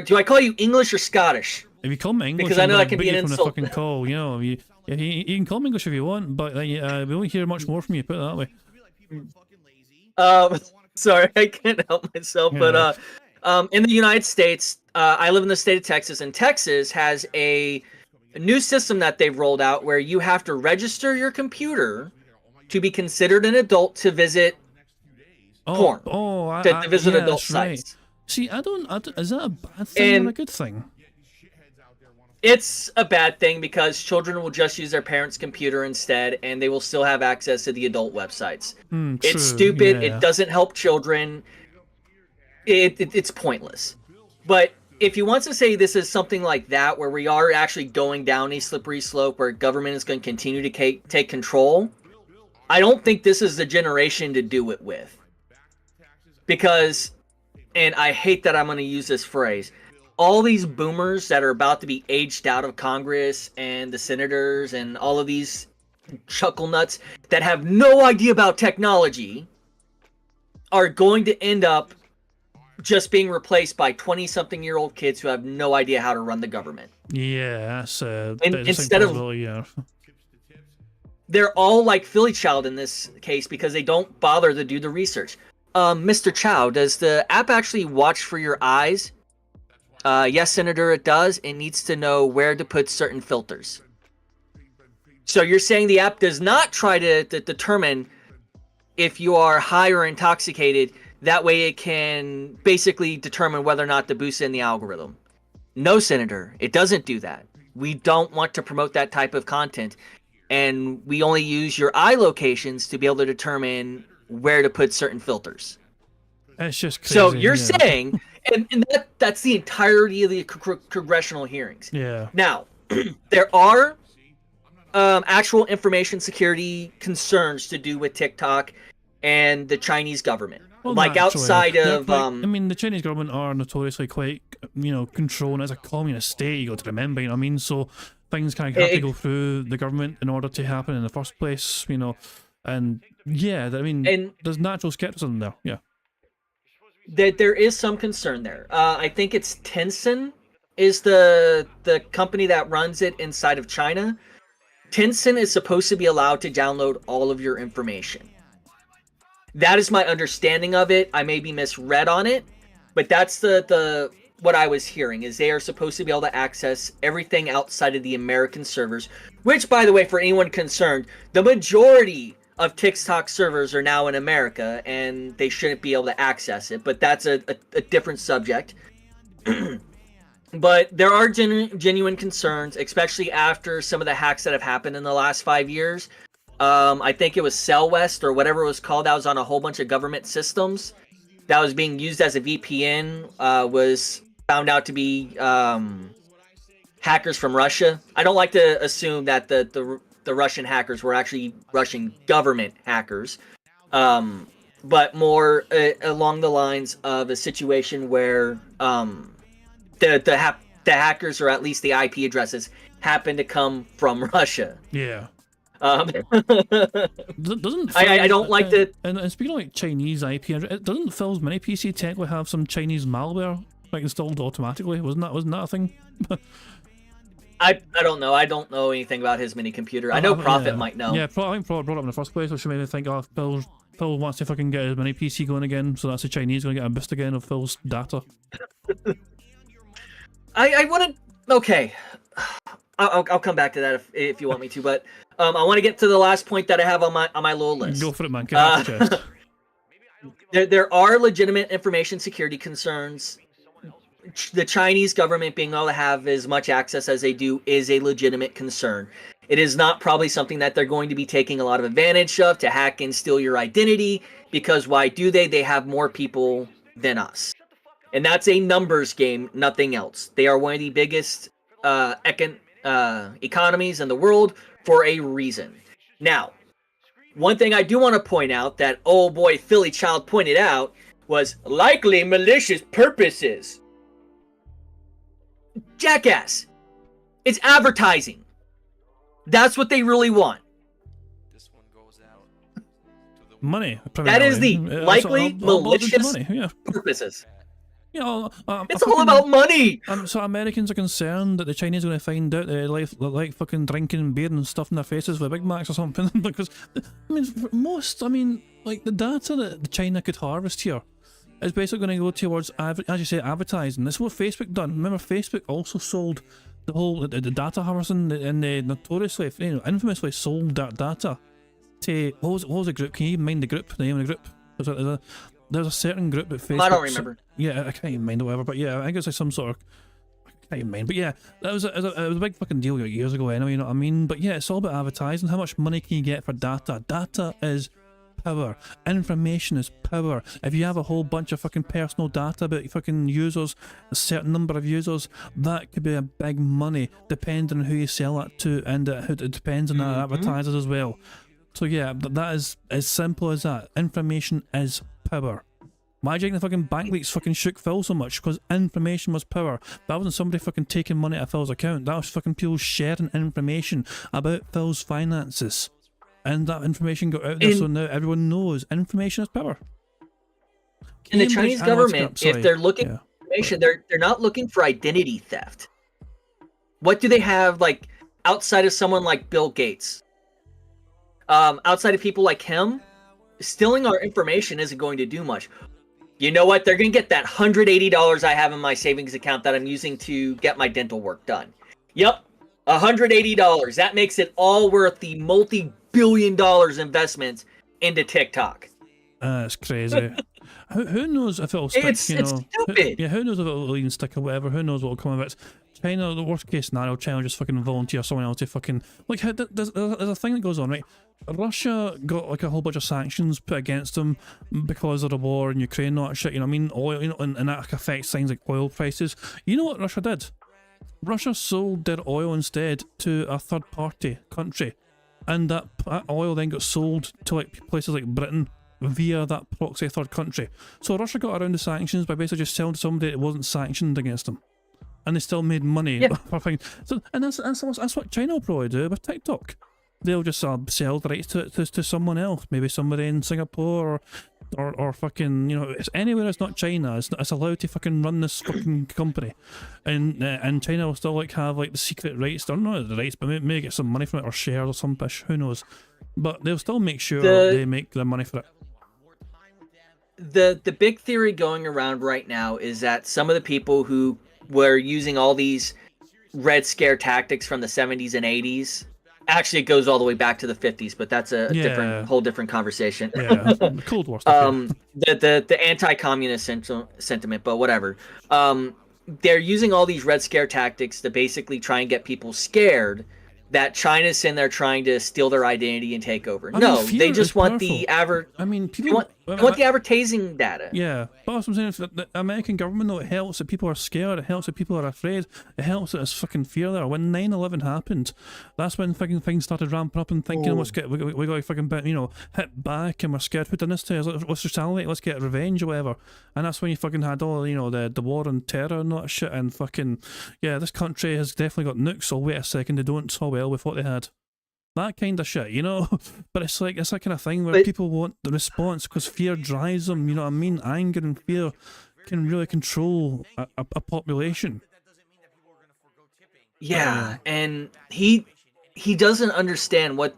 do I call you English or Scottish? If you call me English, because I know that can be an insult. insult. From the fucking call, you can call me English if you want, but we won't hear much more from you, put it that way. Sorry, I can't help myself, but in the United States, I live in the state of Texas, and Texas has a new system that they've rolled out where you have to register your computer to be considered an adult to visit porn. To visit adult sites. Right. See, I don't. Is that a bad thing or a good thing? It's a bad thing because children will just use their parents' computer instead, and they will still have access to the adult websites. It's stupid. Yeah. It doesn't help children. It's pointless. But if you want to say this is something like that, where we are actually going down a slippery slope where government is going to continue to take control, I don't think this is the generation to do it with. Because, and I hate that I'm going to use this phrase, all these boomers that are about to be aged out of Congress and the senators and all of these chuckle nuts that have no idea about technology are going to end up just being replaced by 20-something-year-old kids who have no idea how to run the government. Yeah, that's instead of yeah. They're all like Philly Child in this case because they don't bother to do the research. Mr. Chow, does the app actually watch for your eyes? Yes, Senator, it does. It needs to know where to put certain filters. So you're saying the app does not try to determine if you are high or intoxicated. That way it can basically determine whether or not to boost in the algorithm. No, Senator, it doesn't do that. We don't want to promote that type of content. And we only use your eye locations to be able to determine where to put certain filters. It's just crazy, so you're saying, and that's the entirety of the congressional hearings. Yeah. Now, there are actual information security concerns to do with TikTok and the Chinese government. Well, like outside of I mean, the Chinese government are notoriously quite, controlling. As a communist state, you got to remember, you know what I mean? So things kind of have to go through the government in order to happen in the first place, and yeah, I mean, there's natural skepticism there, yeah. There is some concern there. I think it's Tencent is the company that runs it inside of China. Tencent is supposed to be allowed to download all of your information. That is my understanding of it. I may be misread on it, but that's the what I was hearing is they are supposed to be able to access everything outside of the American servers, which, by the way, for anyone concerned, the majority of TikTok servers are now in America and they shouldn't be able to access it, but that's a different subject. But there are genuine concerns, especially after some of the hacks that have happened in the last 5 years. I think it was CellWest or whatever it was called. That was on a whole bunch of government systems that was being used as a VPN. Was found out to be hackers from Russia. I don't like to assume that the Russian hackers were actually Russian government hackers, but more along the lines of a situation where the hackers, or at least the IP addresses, happen to come from Russia. Yeah. Doesn't I don't like the and speaking of like Chinese IP, doesn't Phil's mini PC technically have some Chinese malware like installed automatically? Wasn't that a thing? I don't know. I don't know anything about his mini computer. I know Prophet might know. Yeah, I think Prophet brought it up in the first place, which made me think, oh, Phil wants to fucking get his mini PC going again, so that's the Chinese going to get a boost again of Phil's data. I want to. Okay. I'll come back to that if you want me to, but I want to get to the last point that I have on my little list. Go for it, man. Get off the chest. There are legitimate information security concerns. The Chinese government being able to have as much access as they do is a legitimate concern. It is not probably something that they're going to be taking a lot of advantage of to hack and steal your identity, because why do they? They have more people than us. And that's a numbers game, nothing else. They are one of the biggest economies in the world for a reason. Now, one thing I do want to point out that old boy Philly Child pointed out was likely malicious purposes. Jackass. It's advertising. That's what they really want. Money. That is the likely malicious purposes. It's all about money. So Americans are concerned that the Chinese are going to find out they like fucking drinking beer and stuffing their faces with Big Macs or something. Because like the data that China could harvest here is basically going to go towards, as you say, advertising. This is what Facebook done. Remember, Facebook also sold the whole the data harvesting, and they notoriously, infamously sold that data to what was the group? Can you even mind the name of the group? There's a certain group at Facebook. I don't remember. Yeah, I can't even mind or whatever, but yeah, I think it's like some sort of. I can't even mind, but yeah, it was a big fucking deal years ago anyway, you know what I mean? But yeah, it's all about advertising. How much money can you get for data? Data is power. Information is power. If you have a whole bunch of fucking personal data about fucking users, a certain number of users, that could be a big money, depending on who you sell it to, and it depends on the advertisers as well. So yeah, that is as simple as that. Information is power. Why do you think the fucking bank leaks fucking shook Phil so much? Because information was power. That wasn't somebody fucking taking money out of Phil's account. That was fucking people sharing information about Phil's finances. And that information got out there, so now everyone knows information is power. In the Chinese government, if they're looking for information, they're not looking for identity theft. What do they have, like, outside of someone like Bill Gates? Outside of people like him, stealing our information isn't going to do much. You know what? They're going to get that $180 I have in my savings account that I'm using to get my dental work done. Yep, $180. That makes it all worth the multi-billion-dollar investments into TikTok. It's crazy. Who knows if it'll stick, it's stupid. Who knows if it'll even stick or whatever. Who knows what will come of it. China, the worst case scenario, China will just fucking volunteer someone else to fucking... Like, there's a thing that goes on, right? Russia got, like, a whole bunch of sanctions put against them because of the war in Ukraine and all that shit, you know what I mean? Oil, you know, and that affects things like oil prices. You know what Russia did? Russia sold their oil instead to a third-party country. And that oil then got sold to, like, places like Britain via that proxy third country. So Russia got around the sanctions by basically just selling to somebody that wasn't sanctioned against them. And they still made money. Yeah. So, and that's what China will probably do with TikTok. They'll just sell the rights to someone else, maybe somebody in Singapore or fucking, you know, it's anywhere it's not China. It's allowed to fucking run this fucking company, and China will still like have like the secret rights. I don't know the rights, but maybe get some money from it or shares or some fish. Who knows? But they'll still make sure they make the money for it. The big theory going around right now is that some of the people who were using all these Red Scare tactics from the 70s and 80s, actually it goes all the way back to the 50s, but that's a whole different conversation. Yeah, the Cold War stuff. The anti-communist sentiment, but whatever. They're using all these Red Scare tactics to basically try and get people scared that China's in there trying to steal their identity and take over. They just want the want the advertising data. Yeah, but that's what I'm saying. The American government, though, it helps that people are scared. It helps that people are afraid. It helps that there's fucking fear there. When 9/11 happened, that's when fucking things started ramping up and thinking, we got to fucking, you know, hit back and we're scared. Who done this to us? Let's retaliate. Let's get revenge or whatever. And that's when you fucking had all, you know, the war on terror and all that shit. And fucking, yeah, this country has definitely got nukes. So wait a second, they don't so well with what they had. That kind of shit, you know? But it's like, it's that kind of thing where people want the response because fear drives them, you know what I mean? Anger and fear can really control a population. Yeah, and he doesn't understand what...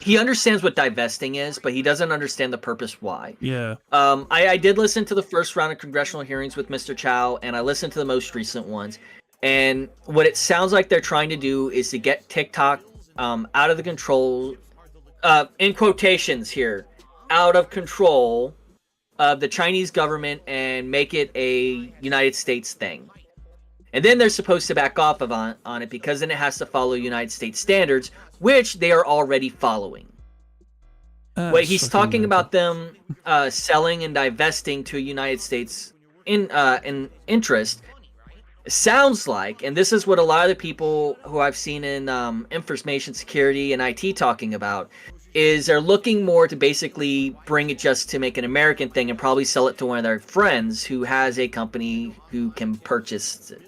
He understands what divesting is, but he doesn't understand the purpose why. Yeah. I did listen to the first round of congressional hearings with Mr. Chow, and I listened to the most recent ones. And what it sounds like they're trying to do is to get TikTok out of the control, in quotations here, out of control of the Chinese government and make it a United States thing. And then they're supposed to back off on it because then it has to follow United States standards, which they are already following. Wait, he's talking about them selling and divesting to United States in interest. Sounds like, and this is what a lot of the people who I've seen in information security and IT talking about, is they're looking more to basically bring it just to make an American thing and probably sell it to one of their friends who has a company who can purchase it.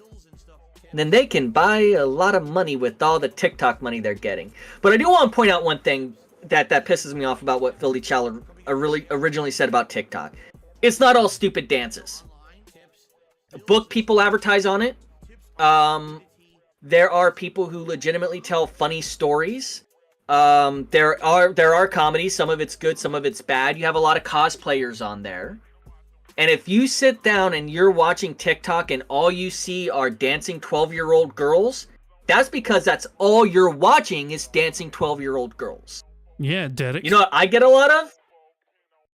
And then they can buy a lot of money with all the TikTok money they're getting. But I do want to point out one thing that pisses me off about what Philly Chow originally said about TikTok. It's not all stupid dances. Book people advertise on it. There are people who legitimately tell funny stories. There are comedies. Some of it's good, some of it's bad. You have a lot of cosplayers on there. And if you sit down and you're watching TikTok and all you see are dancing 12-year-old girls, that's because that's all you're watching is dancing 12-year-old girls. Yeah, Derek. You know what I get a lot of?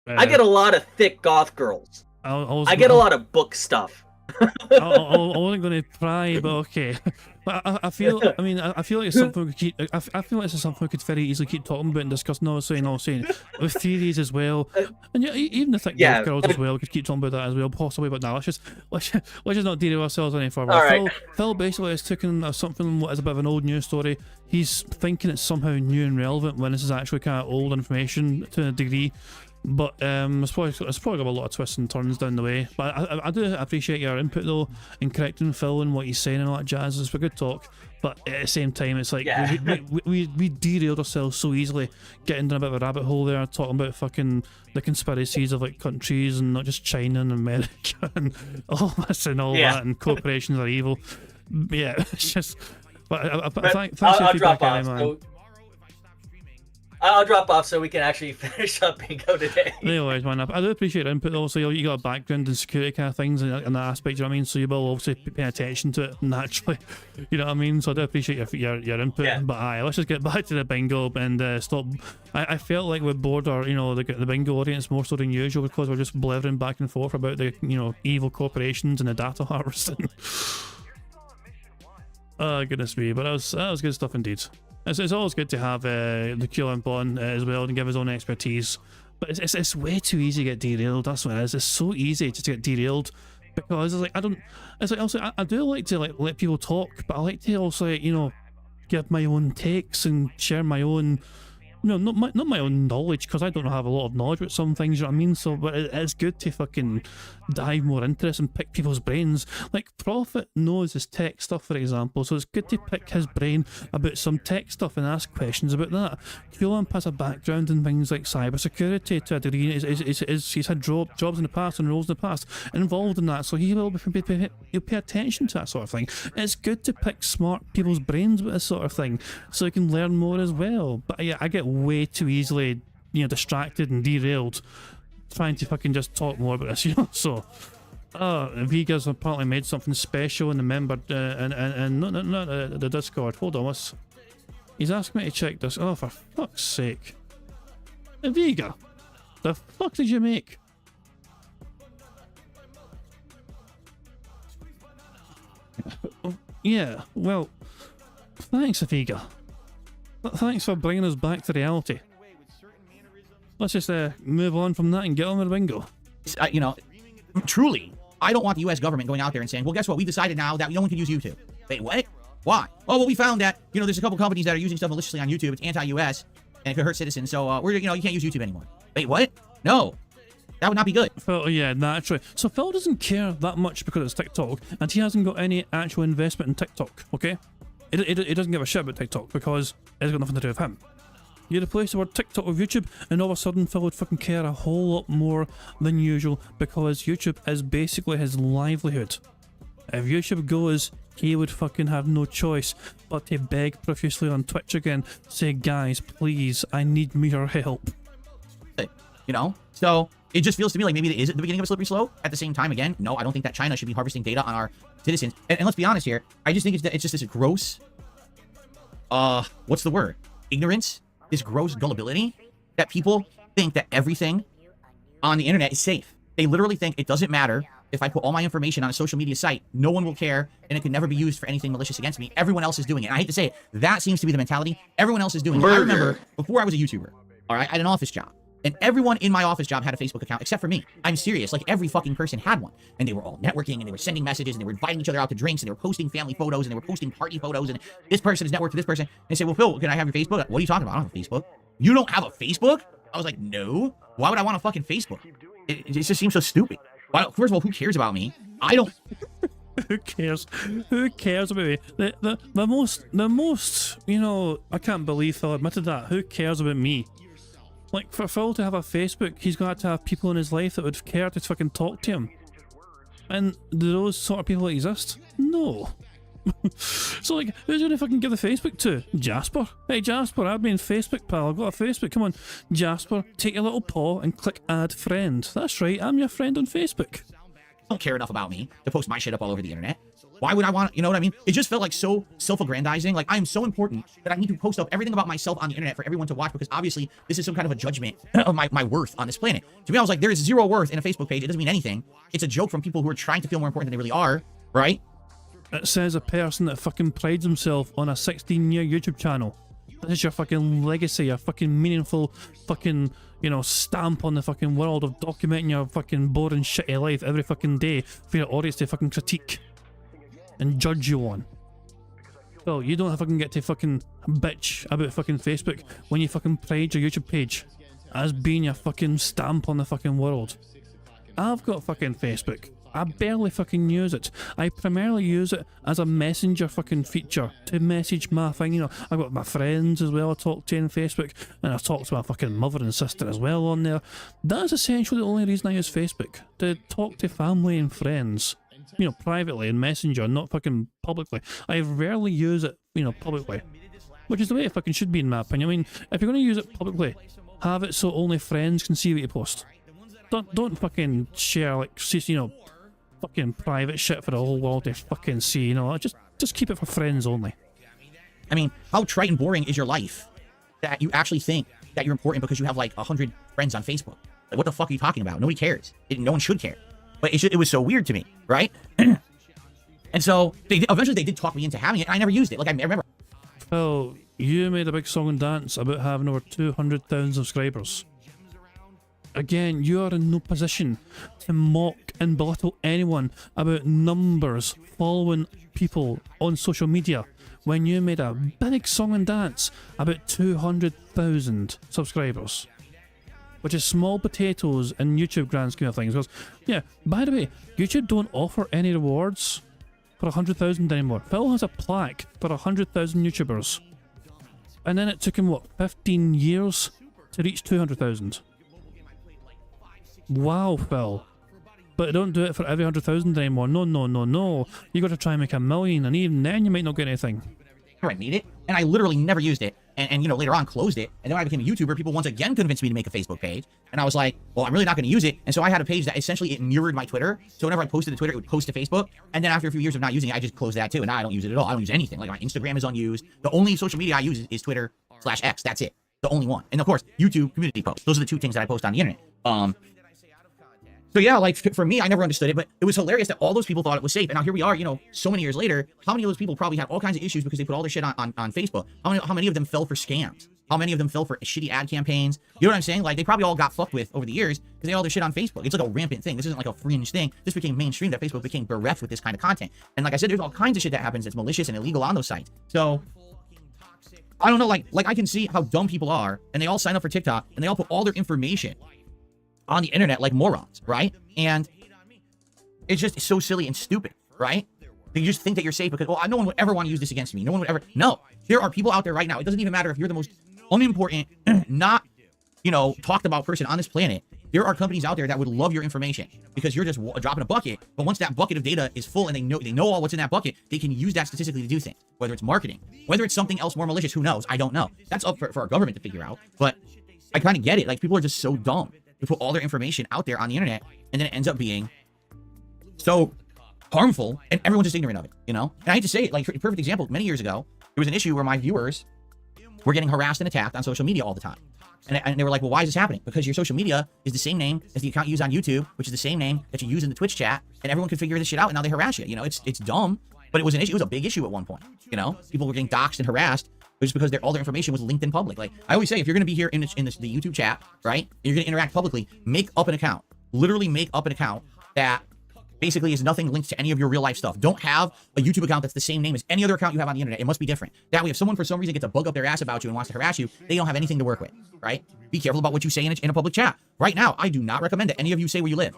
I get a lot of thick goth girls. I get a lot of book stuff. I wasn't going to pry, but okay. But I feel like it's something we could keep. I feel like it's something we could very easily keep talking about and discussing. All saying with theories as well, and yeah, even the thick girls as well. We could keep talking about that as well, possibly. But now let's just not derail ourselves any further. Right. Phil basically has taken something what is a bit of an old news story. He's thinking it's somehow new and relevant when this is actually kind of old information to a degree. But it's probably got a lot of twists and turns down the way. But I do appreciate your input though in correcting Phil and what he's saying and all that jazz. It's a good talk. But at the same time, it's like we derailed ourselves so easily, getting down a bit of a rabbit hole there, talking about fucking the conspiracies of like countries and not just China and America and all this and all that, and corporations are evil. Yeah, it's just. But thanks for your feedback, man. I'll drop off so we can actually finish up Bingo today. No worries, man. I do appreciate your input. Also, you got a background in security kind of things in that aspect. You know what I mean? So you will obviously pay attention to it naturally. You know what I mean? So I do appreciate your input. Yeah. But let's just get back to the bingo and stop. I felt like we bored our the bingo audience more so than usual because we're just blathering back and forth about the evil corporations and the data harvesting. Oh goodness me! But that was good stuff indeed. It's always good to have the QLMP on as well and give his own expertise, but it's way too easy to get derailed. That's what it is. It's so easy to get derailed because it's like I do like to let people talk, but I like to also give my own takes and share my own. Not my own knowledge, because I don't have a lot of knowledge with some things, you know what I mean? So, but it's good to fucking dive more into this and pick people's brains. Like, Prophet knows his tech stuff, for example, so it's good to pick his brain about some tech stuff and ask questions about that. QLamp has a background in things like cybersecurity to a degree. He's had jobs in the past and roles in the past involved in that, so he'll pay attention to that sort of thing. It's good to pick smart people's brains with this sort of thing, so you can learn more as well. But yeah, I get way too easily distracted and derailed trying to fucking just talk more about this, so Vegas apparently made something special in the member and not the Discord. Hold on, he's asking me to check this. Oh, for fuck's sake, Vega, the fuck did you make? Yeah, well, thanks, Vega. Thanks for bringing us back to reality. Let's just move on from that and get on with the bingo. Truly, I don't want the U.S. government going out there and saying, well, guess what? We decided now that no one can use YouTube. Wait, what? Why? Oh, well, we found that, there's a couple companies that are using stuff maliciously on YouTube. It's anti-U.S. and it could hurt citizens. So, you can't use YouTube anymore. Wait, what? No. That would not be good. Phil, yeah, naturally. So Phil doesn't care that much because it's TikTok, and he hasn't got any actual investment in TikTok, okay? He doesn't give a shit about TikTok because it's got nothing to do with him. You replace the word TikTok with YouTube, and all of a sudden Phil would fucking care a whole lot more than usual because YouTube is basically his livelihood. If YouTube goes, he would fucking have no choice but to beg profusely on Twitch again, say, guys, please, I need your help. So it just feels to me like maybe it is at the beginning of a slippery slope. At the same time, again, no, I don't think that China should be harvesting data on our citizens. And let's be honest here, I just think it's just this gross, what's the word? Ignorance, this gross gullibility that people think that everything on the internet is safe. They literally think it doesn't matter if I put all my information on a social media site, no one will care, and it can never be used for anything malicious against me. Everyone else is doing it. And I hate to say it, that seems to be the mentality. Everyone else is doing it. I remember before I was a YouTuber, all right, I had an office job. And everyone in my office job had a Facebook account except for me. I'm serious. Like, every fucking person had one. And they were all networking, and they were sending messages, and they were inviting each other out to drinks, and they were posting family photos, and they were posting party photos, and this person is networked to this person. And they say, well, Phil, can I have your Facebook? What are you talking about? I don't have a Facebook. You don't have a Facebook? I was like, no. Why would I want a fucking Facebook? It just seems so stupid. First of all, who cares about me? I don't... Who cares? Who cares about me? The most, I can't believe Phil admitted that. Who cares about me? Like, for Phil to have a Facebook, he's got to have people in his life that would care to fucking talk to him. And do those sort of people exist? No. So, like, who's gonna fucking give the Facebook to? Jasper? Hey, Jasper, add me in Facebook, pal. I've got a Facebook. Come on. Jasper, take your little paw and click add friend. That's right, I'm your friend on Facebook. Don't care enough about me to post my shit up all over the internet. Why would I want, you know what I mean? It just felt like so self-aggrandizing. Like, I'm so important that I need to post up everything about myself on the internet for everyone to watch because obviously this is some kind of a judgment of my worth on this planet. To me, I was like, there is zero worth in a Facebook page. It doesn't mean anything. It's a joke from people who are trying to feel more important than they really are, right? It says a person that fucking prides himself on a 16-year YouTube channel. This is your fucking legacy, your fucking meaningful fucking, stamp on the fucking world of documenting your fucking boring shitty life every fucking day for your audience to fucking critique and judge you on. Well, you don't fucking get to fucking bitch about fucking Facebook when you fucking pride your YouTube page. as being your fucking stamp on the fucking world. I've got fucking Facebook. I barely fucking use it. I primarily use it as a messenger fucking feature to message my thing, you know. I've got my friends as well I talk to on Facebook, and I talk to my fucking mother and sister as well on there. That's essentially the only reason I use Facebook, to talk to family and friends, you know, privately in Messenger, not fucking publicly. I rarely use it, you know, publicly, which is the way it fucking should be in my opinion. I mean, if you're going to use it publicly, have it so only friends can see what you post. Don't fucking share, like, you know, fucking private shit for the whole world to fucking see, you know. Just keep it for friends only. I mean, how trite and boring is your life that you actually think that you're important because you have like 100 friends on Facebook? Like, what the fuck are you talking about? Nobody cares. No one should care. But it was so weird to me, right? And so eventually they did talk me into having it. And I never used it. Like, I remember. Phil, you made a big song and dance about having over 200,000 subscribers. Again, you are in no position to mock and belittle anyone about numbers following people on social media when you made a big song and dance about 200,000 subscribers. Which is small potatoes in YouTube grand scheme of things. Because, yeah, by the way, YouTube don't offer any rewards for 100,000 anymore. Phil has a plaque for 100,000 YouTubers. And then it took him, what, 15 years to reach 200,000? Wow, Phil. But don't do it for every 100,000 anymore. No, no, no, no. You got to try and make 1 million, and even then you might not get anything. I made it, and I literally never used it. And you know, later on closed it. And then when I became a YouTuber, people once again convinced me to make a Facebook page. And I was like, well, I'm really not going to use it. And so I had a page that essentially it mirrored my Twitter. So whenever I posted to Twitter, it would post to Facebook. And then after a few years of not using it, I just closed that too. And now I don't use it at all. I don't use anything. Like, my Instagram is unused. The only social media I use is Twitter/X. That's it. The only one. And of course, YouTube community posts. Those are the two things that I post on the internet. So yeah, like, for me, I never understood it, but it was hilarious that all those people thought it was safe. And now here we are, you know, so many years later. How many of those people probably had all kinds of issues because they put all their shit on Facebook? How many of them fell for scams? How many of them fell for shitty ad campaigns? You know what I'm saying? Like, they probably all got fucked with over the years because they had all their shit on Facebook. It's like a rampant thing. This isn't like a fringe thing. This became mainstream, that Facebook became bereft with this kind of content. And like I said, there's all kinds of shit that happens that's malicious and illegal on those sites. So I don't know, like I can see how dumb people are, and they all sign up for TikTok and they all put all their information on the internet like morons, right? And it's just so silly and stupid, right? You just think that you're safe because, well, no one would ever want to use this against me. No one would ever. No, there are people out there right now. It doesn't even matter if you're the most unimportant, not, you know, talked about person on this planet. There are companies out there that would love your information because you're just dropping a bucket. But once that bucket of data is full and they know all what's in that bucket, they can use that statistically to do things. Whether it's marketing, whether it's something else more malicious, who knows? I don't know. That's up for our government to figure out. But I kind of get it. Like, people are just so dumb to put all their information out there on the internet, and then it ends up being so harmful, and everyone's just ignorant of it, you know? And I hate to say it, like, a perfect example, many years ago, there was an issue where my viewers were getting harassed and attacked on social media all the time. And they were like, well, why is this happening? Because your social media is the same name as the account you use on YouTube, which is the same name that you use in the Twitch chat, and everyone can figure this shit out, and now they harass you. You know, it's dumb, but it was an issue. It was a big issue at one point, you know? People were getting doxxed and harassed just because all their information was linked in public. Like, I always say, if you're going to be here in the YouTube chat, right, and you're going to interact publicly, make up an account. Literally make up an account that basically is nothing linked to any of your real life stuff. Don't have a YouTube account that's the same name as any other account you have on the internet. It must be different. That way, if someone for some reason gets a bug up their ass about you and wants to harass you, they don't have anything to work with, right? Be careful about what you say in a public chat. Right now, I do not recommend that any of you say where you live.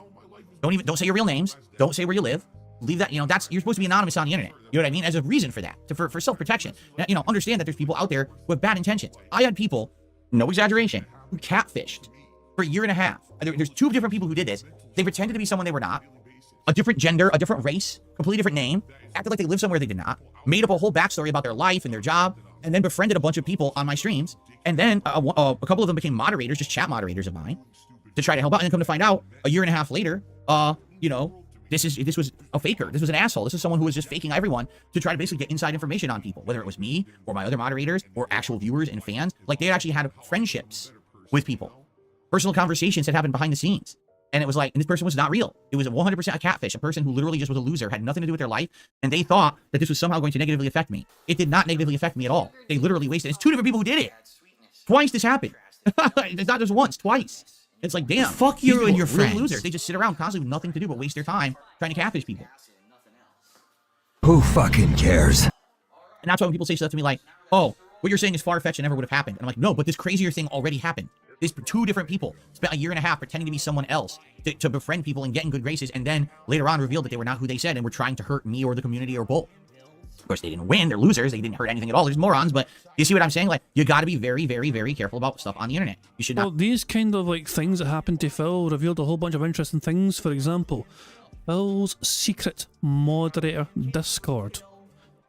Don't say your real names. Don't say where you live. Leave that, you know, you're supposed to be anonymous on the internet. You know what I mean? As a reason for that, for self-protection. You know, understand that there's people out there with bad intentions. I had people, no exaggeration, who catfished for a year and a half. There's two different people who did this. They pretended to be someone they were not. A different gender, a different race, completely different name, acted like they lived somewhere they did not, made up a whole backstory about their life and their job, and then befriended a bunch of people on my streams. And then a couple of them became moderators, just chat moderators of mine, to try to help out. And then come to find out, a year and a half later, you know, this was a faker. This was an asshole. This is someone who was just faking everyone to try to basically get inside information on people, whether it was me or my other moderators or actual viewers and fans. Like, they actually had friendships with people, personal conversations that happened behind the scenes. And it was like, and this person was not real. It was a 100% a catfish, a person who literally just was a loser, had nothing to do with their life. And they thought that this was somehow going to negatively affect me. It did not negatively affect me at all. They literally wasted. It's two different people who did it. Twice this happened. It's not just once, twice. It's like, damn. Fuck you and your friends. Losers. They just sit around constantly with nothing to do but waste their time trying to catfish people. Who fucking cares? And that's why when people say stuff to me like, oh, what you're saying is far-fetched and never would have happened. And I'm like, no, but this crazier thing already happened. These two different people spent a year and a half pretending to be someone else to befriend people and get in good graces, and then later on revealed that they were not who they said and were trying to hurt me or the community or both. Of course, they didn't win. They're losers. They didn't hurt anything at all. They're just morons. But you see what I'm saying? Like, you got to be very, very, very careful about stuff on the internet. You should not. Well, these kind of like things that happened to Phil revealed a whole bunch of interesting things. For example, Phil's secret moderator Discord.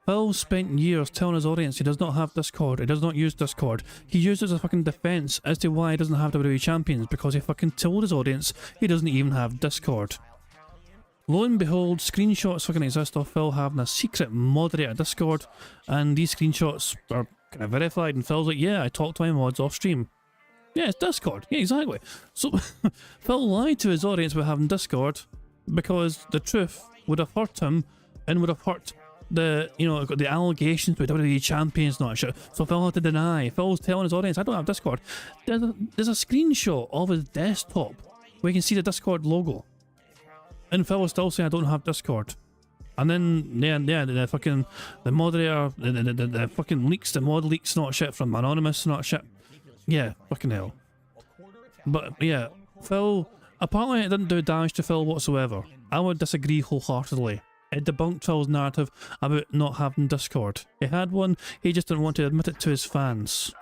Phil spent years telling his audience he does not have Discord, he does not use Discord. He used it as a fucking defense as to why he doesn't have WWE Champions, because he fucking told his audience he doesn't even have Discord. Lo and behold, screenshots fucking exist of Phil having a secret moderator Discord, and these screenshots are kind of verified, and Phil's like, yeah, I talk to my mods off stream. Yeah, it's Discord. Yeah, exactly. So, Phil lied to his audience about having Discord, because the truth would have hurt him, and would have hurt the, you know, the allegations with WWE Champions, not shit. So Phil had to deny. Phil was telling his audience, I don't have Discord. There's a screenshot of his desktop where you can see the Discord logo. And Phil was still saying, I don't have Discord. And then, yeah, the fucking, the moderator, the fucking leaks, the mod leaks, not shit from Anonymous, not shit. Yeah, fucking hell. But, yeah, Phil, apparently it didn't do damage to Phil whatsoever. I would disagree wholeheartedly. It debunked Phil's narrative about not having Discord. He had one, he just didn't want to admit it to his fans.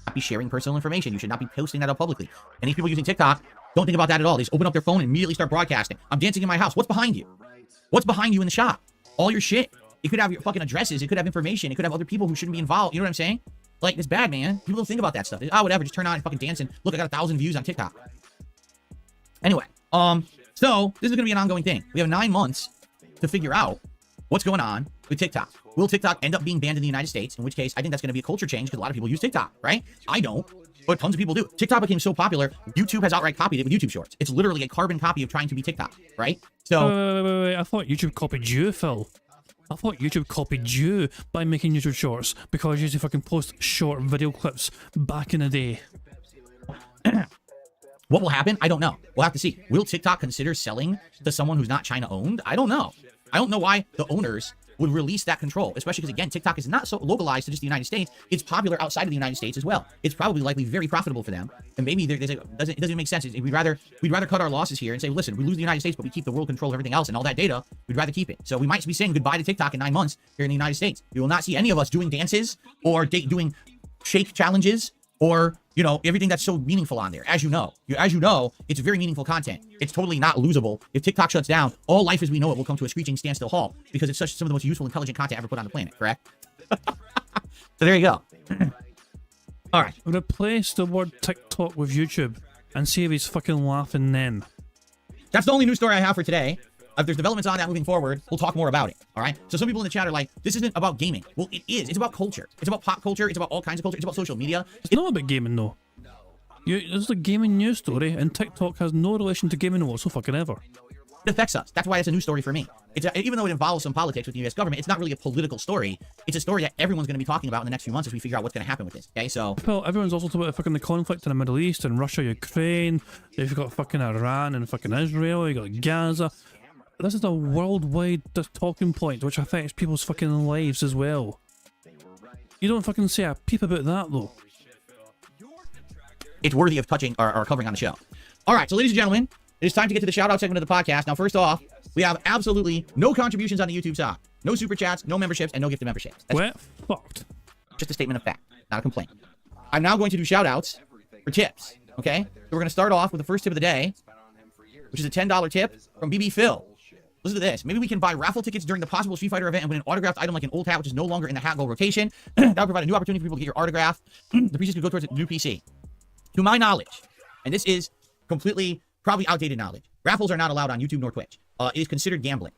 Not be sharing personal information. You should not be posting that out publicly. And these people using TikTok don't think about that at all. They just open up their phone and immediately start broadcasting. I'm dancing in my house. What's behind you? What's behind you in the shop? All your shit. It could have your fucking addresses. It could have information. It could have other people who shouldn't be involved. You know what I'm saying? Like, it's bad, man. People don't think about that stuff. Whatever. Just turn on and fucking dance and look, I got 1,000 views on TikTok. Anyway, so this is gonna be an ongoing thing. We have 9 months to figure out what's going on with TikTok. Will TikTok end up being banned in the United States? In which case, I think that's going to be a culture change because a lot of people use TikTok, right? I don't, but tons of people do. TikTok became so popular, YouTube has outright copied it with YouTube Shorts. It's literally a carbon copy of trying to be TikTok, right? So, wait. I thought YouTube copied you, Phil. I thought YouTube copied you by making YouTube Shorts because you used to fucking post short video clips back in the day. What will happen? I don't know. We'll have to see. Will TikTok consider selling to someone who's not China owned? I don't know. I don't know why the owners would release that control, especially because, again, TikTok is not so localized to just the United States. It's popular outside of the United States as well. It's probably likely very profitable for them. And maybe it doesn't make sense. We'd rather cut our losses here and say, listen, we lose the United States, but we keep the world control of everything else and all that data. We'd rather keep it. So we might be saying goodbye to TikTok in 9 months here in the United States. You will not see any of us doing dances or doing shake challenges or, you know, everything that's so meaningful on there. As you know, it's very meaningful content. It's totally not losable. If TikTok shuts down, all life as we know it will come to a screeching standstill halt because it's some of the most useful, intelligent content ever put on the planet, correct? So there you go. All right. Replace the word TikTok with YouTube and see if he's fucking laughing then. That's the only news story I have for today. If there's developments on that moving forward, we'll talk more about it. All right. So some people in the chat are like, this isn't about gaming. Well, it is. It's about culture. It's about pop culture. It's about all kinds of culture. It's about social media. It's not about gaming, though. It's a gaming news story, and TikTok has no relation to gaming whatsoever. It affects us. That's why it's a news story for me. Even though it involves some politics with the U.S. government, it's not really a political story. It's a story that everyone's going to be talking about in the next few months as we figure out what's going to happen with this. Okay, so... Well, everyone's also talking about fucking the conflict in the Middle East and Russia, Ukraine. You've got fucking Iran and fucking Israel. You got Gaza. This is a worldwide talking point which affects people's fucking lives as well. You don't fucking say a peep about that, though. It's worthy of touching or covering on the show. All right, so ladies and gentlemen, it is time to get to the shout-out segment of the podcast. Now, first off, we have absolutely no contributions on the YouTube side. No super chats, no memberships, and no gifted memberships. That's fucked. Just a statement of fact, not a complaint. I'm now going to do shout-outs for tips, okay? So we're going to start off with the first tip of the day, which is a $10 tip from BB Phil. Listen to this. Maybe we can buy raffle tickets during the possible Street Fighter event and win an autographed item like an old hat, which is no longer in the hat goal rotation. That would provide a new opportunity for people to get your autograph. The pieces could go towards a new PC. To my knowledge, and this is completely, probably outdated knowledge, raffles are not allowed on YouTube nor Twitch. It is considered gambling.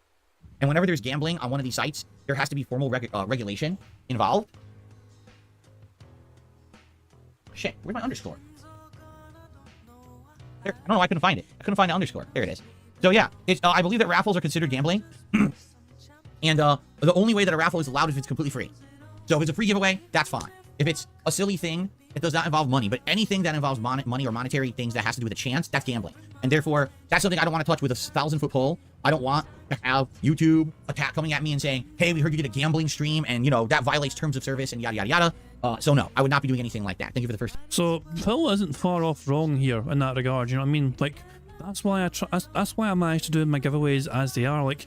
And whenever there's gambling on one of these sites, there has to be formal regulation involved. Shit, where's my underscore? There, I don't know, I couldn't find it. I couldn't find the underscore. There it is. So yeah, it's, I believe that raffles are considered gambling. And the only way that a raffle is allowed is if it's completely free. So if it's a free giveaway, that's fine. If it's a silly thing, it does not involve money. But anything that involves money or monetary things that has to do with a chance, that's gambling. And therefore, that's something I don't want to touch with a 1,000-foot pole. I don't want to have YouTube coming at me and saying, hey, we heard you did a gambling stream and, you know, that violates terms of service and yada, yada, yada. So no, I would not be doing anything like that. Thank you for the first. So Phil isn't far off wrong here in that regard. You know what I mean? Like, that's why that's why I managed to do my giveaways as they are. Like,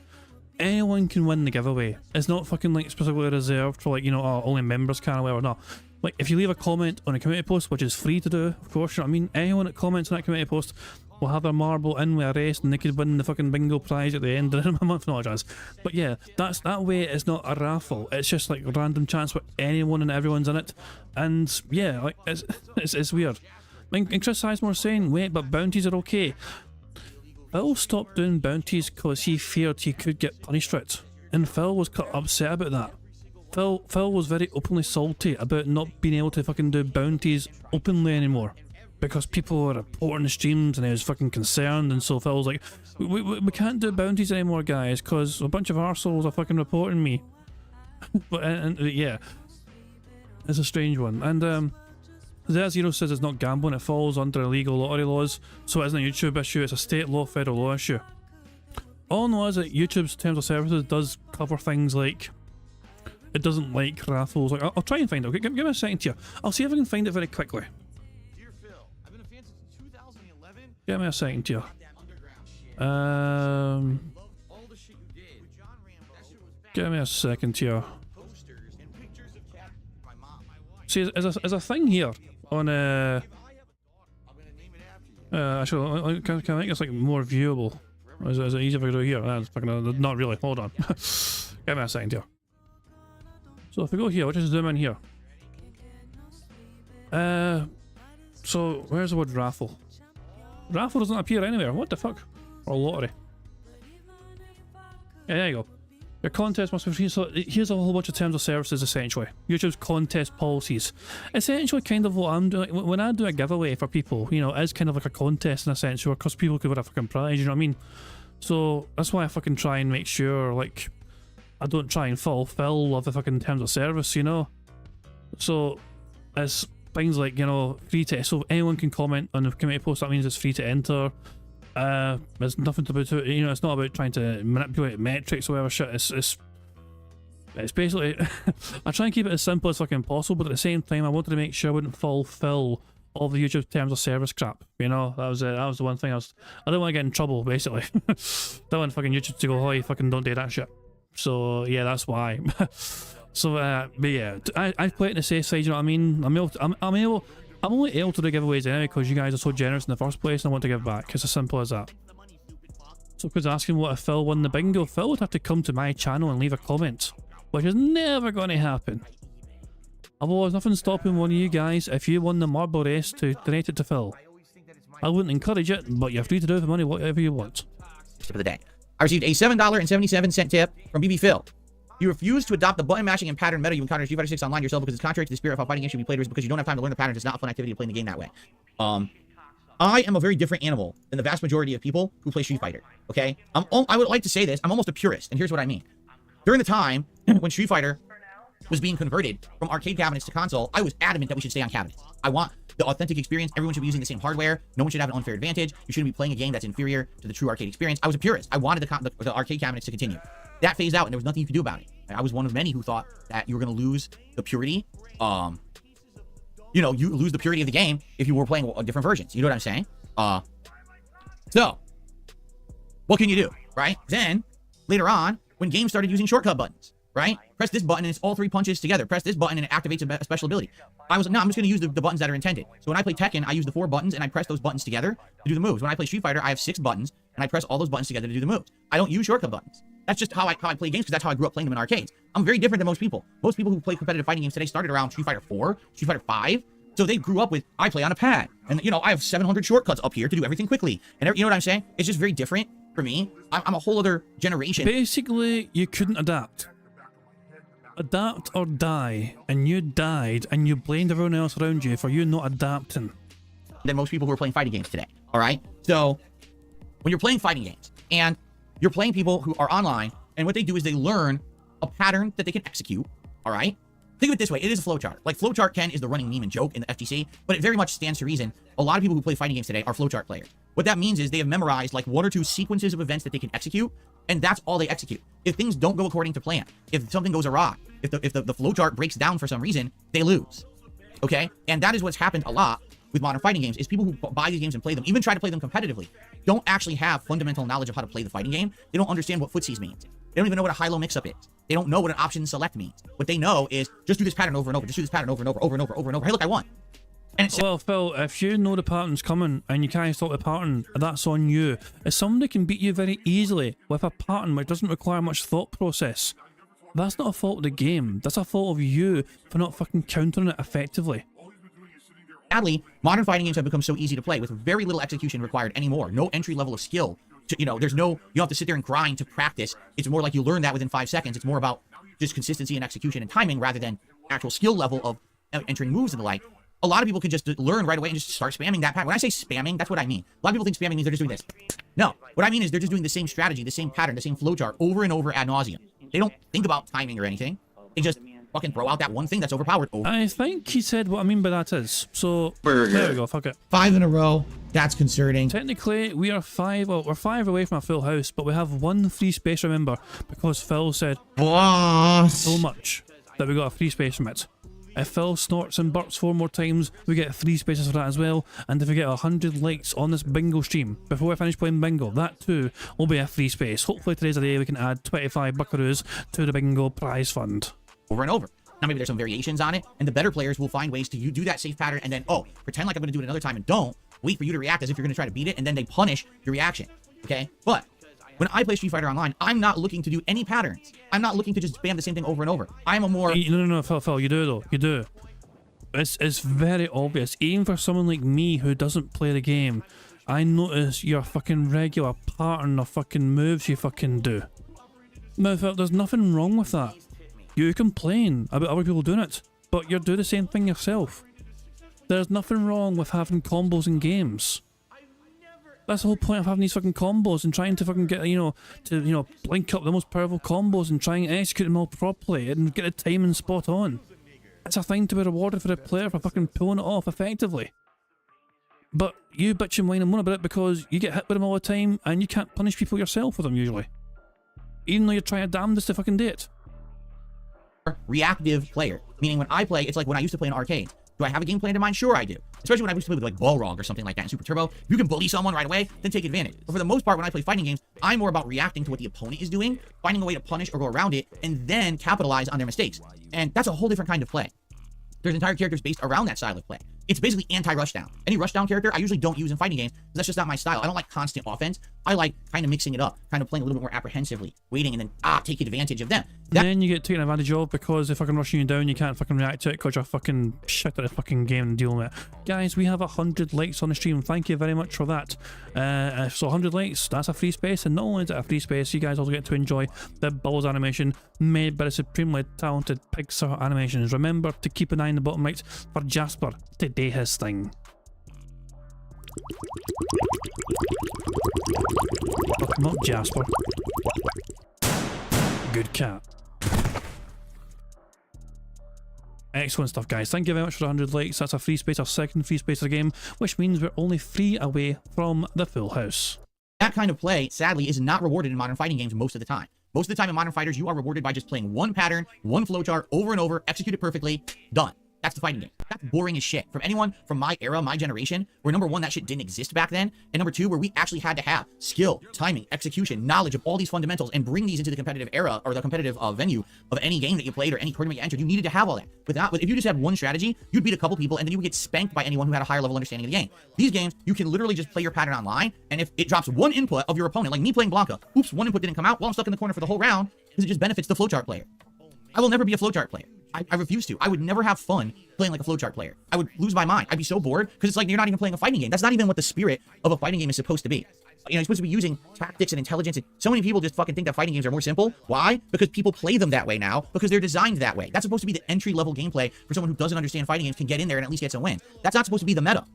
anyone can win the giveaway. It's not fucking like specifically reserved for, like, you know, only members can or whatever. No. Like, if you leave a comment on a community post, which is free to do, of course, you know what I mean? Anyone that comments on that community post will have their marble in with a rest and they could win the fucking bingo prize at the end of the month. No, chance. But yeah, that way it's not a raffle. It's just like a random chance where anyone and everyone's in it. And yeah, like, it's weird. And Chris Sizemore's saying, wait, but bounties are okay. Phil stopped doing bounties because he feared he could get punished for it. And Phil was upset about that. Phil was very openly salty about not being able to fucking do bounties openly anymore. Because people were reporting the streams and he was fucking concerned, and so Phil was like, we can't do bounties anymore, guys, because a bunch of arseholes are fucking reporting me. But yeah, it's a strange one. And Z0 says it's not gambling, it falls under illegal lottery laws, so it isn't a YouTube issue, it's a state law, federal law issue. All I know is that YouTube's terms of services does cover things like, it doesn't like raffles. Like, I'll try and find it. Okay, give me a second here. I'll see if I can find it very quickly. Give me a second here. Give me a second here. See, there's a thing here on actually, can I make this like more viewable? Is it easier if I do it here? That's fucking not really. Hold on. Give me a second here. So if we go here, we'll just zoom in here. So where's the word raffle? Raffle doesn't appear anywhere. What the fuck? Or lottery. Yeah, there you go. Your contest must be free. So here's a whole bunch of terms of services, essentially. YouTube's contest policies. Essentially, kind of what I'm doing. When I do a giveaway for people, you know, it's kind of like a contest in a sense, because people could win a fucking prize, you know what I mean? So that's why I fucking try and make sure, like, I don't try and fulfill of the fucking terms of service, you know? So, it's things like, you know, free to, so anyone can comment on the community post, that means it's free to enter. There's nothing to do, you know, it's not about trying to manipulate metrics or whatever shit, it's basically, I try and keep it as simple as fucking possible, but at the same time, I wanted to make sure I wouldn't fulfill all the YouTube terms of service crap, you know? That was the one thing I didn't want to get in trouble, basically. Don't want fucking YouTube to go, oh, you fucking don't do that shit. So yeah, that's why. So but yeah, I play it in the safe side, you know what I mean? I'm only able to do giveaways anyway because you guys are so generous in the first place and I want to give back. It's as simple as that. So because asking what if Phil won the bingo, Phil would have to come to my channel and leave a comment, which is never going to happen. Although there's nothing stopping one of you guys, if you won the marble race, to donate it to Phil. I wouldn't encourage it, but you're free to do with the money whatever you want. Tip of the day. I received a $7.77 tip from BB Phil. You refuse to adopt the button mashing and pattern meta you encounter in Street Fighter 6 online yourself because it's contrary to the spirit of how fighting games should be played, or because you don't have time to learn the patterns. It's not a fun activity to play in the game that way. I am a very different animal than the vast majority of people who play Street Fighter, okay? I would like to say this, I'm almost a purist, and here's what I mean. During the time when Street Fighter was being converted from arcade cabinets to console, I was adamant that we should stay on cabinets. I want the authentic experience. Everyone should be using the same hardware. No one should have an unfair advantage. You shouldn't be playing a game that's inferior to the true arcade experience. I was a purist. I wanted the arcade cabinets to continue. That phased out, and there was nothing you could do about it. I was one of many who thought that you were going to lose the purity. You know, you lose the purity of the game if you were playing different versions. You know what I'm saying? So, what can you do, right? Then, later on, when games started using shortcut buttons, right? Press this button and it's all three punches together. Press this button and it activates a special ability. I was like, no, I'm just going to use the buttons that are intended. So when I play Tekken, I use the 4 buttons and I press those buttons together to do the moves. When I play Street Fighter, I have 6 buttons and I press all those buttons together to do the moves. I don't use shortcut buttons. That's just how I play games, because that's how I grew up playing them in arcades. I'm very different than most people. Most people who play competitive fighting games today started around Street Fighter 4, Street Fighter 5. So they grew up with, I play on a pad. And, you know, I have 700 shortcuts up here to do everything quickly. And you know what I'm saying? It's just very different for me. I'm a whole other generation. Basically, you couldn't adapt. Adapt or die. And you died, and you blamed everyone else around you for you not adapting. Than most people who are playing fighting games today. All right? So, when you're playing fighting games, and you're playing people who are online, and what they do is they learn a pattern that they can execute, all right? Think of it this way. It is a flowchart. Like, flowchart, Ken, is the running meme and joke in the FGC, but it very much stands to reason. A lot of people who play fighting games today are flowchart players. What that means is they have memorized, like, 1 or 2 sequences of events that they can execute, and that's all they execute. If things don't go according to plan, if something goes awry, if the flowchart breaks down for some reason, they lose. Okay? And that is what's happened a lot with modern fighting games, is people who buy these games and play them, even try to play them competitively, don't actually have fundamental knowledge of how to play the fighting game. They don't understand what footsies means. They don't even know what a high-low mix-up is. They don't know what an option select means. What they know is, just do this pattern over and over, just do this pattern over and over, over and over, over and over. Hey, look, I won. And it's, well, Phil, if you know the pattern's coming and you can't stop the pattern, that's on you. If somebody can beat you very easily with a pattern which doesn't require much thought process, that's not a fault of the game. That's a fault of you for not fucking countering it effectively. Sadly, modern fighting games have become so easy to play with very little execution required anymore. No entry level of skill. You know, there's no, you don't have to sit there and grind to practice. It's more like you learn that within 5 seconds. It's more about just consistency and execution and timing rather than actual skill level of entering moves and the like. A lot of people can just learn right away and just start spamming that pattern. When I say spamming, that's what I mean. A lot of people think spamming means they're just doing this. No, what I mean is they're just doing the same strategy, the same pattern, the same flowchart over and over ad nauseum. They don't think about timing or anything. They just fucking throw out that one thing that's overpowered. I think he said what I mean by that is. So, there we go, fuck it. 5 in a row. That's concerning. Technically, we are 5, well, we're 5 away from a full house, but we have 1 free space, remember, because Phil said so much that we got a free space from it. If Phil snorts and burps 4 more times, we get 3 spaces for that as well, and if we get 100 likes on this bingo stream before I finish playing bingo, that too will be a free space. Hopefully today's the day we can add 25 buckaroos to the bingo prize fund. Over and over. Now maybe there's some variations on it, and the better players will find ways to do that safe pattern and then, oh, pretend like I'm going to do it another time and don't. Wait for you to react as if you're going to try to beat it, and then they punish your reaction. Okay? But when I play Street Fighter Online, I'm not looking to do any patterns. I'm not looking to just spam the same thing over and over. I'm a more... No, Phil, you do though. You do. It's very obvious. Even for someone like me who doesn't play the game, I notice your fucking regular pattern of fucking moves you fucking do. Now, Phil, there's nothing wrong with that. You complain about other people doing it, but you do the same thing yourself. There's nothing wrong with having combos in games. That's the whole point of having these fucking combos and trying to fucking get, link up the most powerful combos and try and execute them all properly and get the timing spot on. It's a thing to be rewarded for the player for fucking pulling it off effectively. But you bitch and whine and moan about it because you get hit with them all the time and you can't punish people yourself with them usually. Even though you're trying your damnedest to fucking do it. Reactive player, meaning when I play, it's like when I used to play in arcades. Do I have a game plan in mind? Sure I do. Especially when I used to play with like Balrog or something like that in Super Turbo. If you can bully someone right away, then take advantage. But for the most part, when I play fighting games, I'm more about reacting to what the opponent is doing, finding a way to punish or go around it, and then capitalize on their mistakes. And that's a whole different kind of play. There's entire characters based around that style of play. It's basically anti-rushdown. Any rushdown character I usually don't use in fighting games because that's just not my style. I don't like constant offense. I like kind of mixing it up, kind of playing a little bit more apprehensively, waiting and then take advantage of them. Then you get taken advantage of because they're fucking rushing you down, you can't fucking react to it because you're fucking shit at the fucking game and dealing with it. Guys, we have 100 likes on the stream. Thank you very much for that. So 100 likes, that's a free space, and not only is it a free space, you guys also get to enjoy the Balls animation made by the supremely talented Pixar Animations. Remember to keep an eye on the bottom right for Jasper to do his thing. Not Jasper. Good cat. Excellent stuff, guys. Thank you very much for 100 likes. That's a free space, our second free space of the game, which means we're only 3 away from the full house. That kind of play, sadly, is not rewarded in modern fighting games most of the time. Most of the time in modern fighters, you are rewarded by just playing one pattern, one flowchart, over and over, execute it perfectly, done. That's the fighting game. That's boring as shit. From anyone from my era, my generation, where number one, that shit didn't exist back then, and number two, where we actually had to have skill, timing, execution, knowledge of all these fundamentals and bring these into the competitive era or the competitive venue of any game that you played or any tournament you entered. You needed to have all that. If you just had one strategy, you'd beat a couple people and then you would get spanked by anyone who had a higher level understanding of the game. These games, you can literally just play your pattern online, and if it drops one input of your opponent, like me playing Blanca, oops, one input didn't come out, well, I'm stuck in the corner for the whole round because it just benefits the flowchart player. I will never be a flowchart player. I refuse to. I would never have fun playing like a flowchart player. I would lose my mind. I'd be so bored because it's like you're not even playing a fighting game. That's not even what the spirit of a fighting game is supposed to be. You know, you're supposed to be using tactics and intelligence, and so many people just fucking think that fighting games are more simple. Why? Because people play them that way now, because they're designed that way. That's supposed to be the entry-level gameplay for someone who doesn't understand fighting games, can get in there and at least get some win. That's not supposed to be the meta.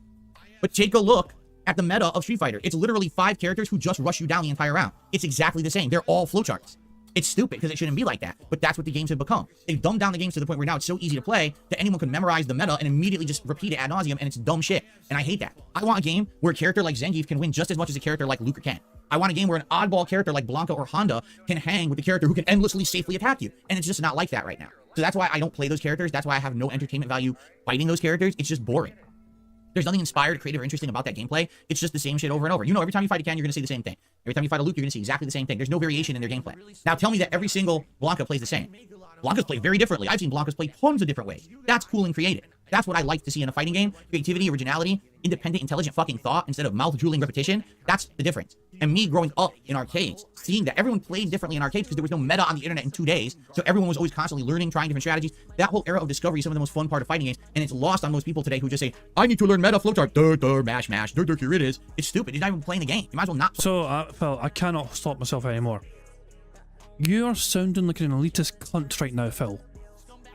But take a look at the meta of Street Fighter. It's literally 5 characters who just rush you down the entire round. It's exactly the same. They're all flowcharts. It's stupid because it shouldn't be like that, but that's what the games have become. They've dumbed down the games to the point where now it's so easy to play that anyone can memorize the meta and immediately just repeat it ad nauseum, and it's dumb shit. And I hate that. I want a game where a character like Zangief can win just as much as a character like Luke or Ken. I want a game where an oddball character like Blanca or Honda can hang with the character who can endlessly safely attack you. And it's just not like that right now. So that's why I don't play those characters. That's why I have no entertainment value fighting those characters. It's just boring. There's nothing inspired, creative, or interesting about that gameplay. It's just the same shit over and over. You know, every time you fight a Ken, you're going to see the same thing. Every time you fight a Luke, you're going to see exactly the same thing. There's no variation in their gameplay. Now tell me that every single Blanca plays the same. Blanca's play very differently. I've seen Blanca's play tons of different ways. That's cool and creative. That's what I like to see in a fighting game. Creativity, originality, independent, intelligent fucking thought instead of mouth-drooling repetition. That's the difference. And me growing up in arcades, seeing that everyone played differently in arcades because there was no meta on the internet in 2 days, so everyone was always constantly learning, trying different strategies. That whole era of discovery is some of the most fun part of fighting games, and it's lost on most people today who just say, I need to learn meta flowchart. Mash, mash, here it is. It's stupid. You're not even playing the game. You might as well not. So, Phil, I cannot stop myself anymore. You're sounding like an elitist cunt right now, Phil.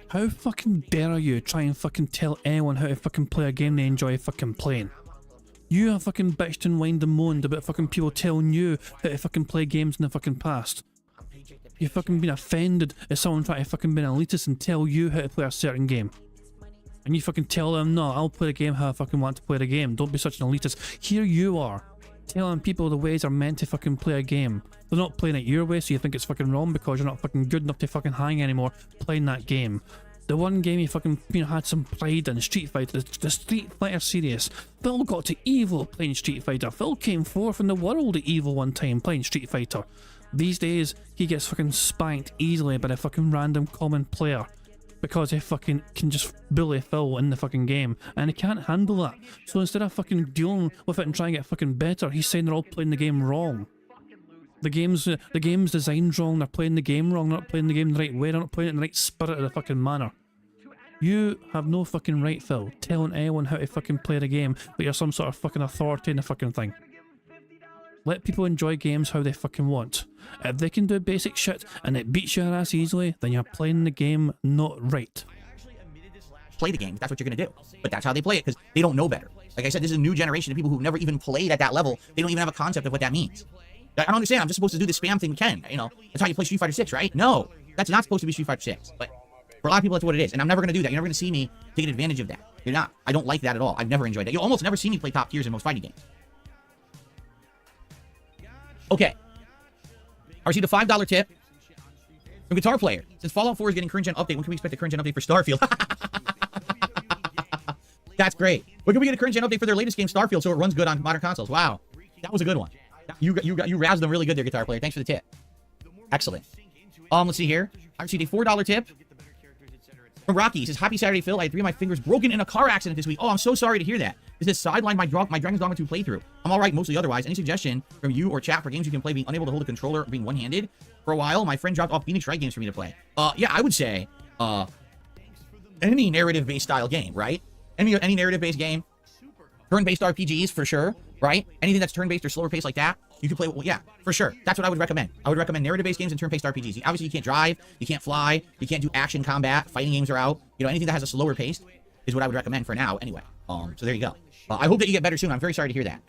How fucking dare you try and fucking tell anyone how to fucking play a game they enjoy fucking playing? You have fucking bitched and whined and moaned about fucking people telling you how to fucking play games in the fucking past. You've fucking been offended at someone trying to fucking be an elitist and tell you how to play a certain game. And you fucking tell them, no, I'll play the game how I fucking want to play the game. Don't be such an elitist. Here you are, telling people the ways are meant to fucking play a game. They're not playing it your way, so you think it's fucking wrong because you're not fucking good enough to fucking hang anymore playing that game. The one game you fucking had some pride in, Street Fighter, the Street Fighter series. Phil got to evil playing Street Fighter. Phil came forth in the world at evil one time playing Street Fighter. These days, he gets fucking spanked easily by a fucking random common player because he fucking can just bully Phil in the fucking game, and he can't handle that. So instead of fucking dealing with it and trying to get fucking better, he's saying they're all playing the game wrong. The game's designed wrong, they're playing the game wrong, they're not playing the game the right way, they're not playing it in the right spirit of the fucking manner. You have no fucking right, Phil, telling anyone how to fucking play the game, but you're some sort of fucking authority in the fucking thing. Let people enjoy games how they fucking want. If they can do basic shit and it beats your ass easily, then you're playing the game not right. Play the game, that's what you're gonna do. But that's how they play it, because they don't know better. Like I said, this is a new generation of people who've never even played at that level. They don't even have a concept of what that means. I don't understand, I'm just supposed to do the spam thing with Ken, you know? That's how you play Street Fighter 6, right? No, that's not supposed to be Street Fighter 6. But for a lot of people, that's what it is. And I'm never gonna do that. You're never gonna see me taking advantage of that. You're not. I don't like that at all. I've never enjoyed that. You'll almost never see me play top tiers in most fighting games. Okay. I received a $5 tip from Guitar Player. Since Fallout 4 is getting current gen update, when can we expect a current gen update for Starfield? That's great. When can we get a current gen update for their latest game, Starfield, so it runs good on modern consoles? Wow. That was a good one. You razzed them really good there, Guitar Player. Thanks for the tip. Excellent. Let's see here. I received a $4 tip from Rocky. He says, happy Saturday, Phil. I had 3 of my fingers broken in a car accident this week. Oh, I'm so sorry to hear that. This has sidelined my Dragon's Dogma 2 playthrough. I'm alright mostly otherwise. Any suggestion from you or chat for games you can play being unable to hold a controller or being one-handed? For a while, my friend dropped off Phoenix Wright games for me to play. Yeah, I would say, any narrative-based style game, right? Any narrative-based game. Turn-based RPGs, for sure, right? Anything that's turn-based or slower-paced like that, you can play, well, yeah, for sure. That's what I would recommend. I would recommend narrative-based games and turn-based RPGs. Obviously, you can't drive, you can't fly, you can't do action combat, fighting games are out. You know, anything that has a slower pace is what I would recommend for now, anyway. So there you go. I hope that you get better soon. I'm very sorry to hear that.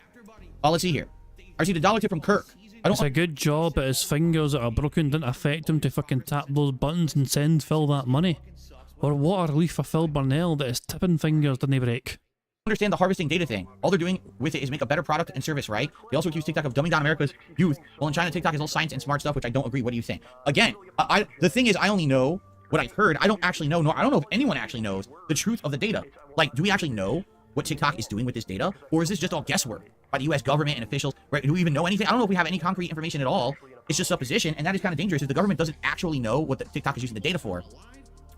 Let's see here. I received a $1 tip from Kirk. It's a good job that his fingers that are broken didn't affect him to fucking tap those buttons and send Phil that money. Or what a relief for Phil Burnell that his tipping fingers didn't break. Understand the harvesting data thing. All they're doing with it is make a better product and service, right? They also accuse TikTok of dumbing down America's youth. Well, in China, TikTok is all science and smart stuff, which I don't agree. What do you think? Again, the thing is, I only know what I've heard. I don't actually know, nor I don't know if anyone actually knows the truth of the data. Like, do we actually know what TikTok is doing with this data? Or is this just all guesswork by the US government and officials? Right? Do we even know anything? I don't know if we have any concrete information at all. It's just supposition, and that is kind of dangerous if the government doesn't actually know what the TikTok is using the data for,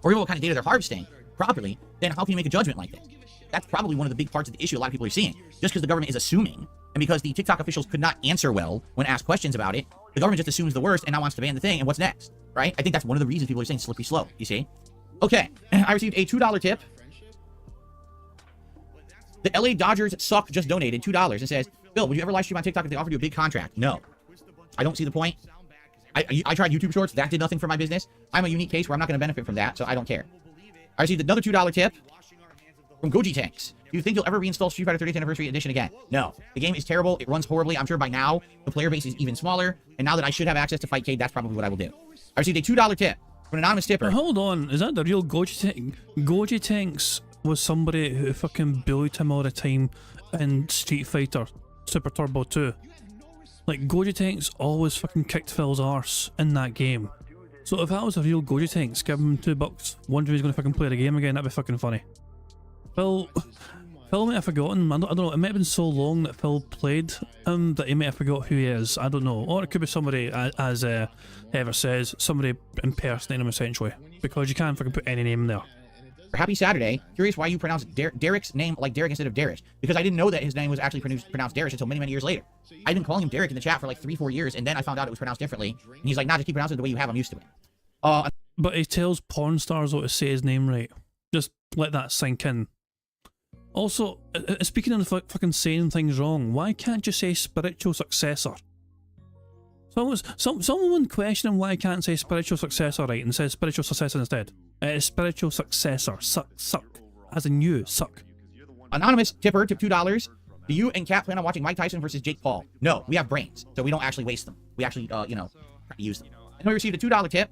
or even what kind of data they're harvesting properly, then how can you make a judgment like this? That's probably one of the big parts of the issue a lot of people are seeing. Just because the government is assuming, and because the TikTok officials could not answer well when asked questions about it, the government just assumes the worst and now wants to ban the thing, and what's next? Right? I think that's one of the reasons people are saying slippery slope, you see? Okay, I received a $2 tip. The LA Dodgers suck just donated $2 and says, Bill, would you ever live stream on TikTok if they offered you a big contract? No. I don't see the point. I tried YouTube Shorts. That did nothing for my business. I'm a unique case where I'm not going to benefit from that, so I don't care. I received another $2 tip From Goji Tanks. Do you think you'll ever reinstall Street Fighter 30th Anniversary Edition again? No. The game is terrible. It runs horribly. I'm sure by now the player base is even smaller. And now that I should have access to Fightcade, that's probably what I will do. I received a $2 tip from an anonymous tipper. Now, hold on. Is that the real Goji Tank? Goji Tanks was somebody who fucking bullied him all the time in Street Fighter Super Turbo 2. Like, Goji Tanks always fucking kicked Phil's arse in that game. So if that was a real Goji Tanks, give him $2, wonder if he's gonna fucking play the game again, that'd be fucking funny. Phil might have forgotten. I don't know. It might have been so long that Phil played him that he might have forgot who he is. I don't know. Or it could be somebody, as Ever says, somebody impersonating him essentially, because you can't fucking put any name there. Happy Saturday. Curious why you pronounce Derek's name like Derek instead of Darish. Because I didn't know that his name was actually pronounced Darish until many, many years later. I've been calling him Derek in the chat for like 3-4 years, and then I found out it was pronounced differently. And he's like, nah, just keep pronouncing it the way you have. I'm used to it. But he tells porn stars how to say his name right. Just let that sink in. Also, speaking of fucking saying things wrong, why can't you say spiritual successor? Someone questioning why I can't say spiritual successor right and says spiritual successor instead. Spiritual successor. Suck. As in you, suck. Anonymous tipper tipped $2. Do you and Kat plan on watching Mike Tyson versus Jake Paul? No, we have brains, so we don't actually waste them. We actually, use them. And we received a $2 tip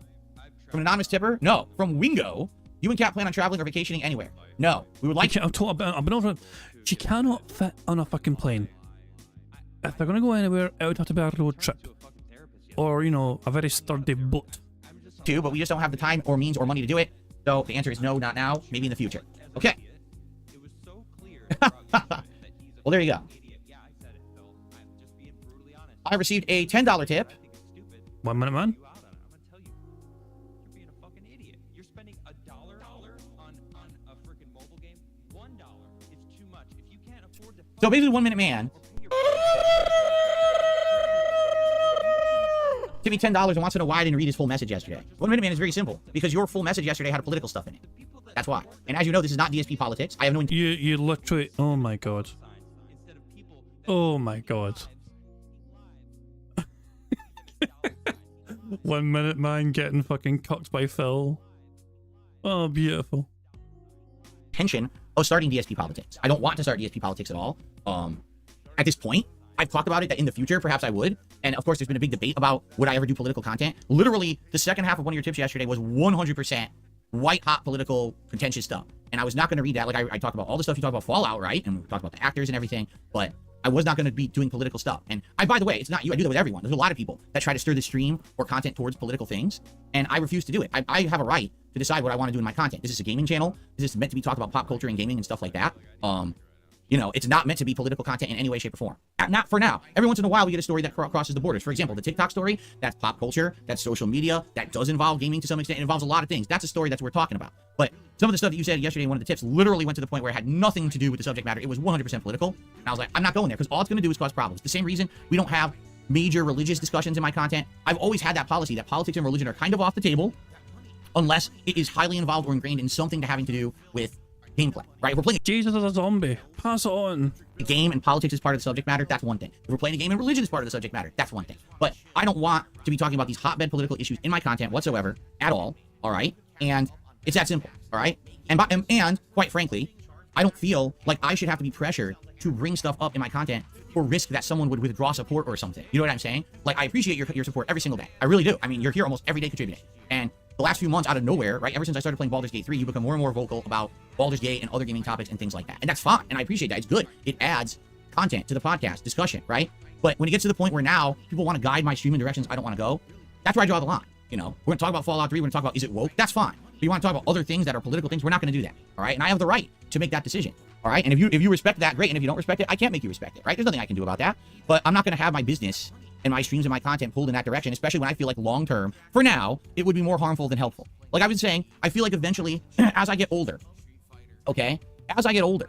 from an anonymous tipper. No, from Wingo. You and Kat plan on traveling or vacationing anywhere? No, we would like. I've been over. She cannot fit on a fucking plane. If they're gonna go anywhere, it would have to be a road trip, or a very sturdy boat. But we just don't have the time or means or money to do it. So the answer is no, not now. Maybe in the future. Okay. Well, there you go. I received a $10 tip. 1 minute, man. So basically, 1 Minute Man give me $10 and wants to know why I didn't read his full message yesterday. 1 Minute Man is very simple, because your full message yesterday had political stuff in it. That's why. And as you know, this is not DSP politics. I have no. You literally. Oh my god. Oh my god. 1 Minute Man getting fucking cucked by Phil. Oh, beautiful. Tension of starting DSP politics. I don't want to start DSP politics at all. At this point, I've talked about it that in the future, perhaps I would. And of course, there's been a big debate about would I ever do political content. Literally, the second half of one of your tips yesterday was 100% white hot political contentious stuff. And I was not going to read that. Like I talked about all the stuff you talk about Fallout, right? And we talked about the actors and everything, but I was not going to be doing political stuff. And by the way, it's not you. I do that with everyone. There's a lot of people that try to stir the stream or content towards political things. And I refuse to do it. I have a right to decide what I want to do in my content. Is this a gaming channel? Is this meant to be talk about pop culture and gaming and stuff like that? It's not meant to be political content in any way, shape, or form. Not for now. Every once in a while, we get a story that crosses the borders. For example, the TikTok story, that's pop culture, that's social media, that does involve gaming to some extent. It involves a lot of things. That's a story that's worth talking about. But some of the stuff that you said yesterday in one of the tips literally went to the point where it had nothing to do with the subject matter. It was 100% political. And I was like, I'm not going there, because all it's going to do is cause problems. The same reason we don't have major religious discussions in my content. I've always had that policy that politics and religion are kind of off the table unless it is highly involved or ingrained in something having to do with gameplay, right? If we're playing Jesus is a zombie. Pass it on. A game and politics is part of the subject matter, that's one thing. If we're playing a game and religion is part of the subject matter, that's one thing. But I don't want to be talking about these hotbed political issues in my content whatsoever at all, all right? And it's that simple, all right? And quite frankly, I don't feel like I should have to be pressured to bring stuff up in my content or risk that someone would withdraw support or something. You know what I'm saying? Like, I appreciate your support every single day. I really do. I mean, you're here almost every day contributing. And the last few months, out of nowhere, right, ever since I started playing Baldur's Gate 3, you become more and more vocal about Baldur's Gate and other gaming topics and things like that. And that's fine, and I appreciate that. It's good. It adds content to the podcast, discussion, right? But when it gets to the point where now people want to guide my stream in directions I don't want to go, that's where I draw the line. We're going to talk about Fallout 3, we're going to talk about is it woke? That's fine. But you want to talk about other things that are political things, we're not going to do that, all right? And I have the right to make that decision, all right? And if you respect that, great. And if you don't respect it, I can't make you respect it, right? There's nothing I can do about that. But I'm not going to have my business and my streams and my content pulled in that direction, especially when I feel like long term, for now, it would be more harmful than helpful. Like I've been saying, I feel like eventually, as I get older, okay, as I get older,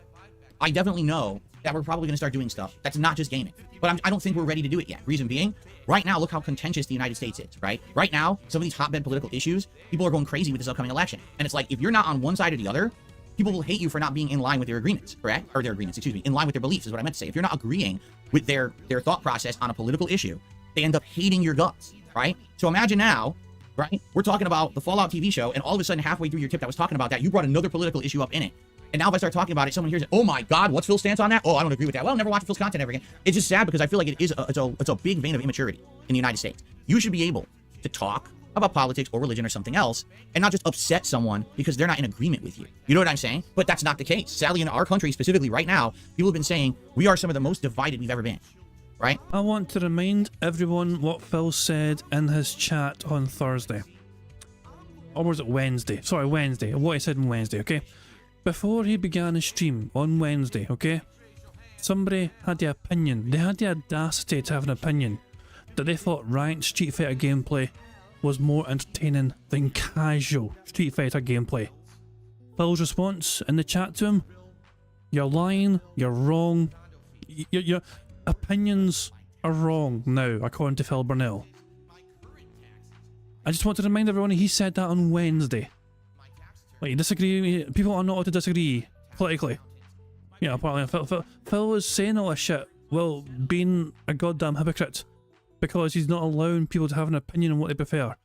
I definitely know that we're probably going to start doing stuff that's not just gaming. But I don't think we're ready to do it yet. Reason being, right now, look how contentious the United States is, right? Right now, some of these hotbed political issues, people are going crazy with this upcoming election. And it's like, if you're not on one side or the other, people will hate you for not being in line with their agreements, correct? Or their agreements, excuse me, in line with their beliefs is what I meant to say. If you're not agreeing with their thought process on a political issue, they end up hating your guts, right? So imagine now, right? We're talking about the Fallout TV show, and all of a sudden, halfway through your tip that was talking about that, you brought another political issue up in it. And now if I start talking about it, someone hears it, oh my God, what's Phil's stance on that? Oh, I don't agree with that. Well, I'll never watch Phil's content ever again. It's just sad because I feel like it's a big vein of immaturity in the United States. You should be able to talk about politics or religion or something else and not just upset someone because they're not in agreement with you. You know what I'm saying? But that's not the case. Sadly, in our country, specifically right now, people have been saying we are some of the most divided we've ever been. Right? I want to remind everyone what Phil said in his chat on Thursday. Or was it Wednesday? Sorry, Wednesday. What he said on Wednesday, okay? Before he began his stream on Wednesday, okay? Somebody had the opinion, they had the audacity to have an opinion that they thought ranked Street Fighter gameplay was more entertaining than casual Street Fighter gameplay. Phil's response in the chat to him, you're lying, you're wrong, your opinions are wrong now, according to Phil Burnell. I just want to remind everyone he said that on Wednesday. Like, you disagree, people are not allowed to disagree politically. Yeah, apparently Phil was saying all this shit while being a goddamn hypocrite because he's not allowing people to have an opinion on what they prefer.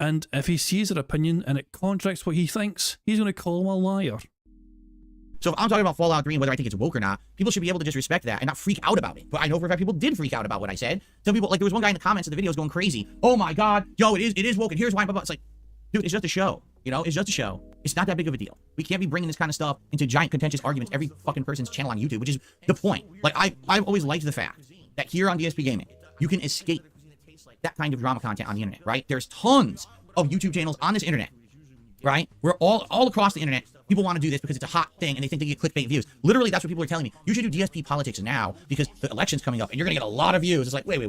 And if he sees their opinion and it contradicts what he thinks, he's going to call him a liar. So if I'm talking about Fallout 3 and whether I think it's woke or not, people should be able to just respect that and not freak out about it. But I know for a fact people did freak out about what I said. Some people, like there was one guy in the comments of the videos going crazy. Oh my God, yo, it is woke and here's why, blah, blah. It's like, dude, it's just a show. You know, it's just a show. It's not that big of a deal. We can't be bringing this kind of stuff into giant contentious arguments every fucking person's channel on YouTube, which is the point. Like I've always liked the fact that here on DSP Gaming, you can escape that kind of drama content on the internet, right? There's tons of YouTube channels on this internet, right? We're all across the internet. People want to do this because it's a hot thing and they think they get clickbait views. Literally, that's what people are telling me. You should do DSP politics now because the election's coming up and you're going to get a lot of views. It's like, wait.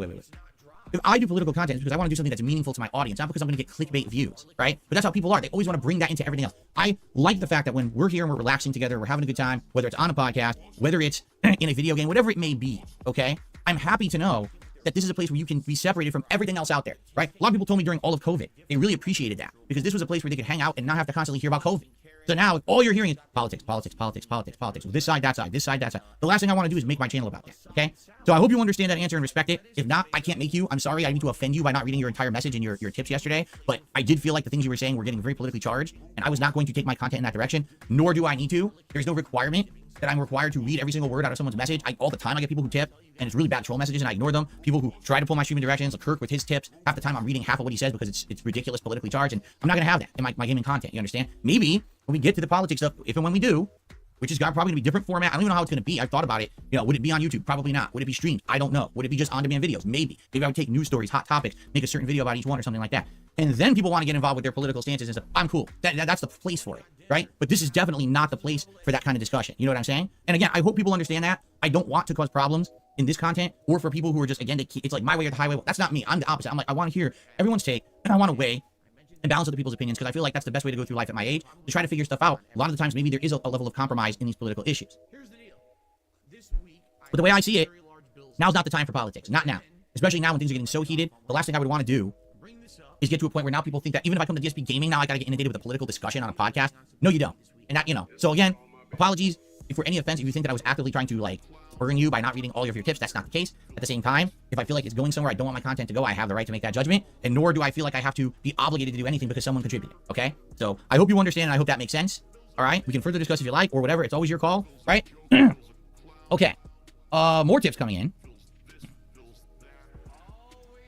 If I do political content, it's because I want to do something that's meaningful to my audience, not because I'm going to get clickbait views, right? But that's how people are. They always want to bring that into everything else. I like the fact that when we're here and we're relaxing together, we're having a good time, whether it's on a podcast, whether it's in a video game, whatever it may be, okay? I'm happy to know that this is a place where you can be separated from everything else out there, right? A lot of people told me during all of COVID, they really appreciated that because this was a place where they could hang out and not have to constantly hear about COVID. So now all you're hearing is politics. This side, that side, this side, that side. The last thing I want to do is make my channel about that, okay? So I hope you understand that answer and respect it. If not, I can't make you. I'm sorry I need to offend you by not reading your entire message and your tips yesterday, but I did feel like the things you were saying were getting very politically charged, and I was not going to take my content in that direction, nor do I need to. There's no requirement that I'm required to read every single word out of someone's message. All the time I get people who tip, and it's really bad troll messages, and I ignore them. People who try to pull my streaming directions, like Kirk with his tips, half the time I'm reading half of what he says because it's ridiculous politically charged, and I'm not going to have that in my gaming content, you understand? Maybe when we get to the politics stuff, if and when we do, which is probably going to be different format. I don't even know how it's going to be. I've thought about it. You know, would it be on YouTube? Probably not. Would it be streamed? I don't know. Would it be just on-demand videos? Maybe. Maybe I would take news stories, hot topics, make a certain video about each one or something like that. And then people want to get involved with their political stances and stuff. I'm cool. That's the place for it, right? But this is definitely not the place for that kind of discussion. You know what I'm saying? And again, I hope people understand that. I don't want to cause problems in this content or for people who are just, again, it's like my way or the highway. Well, that's not me. I'm the opposite. I'm like, I want to hear everyone's take and I want to weigh and balance other people's opinions because I feel like that's the best way to go through life at my age, to try to figure stuff out. A lot of the times, maybe there is a level of compromise in these political issues. But the way I see it, now's not the time for politics. Not now. Especially now when things are getting so heated. The last thing I would want to do is get to a point where now people think that even if I come to DSP Gaming, now I got to get inundated with a political discussion on a podcast. No, you don't. And that, you know. So again, apologies if for any offense, if you think that I was actively trying to, like, burn you by not reading all of your tips. That's not the case. At the same time, if I feel like it's going somewhere I don't want my content to go, I have the right to make that judgment, and nor do I feel like I have to be obligated to do anything because someone contributed, okay? So I hope you understand, and I hope that makes sense. All right? We can further discuss if you like, or whatever. It's always your call, right? Okay. More tips coming in.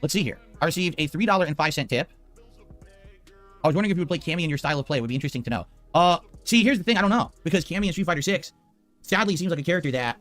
Let's see here. I received a $3.05 tip. I was wondering if you would play Cammy in your style of play. It would be interesting to know. See, here's the thing. I don't know. Because Cammy in Street Fighter 6, sadly, seems like a character that,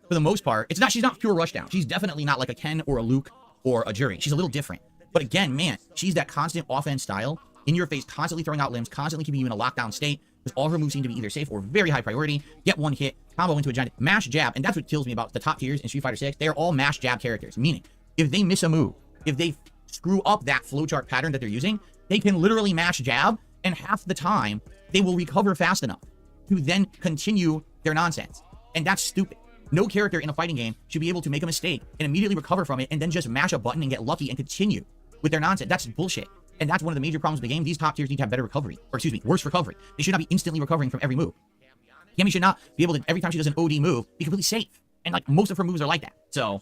for the most part, she's not pure Rushdown. She's definitely not like a Ken or a Luke or a Jury. She's a little different. But again, man, she's that constant offense style, in your face, constantly throwing out limbs, constantly keeping you in a lockdown state, because all her moves seem to be either safe or very high priority. Get one hit, combo into a giant mash jab, and that's what kills me about the top tiers in Street Fighter 6. They are all mash jab characters, meaning if they miss a move, if they screw up that flowchart pattern that they're using, they can literally mash jab, and half the time, they will recover fast enough to then continue their nonsense. And that's stupid. No character in a fighting game should be able to make a mistake and immediately recover from it and then just mash a button and get lucky and continue with their nonsense. That's bullshit. And that's one of the major problems with the game. These top tiers need to have better recovery. Or excuse me, worse recovery. They should not be instantly recovering from every move. Cammy should not be able to, every time she does an OD move, be completely safe. And like most of her moves are like that. So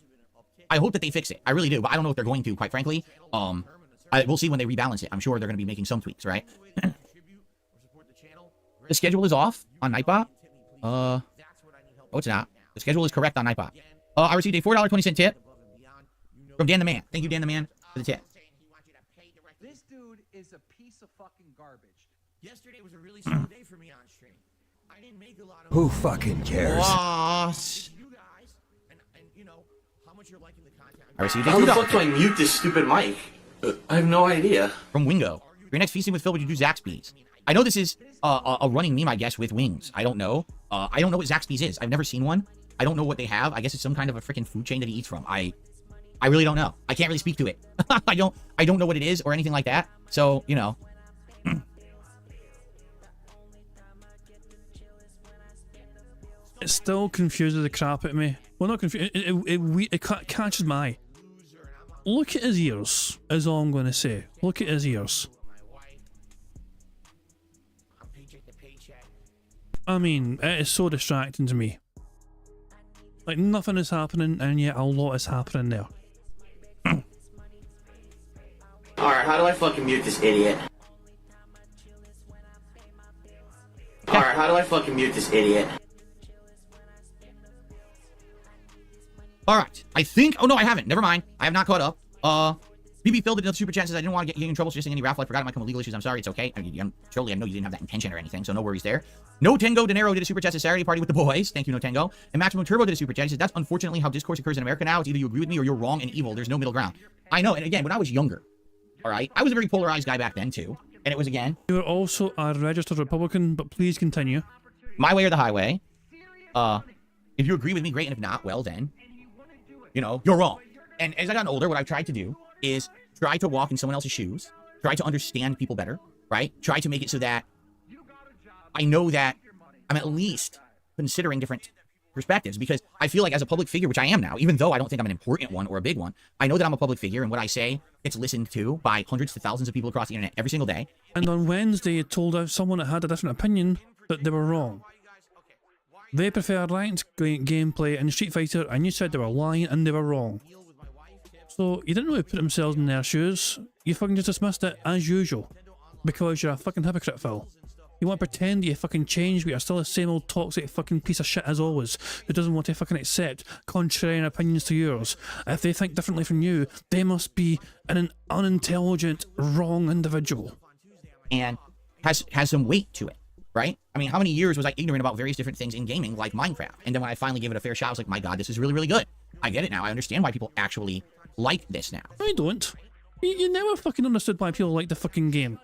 I hope that they fix it. I really do. But I don't know if they're going to, quite frankly. We'll see when they rebalance it. I'm sure they're going to be making some tweaks, right? The schedule is off on Nightbot. Oh, it's not. The schedule is correct on Nightbot. I received a $4.20 tip from Dan the Man. Thank you, Dan the Man, for the tip. This dude is a piece of fucking garbage. Yesterday was a really slow day for me on stream. I didn't make a lot of. Who fucking cares? Loss. You guys, and you know how much you're liking the content. I received a How the $2 fuck do I mute this stupid mic? I have no idea. from Wingo. Your next feasting with Phil, would you do Zaxby's? I know this is a running meme, I guess, with wings. I don't know. I don't know what Zaxby's is. I've never seen one. I don't know what they have. I guess it's some kind of a freaking food chain that he eats from. I really don't know. I can't really speak to it. I don't know what it is or anything like that. So, you know. It still confuses the crap out of me. Well, not confused. It catches my eye. Look at his ears, is all I'm going to say. Look at his ears. I mean, it is so distracting to me. Like, nothing is happening, and yet a lot is happening there. Alright, how do I fucking mute this idiot? Alright, how do I fucking mute this idiot? Alright, I think... Oh, no, I haven't. Never mind. I have not caught up. BB filled it in super chances. I didn't want to get you in trouble suggesting any raffle. I forgot it might come with legal issues. I'm sorry. It's okay. I mean, surely I know you didn't have that intention or anything, so no worries there. No Tango Dinero did a super chat to Saturday party with the boys. Thank you, No Tango. And Maximum Turbo did a super chat. He said, that's unfortunately how discourse occurs in America now. It's either you agree with me or you're wrong and evil. There's no middle ground. I know. And again, when I was younger, alright, I was a very polarized guy back then, too. And it was, again... You are also a registered Republican, but please continue. My way or the highway. If you agree with me, great. And if not, well, then... You know, you're wrong. And as I got older, what I've tried to do is try to walk in someone else's shoes, try to understand people better, right? Try to make it so that I know that I'm at least considering different perspectives, because I feel like as a public figure, which I am now, even though I don't think I'm an important one or a big one, I know that I'm a public figure, and what I say gets listened to by hundreds to thousands of people across the internet every single day. And on Wednesday, you told out someone that had a different opinion that they were wrong. They prefer ranked gameplay and Street Fighter, and you said they were lying and they were wrong. So you didn't really put themselves in their shoes. You fucking just dismissed it as usual. Because you're a fucking hypocrite, Phil. You want to pretend you fucking changed, but you're still the same old toxic fucking piece of shit as always, who doesn't want to fucking accept contrarian opinions to yours. If they think differently from you, they must be an unintelligent, wrong individual. And has some weight to it, right? I mean, how many years was I ignorant about various different things in gaming, like Minecraft? And then when I finally gave it a fair shot, I was like, my god, this is really, really good. I get it now. I understand why people actually like this now. I don't. You never fucking understood why people like the fucking game.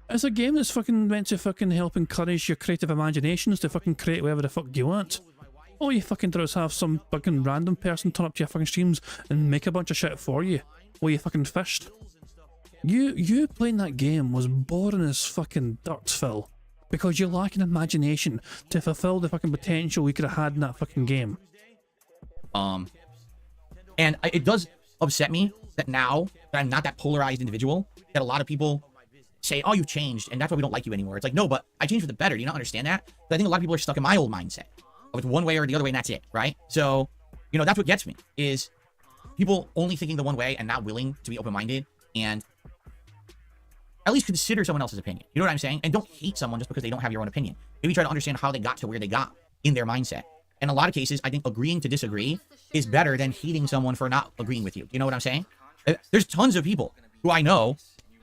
It's a game that's fucking meant to fucking help encourage your creative imaginations to fucking create whatever the fuck you want. All you fucking do is have some fucking random person turn up to your fucking streams and make a bunch of shit for you while you fucking fished. You playing that game was boring as fucking dirt, Phil. Because you lack an imagination to fulfill the fucking potential we could have had in that fucking game. And it does upset me that now that I'm not that polarized individual, that a lot of people say, oh, you've changed, and that's why we don't like you anymore. It's like, no, but I changed for the better. Do you not understand that? But I think a lot of people are stuck in my old mindset. It's one way or the other way, and that's it, right? So, you know, that's what gets me, is people only thinking the one way and not willing to be open-minded and at least consider someone else's opinion. You know what I'm saying? And don't hate someone just because they don't have your own opinion. Maybe try to understand how they got to where they got in their mindset. In a lot of cases, I think agreeing to disagree is better than hating someone for not agreeing with you. You know what I'm saying? There's tons of people who I know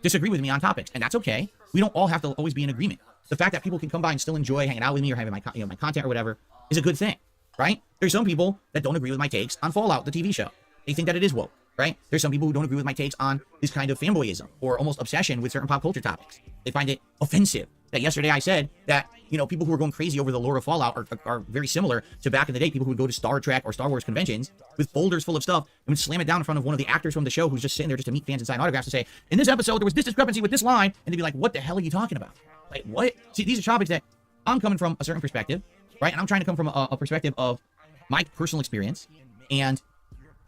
disagree with me on topics, and that's okay. We don't all have to always be in agreement. The fact that people can come by and still enjoy hanging out with me or having my, my content or whatever is a good thing, right? There's some people that don't agree with my takes on Fallout, the TV show. They think that it is woke, right? There's some people who don't agree with my takes on this kind of fanboyism or almost obsession with certain pop culture topics. They find it offensive that yesterday I said that, you know, people who are going crazy over the lore of Fallout are very similar to back in the day, people who would go to Star Trek or Star Wars conventions with folders full of stuff and would slam it down in front of one of the actors from the show who's just sitting there just to meet fans and sign autographs and say, in this episode, there was this discrepancy with this line. And they'd be like, what the hell are you talking about? Like, what? See, these are topics that I'm coming from a certain perspective, right? And I'm trying to come from a perspective of my personal experience and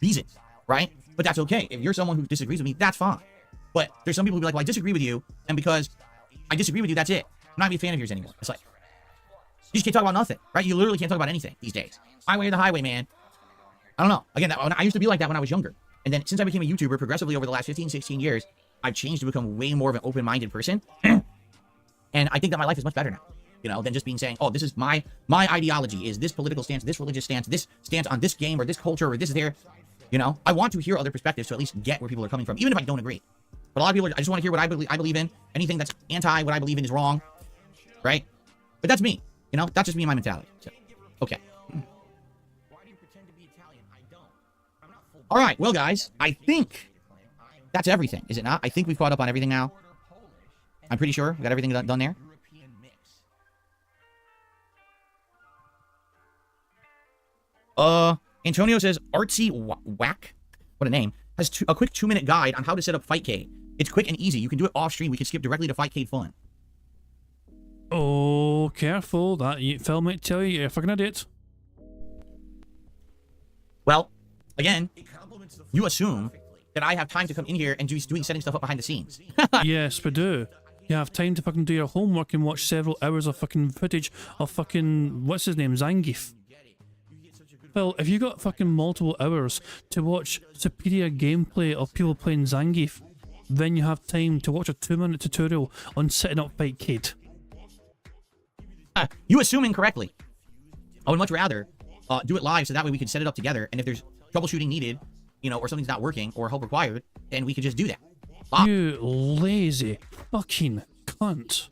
reasons, right? But that's okay. If you're someone who disagrees with me, that's fine. But there's some people who be like, well, I disagree with you, and because I disagree with you, that's it. I'm not even a fan of yours anymore. It's like, you just can't talk about nothing, right? You literally can't talk about anything these days. My way or the highway, man. I don't know. Again, I used to be like that when I was younger. And then since I became a YouTuber, progressively over the last 15, 16 years, I've changed to become way more of an open-minded person. And I think that my life is much better now. you know, than just saying, oh, this is my ideology is this political stance, this religious stance, this stance on this game or this culture or this there. You know, I want to hear other perspectives to at least get where people are coming from, even if I don't agree. But a lot of people, I just want to hear what I believe in. Anything that's anti what I believe in is wrong, right? But that's me. You know, that's just me and my mentality. So, okay. All right, well, guys, I think that's everything, is it not? I think we've caught up on everything now. I'm pretty sure we got everything done there. Antonio says, Artsy Whack, what a name, has a quick 2-minute guide on how to set up Fightcade. It's quick and easy. You can do it off stream. We can skip directly to Fightcade fun. Oh, careful. That Phil might tell you you're a fucking idiot. Well, again, you assume that I have time to come in here and setting stuff up behind the scenes. Yes, we do. You have time to fucking do your homework and watch several hours of fucking footage of fucking, what's his name, Zangief. Phil, if you got fucking multiple hours to watch superior gameplay of people playing Zangief, then you have time to watch a 2-minute tutorial on setting up Fightcade. You assume incorrectly. I would much rather do it live so that way we can set it up together, and if there's troubleshooting needed, you know, or something's not working or help required, then we could just do that. You lazy fucking cunt.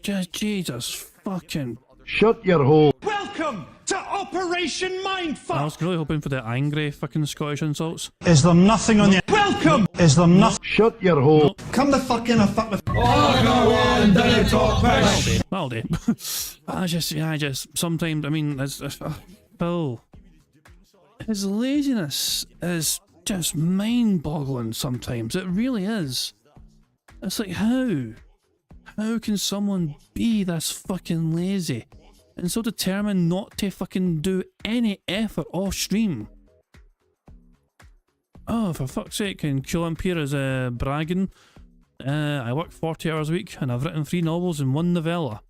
Just Jesus fucking... Shut your hole. Welcome to Operation Mindfuck! I was really hoping for the angry fucking Scottish insults. Is there nothing on the... Welcome! Is there nothing... Shut your hole. Nope. Come the fuck in and fuck with... Oh, go on, don't talk back. That'll do. I just, sometimes, I mean, Phil, his laziness is just mind-boggling sometimes. It really is. It's like, how? How can someone be this fucking lazy and so determined not to fucking do any effort off stream? Oh, for fuck's sake, and Kulampier is bragging. I work 40 hours a week and I've written 3 novels and 1 novella.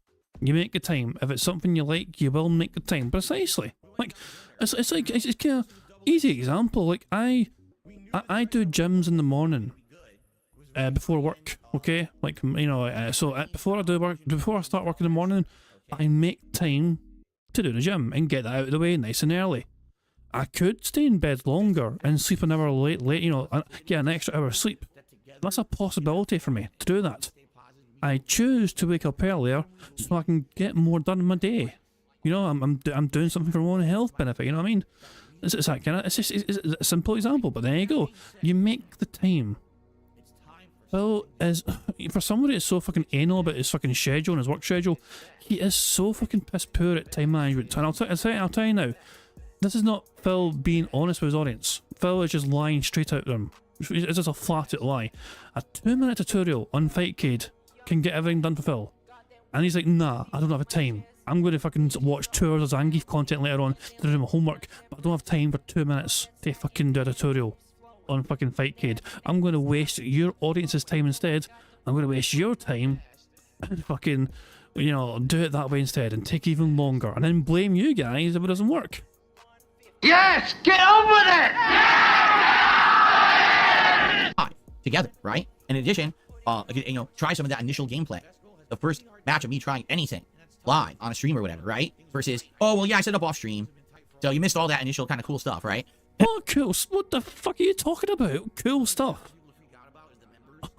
You make the time. If it's something you like, you will make the time. Precisely. Like, it's kind of easy example. Like, I do gyms in the morning before work, okay? Like, you know, before I start work in the morning, I make time to do the gym and get that out of the way nice and early. I could stay in bed longer and sleep an hour late, you know, get an extra hour of sleep. That's a possibility for me to do that. I choose to wake up earlier so I can get more done in my day. You know, I'm doing something for my own health benefit. You know what I mean? It's that kind of. It's just it's a simple example, but there you go. You make the time. Well, as for somebody that's so fucking anal about his fucking schedule and his work schedule, he is so fucking piss poor at time management. And I'll tell you now, this is not Phil being honest with his audience. Phil is just lying straight out to them. It's just a flat-out lie. A 2-minute tutorial on Fightcade can get everything done for Phil. And he's like, nah, I don't have time. I'm going to fucking watch 2 hours of Zangief content later on to do my homework, but I don't have time for 2 minutes to fucking do a tutorial on fucking Fightcade. I'm going to waste your audience's time instead. I'm going to waste your time and fucking, you know, do it that way instead and take even longer and then blame you guys if it doesn't work. Yes, get on with it! Together, right? In addition, you know, try some of that initial gameplay. The first match of me trying anything live on a stream or whatever, right? Versus, oh, well, yeah, I set up off stream. So you missed all that initial kind of cool stuff, right? What cool? What the fuck are you talking about? Cool stuff.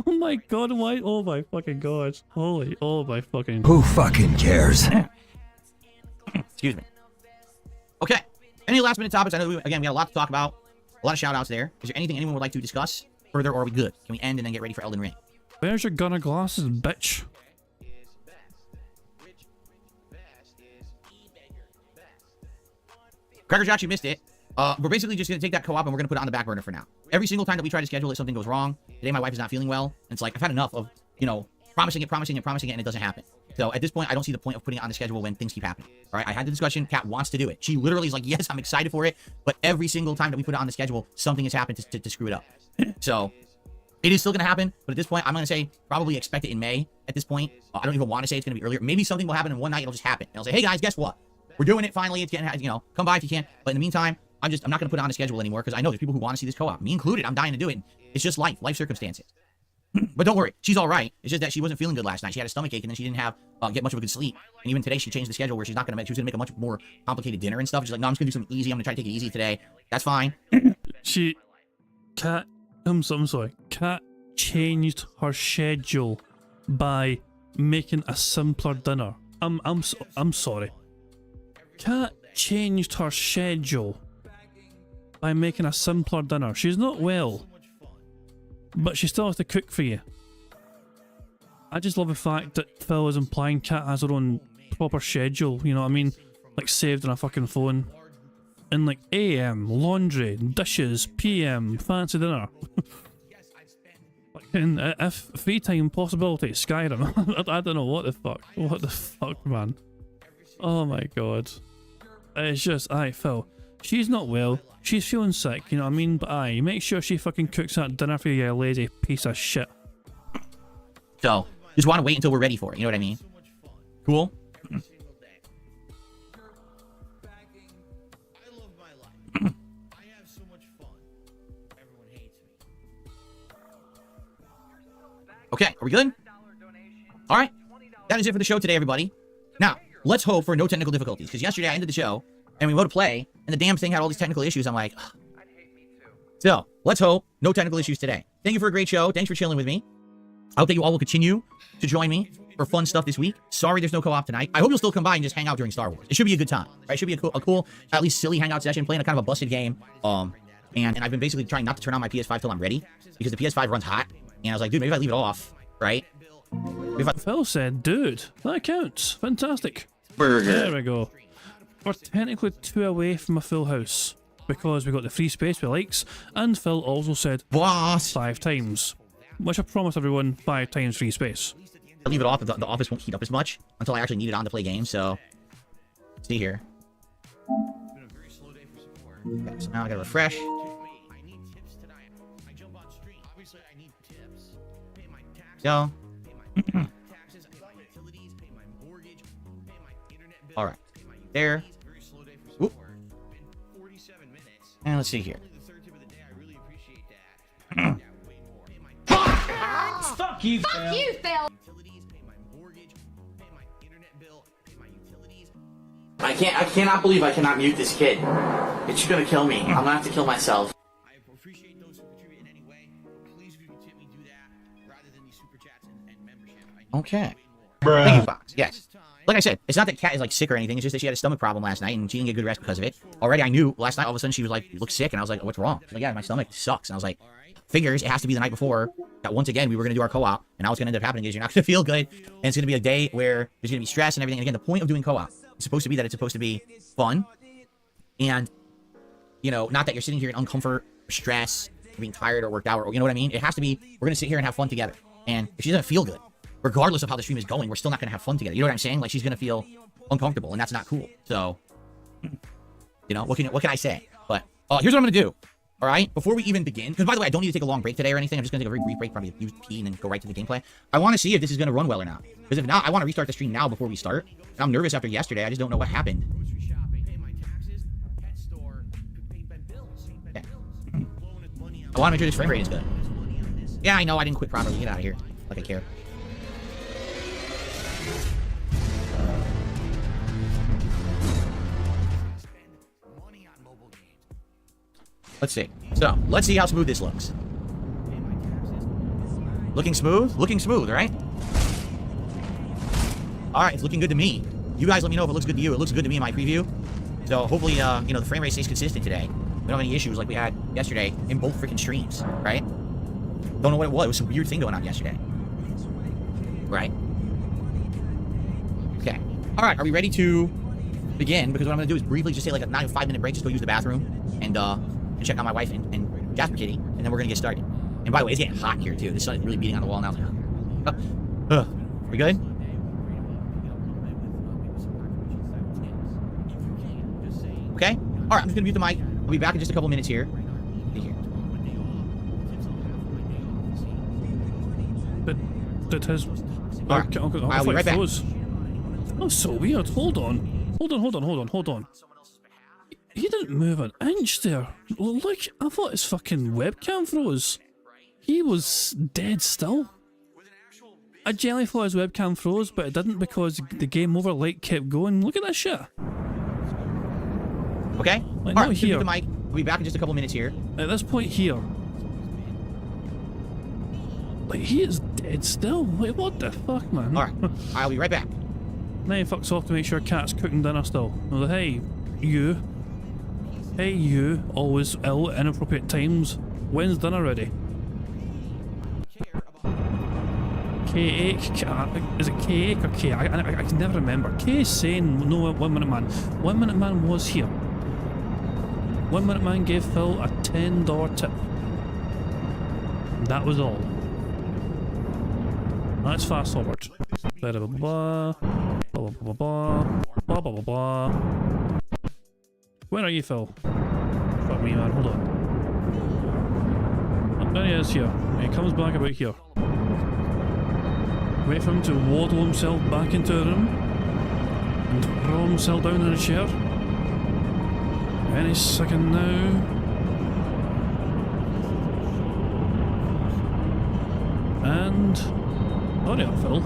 Oh my god, why? Oh my fucking god. Holy, oh my fucking... Who fucking cares? Excuse me. Okay. Any last minute topics? I know, again, we got a lot to talk about. A lot of shout outs there. Is there anything anyone would like to discuss further, or are we good? Can we end and then get ready for Elden Ring? Where's your gunner glasses, bitch? Cracker Jack, you missed it. We're basically just going to take that co-op and we're going to put it on the back burner for now. Every single time that we try to schedule it, something goes wrong. Today, my wife is not feeling well. And it's like, I've had enough of, you know, promising it, and it doesn't happen. So at this point, I don't see the point of putting it on the schedule when things keep happening. All right, I had the discussion. Kat wants to do it. She literally is like, yes, I'm excited for it. But every single time that we put it on the schedule, something has happened to screw it up. So it is still going to happen. But at this point, I'm going to say probably expect it in May at this point. I don't even want to say it's going to be earlier. Maybe something will happen in one night. It'll just happen. And I'll say, hey, guys, guess what? We're doing it finally. It's getting, you know, come by if you can. But in the meantime, I'm not going to put it on a schedule anymore because I know there's people who want to see this co-op. Me included. I'm dying to do it. It's just life circumstances. But don't worry, she's all right. It's just that she wasn't feeling good last night. She had a stomach ache, and then she didn't have get much of a good sleep. And even today, she changed the schedule where she's not gonna make. She was gonna make a much more complicated dinner and stuff. She's like, no, I'm just gonna do something easy. I'm gonna try to take it easy today. That's fine. I'm sorry. Kat changed her schedule by making a simpler dinner. I'm sorry. Kat changed her schedule by making a simpler dinner. She's not well, but she still has to cook for you. I just love the fact that Phil is implying Kat has her own proper schedule, you know what I mean? Like saved on a fucking phone. And like AM, laundry, dishes, PM, fancy dinner. Fucking if free time possibility, Skyrim. I don't know what the fuck. What the fuck, man. Oh my god. It's just, aye, Phil. She's not well. She's feeling sick, you know what I mean? But aye, make sure she fucking cooks that dinner for you, you lazy piece of shit. So, just want to wait until we're ready for it, you know what I mean? Cool? Okay, are we good? Alright, that is it for the show today, everybody. Now, let's hope for no technical difficulties, because yesterday I ended the show, and we went to play, and the damn thing had all these technical issues. I'm like, ugh. So, let's hope no technical issues today. Thank you for a great show. Thanks for chilling with me. I hope that you all will continue to join me for fun stuff this week. Sorry there's no co-op tonight. I hope you'll still come by and just hang out during Star Wars. It should be a good time, right? It should be a cool, at least silly hangout session, playing a kind of a busted game. And I've been basically trying not to turn on my PS5 till I'm ready, because the PS5 runs hot. And I was like, dude, maybe if I leave it off, right? Phil said, dude, that counts. Fantastic. There we go. We're technically 2 away from a full house, because we got the free space we likes, and Phil also said, boss, 5 times. Which I promised everyone 5 times free space. I leave it off, the office won't heat up as much until I actually need it on to play games, so... See here. Okay, so now I gotta refresh. Go. Alright. There. Whoop. And let's see here. Fuck you, Phil. Fuck you, Phil. I cannot believe I cannot mute this kid. It's gonna kill me. I'm gonna have to kill myself. I appreciate those who contribute in any way. Please, if you can tip me, do that rather than these super chats and membership. Okay. Thank you, Fox. Yes. Like I said, it's not that Kat is like sick or anything. It's just that she had a stomach problem last night and she didn't get good rest because of it. Already, I knew last night. All of a sudden, she was like, "You look sick," and I was like, "What's wrong?" She's like, "Yeah, my stomach sucks." And I was like, "Figures. It has to be the night before that once again we were gonna do our co-op, and now what's gonna end up happening is you're not gonna feel good, and it's gonna be a day where there's gonna be stress and everything. And again, the point of doing co-op is supposed to be that it's supposed to be fun, and you know, not that you're sitting here in uncomfort, or stress, or being tired or worked out, or you know what I mean. It has to be we're gonna sit here and have fun together. And if she doesn't feel good, regardless of how the stream is going, we're still not gonna have fun together. You know what I'm saying? Like she's gonna feel uncomfortable, and that's not cool. So, you know, what can I say? But here's what I'm gonna do. All right, before we even begin, because by the way, I don't need to take a long break today or anything. I'm just gonna take a very brief break, probably use pee and then go right to the gameplay. I want to see if this is gonna run well or not. Because if not, I want to restart the stream now before we start. And I'm nervous after yesterday. I just don't know what happened. Okay. I want to make sure this frame rate is good. Yeah, I know I didn't quit properly. Get out of here. Like I care. Let's see. So, let's see how smooth this looks. Looking smooth? Looking smooth, right? Alright, it's looking good to me. You guys let me know if it looks good to you. It looks good to me in my preview. So, hopefully, you know, the frame rate stays consistent today. We don't have any issues like we had yesterday in both freaking streams, right? Don't know what it was. It was some weird thing going on yesterday. Right? Okay. Alright, are we ready to begin? Because what I'm going to do is briefly just take like a 5-minute break, just go use the bathroom, and check on my wife and Jasper Kitty, and then we're gonna get started. And by the way, it's getting hot here too. The sun is really beating on the wall now. We good? Okay. All right. I'm just gonna mute the mic. I'll be back in just a couple minutes here. That has. Right. I'll be right back. Oh, so weird. Hold on. Hold on. He didn't move an inch there. Look, I thought his fucking webcam froze. He was dead still. I generally thought his webcam froze, but it didn't because the game over light kept going. Look at that shit. Okay? Like, Alright, here. the mic. We'll be back in just a couple minutes here. At this point here. Like, he is dead still. Like, what the fuck, man? Alright, I'll be right back. Now he fucks off to make sure Cat's cooking dinner still. I was like, hey, you. Hey, you. Always ill at inappropriate times. When's dinner ready? K-8? Is it K-8 or K? I can never remember. K is saying no 1 Minute Man. 1 Minute Man was here. 1 Minute Man gave Phil a $10 tip. That was all. Let's fast forward. Blah blah blah blah blah blah blah blah blah blah. Where are you, Phil? Fuck me, man. Hold on. Oh, there he is here. He comes back about here. Wait for him to waddle himself back into the room and throw himself down in a chair. Any second now. And hurry up, Phil.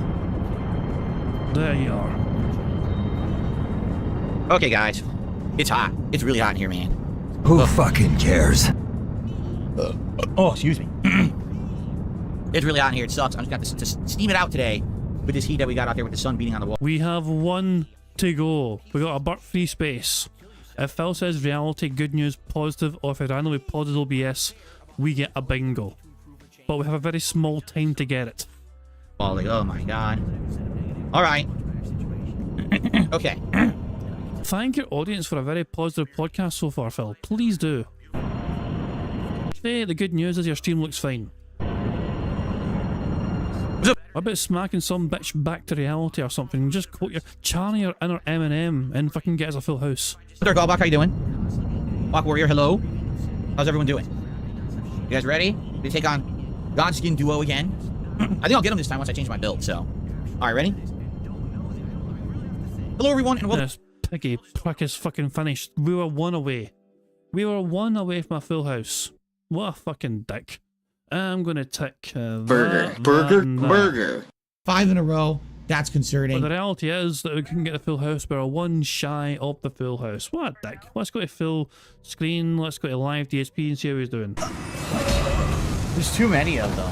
There you are. Okay, guys. It's hot. It's really hot in here, man. Who fucking cares? Oh, excuse me. It's really hot in here. It sucks. I'm just got to steam it out today with this heat that we got out there with the sun beating on the wall. We have one to go. We got a burp-free space. If Phil says reality, good news, positive, or if it randomly pauses OBS, we get a bingo. But we have a very small time to get it. Oh my god. Alright. Okay. Thank your audience for a very positive podcast so far, Phil. Please do. Hey, the good news is your stream looks fine. What about smacking some bitch back to reality or something? Just quote your channel your inner Eminem and fucking get us a full house. There, Gallback, how you doing? Walk Warrior, hello. How's everyone doing? You guys ready to take on Godskin Duo again? I think I'll get him this time once I change my build, so. Alright, ready? Hello everyone and welcome. This piggy prick is fucking finished. We were one away. We were one away from a full house. What a fucking dick. I'm gonna tick Burger. 5 in a row. That's concerning. But the reality is that we couldn't get the full house. We're one shy of the full house. What a dick. Let's go to full screen. Let's go to live DSP and see how he's doing. There's too many of them.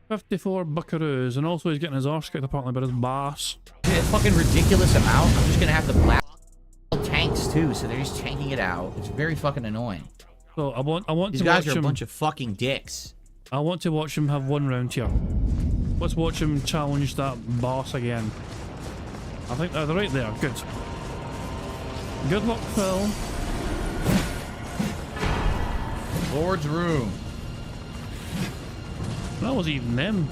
54 buckaroos, and also he's getting his arse kicked apparently by his boss. Dude, it's a fucking ridiculous amount. I'm just gonna have to blast tanks too, so they're just tanking it out. It's very fucking annoying. So I want These to guys watch are a him. bunch of fucking dicks. I want to watch him have one round here. Let's watch him challenge that boss again. I think they're right there. Good. Good luck, Phil. Lord's room. That was even them.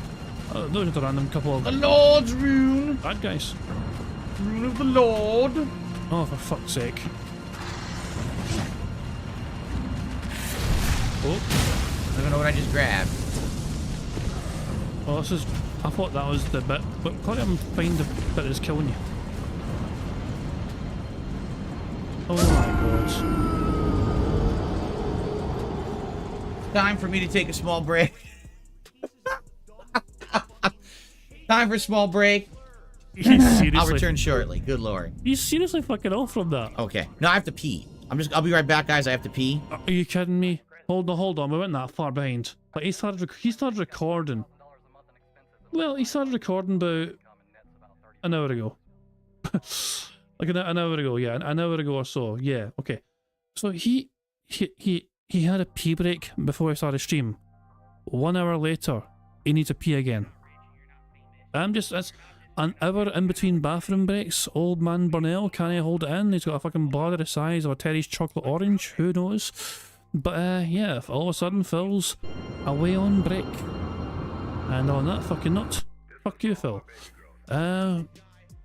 Those are just a random couple of The Lord's rune. bad guys. Rune of the Lord. Oh, for fuck's sake. Oh. I don't know what I just grabbed. Oh, this is... I thought that was the bit, but probably I'm find the bit that's killing you. Oh my god. Time for me to take a small break. Time for a small break. I'll return shortly. Good lord. You seriously fucking off from that? Okay. No, I have to pee. I'll be right back, guys. I have to pee. Are you kidding me? Hold on. We went that far behind. Like he started recording. Well, he started recording about an hour ago. Like an hour ago, yeah, an hour ago or so. Yeah, okay. So he had a pee break before he started stream. 1 hour later, he needs to pee again. That's an hour in between bathroom breaks. Old man Burnell can't hold it in. He's got a fucking bladder the size of a Terry's chocolate orange. Who knows? But yeah, if all of a sudden Phil's away on break. And on that fucking note, fuck you, Phil.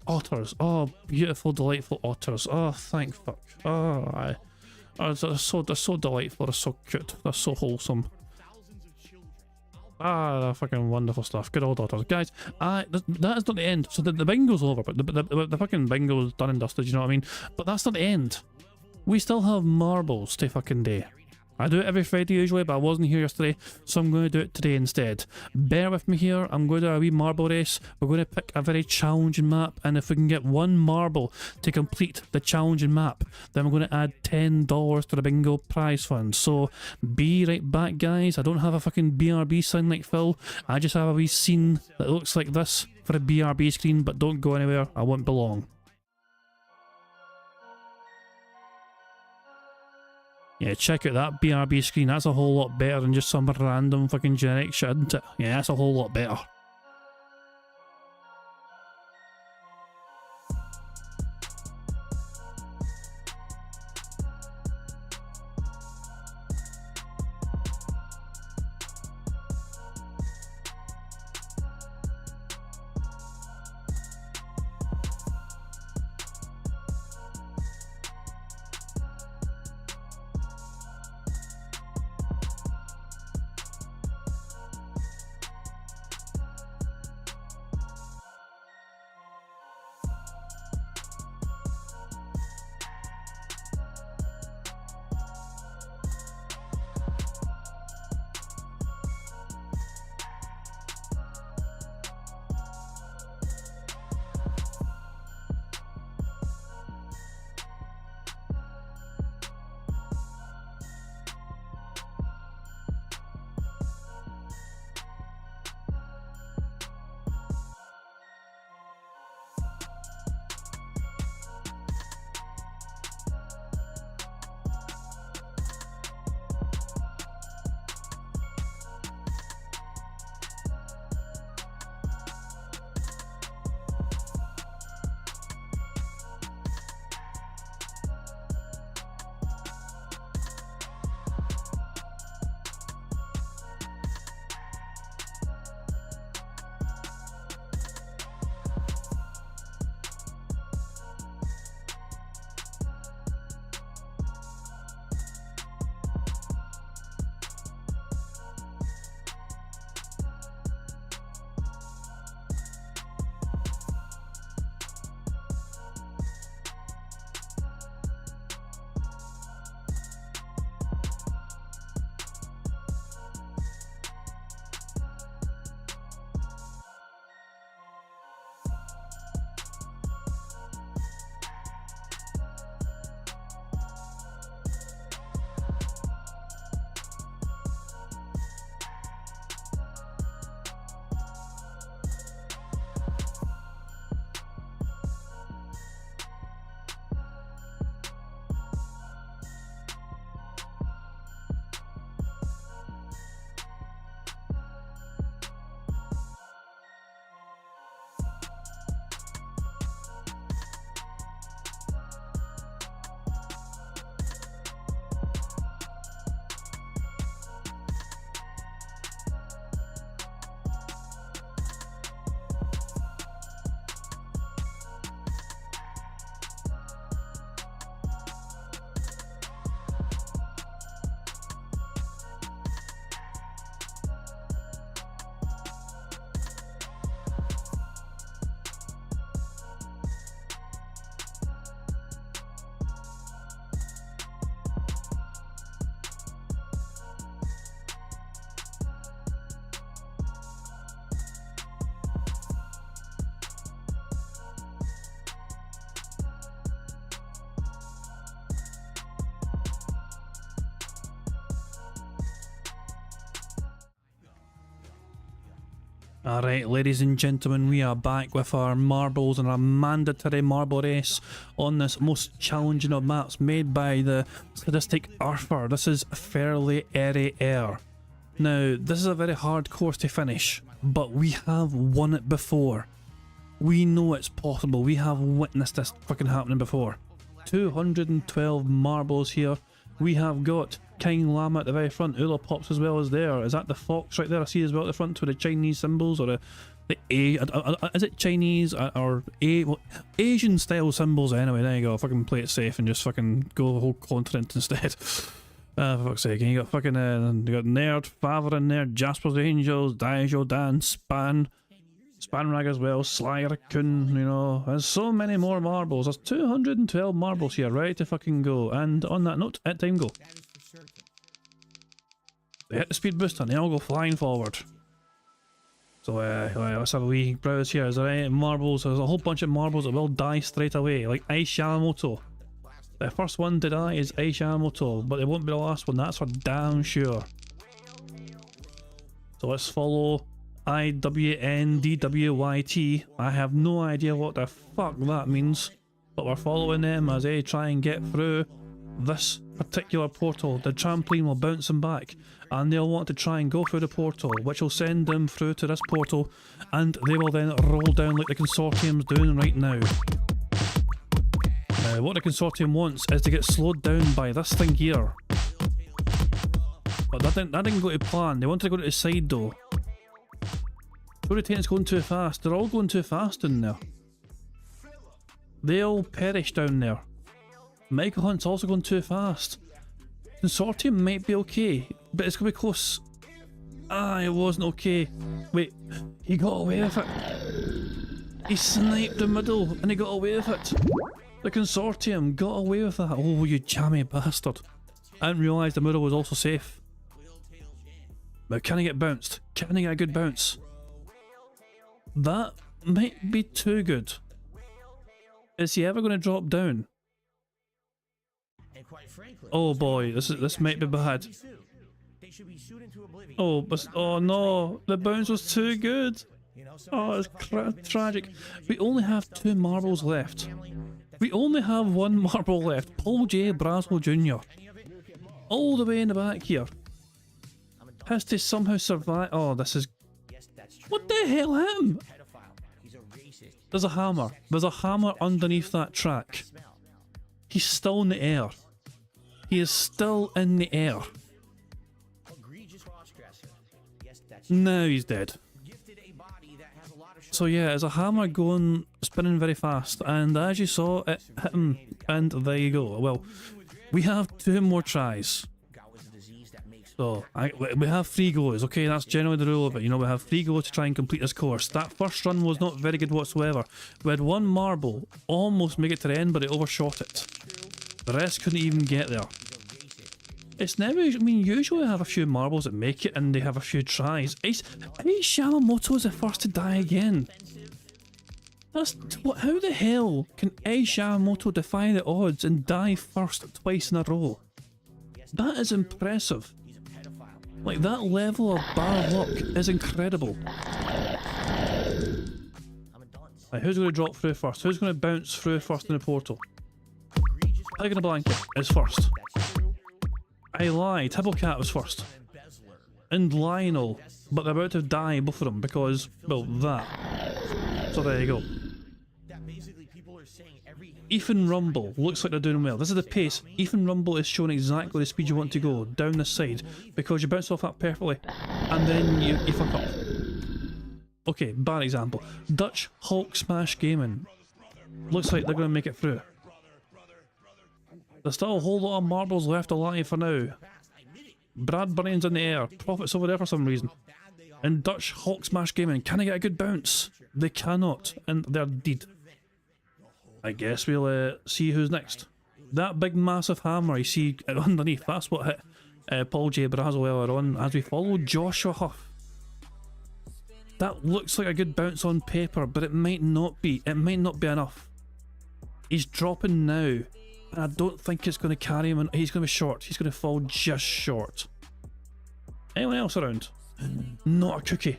Otters. Oh, beautiful, delightful otters. Oh, thank fuck. Oh, they're so delightful. They're so cute. They're so wholesome. They're fucking wonderful stuff. Good old otters. Guys, that is not the end. So the bingo's over, but the fucking bingo's done and dusted, you know what I mean? But that's not the end. We still have marbles to fucking day. I do it every Friday usually, but I wasn't here yesterday, so I'm going to do it today instead. Bear with me here, I'm going to do a wee marble race. We're going to pick a very challenging map, and if we can get one marble to complete the challenging map, then we're going to add $10 to the bingo prize fund. So be right back, guys. I don't have a fucking BRB sign like Phil. I just have a wee scene that looks like this for a BRB screen, but don't go anywhere, I won't be long. Yeah, check out that BRB screen, that's a whole lot better than just some random fucking generic shit, isn't it? Yeah, that's a whole lot better. Alright, ladies and gentlemen, we are back with our marbles and our mandatory marble race on this most challenging of maps made by the sadistic Arthur. This is Fairly Airy Air. Now, this is a very hard course to finish, but we have won it before. We know it's possible, we have witnessed this fucking happening before. 212 marbles here. We have got King Llama at the very front, Ula Pops as well as there. Is that the fox right there I see as well at the front with the Chinese symbols, or the A, is it Chinese or well, Asian style symbols anyway? There you go, fucking play it safe and just fucking go the whole continent instead. For fuck's sake, and you got fucking, you got Nerd, Favre in there, Jasper's Angels, Daijo, Dan, Spanrag as well, Sly Raccoon, you know, there's so many more marbles. There's 212 marbles here, ready to fucking go. And on that note, at time go. They hit the speed boost and they all go flying forward. So let's have a wee browse here. Is there any marbles? There's a whole bunch of marbles that will die straight away, like Ice Yamamoto. The first one to die is Ice Yamamoto, but it won't be the last one, that's for damn sure. So let's follow IWNDWYT. I have no idea what the fuck that means, but we're following them as they try and get through this particular portal. The trampoline will bounce them back, and they'll want to try and go through the portal, which will send them through to this portal, and they will then roll down like the consortium's doing right now. What the consortium wants is to get slowed down by this thing here. But that didn't go to plan. They wanted to go to the side though. Rotating's going too fast. They're all going too fast in there. They all perish down there. Michael Hunt's also going too fast. Consortium might be okay, but it's going to be close. Ah, it wasn't okay. Wait, he got away with it. He sniped the middle and he got away with it. The consortium got away with that. Oh, you jammy bastard. I didn't realise the middle was also safe. But can I get bounced? Can I get a good bounce? That might be too good. Is he ever going to drop down? Oh boy, this might be bad. Oh, but oh no, the bounce was too good. Oh, it's tragic. We only have 2 marbles left. We only have 1 marble left. Paul J. Braswell Jr. All the way in the back here. Has to somehow survive. Oh, this is... What the hell hit him? There's a hammer. There's a hammer underneath that track. He's still in the air. He is still in the air. Now he's dead. So yeah, it's a hammer going, spinning very fast, and as you saw, it hit him, and there you go. Well, we have 2 more tries. So, we have 3 goes, okay, that's generally the rule of it, you know, we have 3 goes to try and complete this course. That first run was not very good whatsoever. We had 1 marble, almost make it to the end, but it overshot it. The rest couldn't even get there. It's never, I mean, usually I have a few marbles that make it and they have a few tries. Ace Yamamoto is the first to die again. That's, how the hell can Ace Yamamoto defy the odds and die first twice in a row? That is impressive. Like, that level of bar luck is incredible. Right, who's going to drop through first? Who's going to bounce through first in the portal? Pig in a blanket is first. I lied, Hibblecat was first. And Lionel, but they're about to die, both of them, because, well, that. So there you go. Ethan Rumble looks like they're doing well. This is the pace. Ethan Rumble is showing exactly the speed you want to go down this side, because you bounce off that perfectly, and then you fuck up. Okay, bad example. Dutch Hulk Smash Gaming. Looks like they're going to make it through. There's still a whole lot of marbles left alive for now. Brad Burnian's in the air. Profit's over there for some reason. And Dutch Hulk Smash Gaming. Can I get a good bounce? They cannot, and they're dead. I guess we'll see who's next. That big massive hammer you see underneath, that's what hit Paul J. Braswell earlier on as we follow Joshua Huff. That looks like a good bounce on paper, but it might not be. It might not be enough. He's dropping now. And I don't think it's going to carry him, and he's going to be short. He's going to fall just short. Anyone else around? Not a cookie.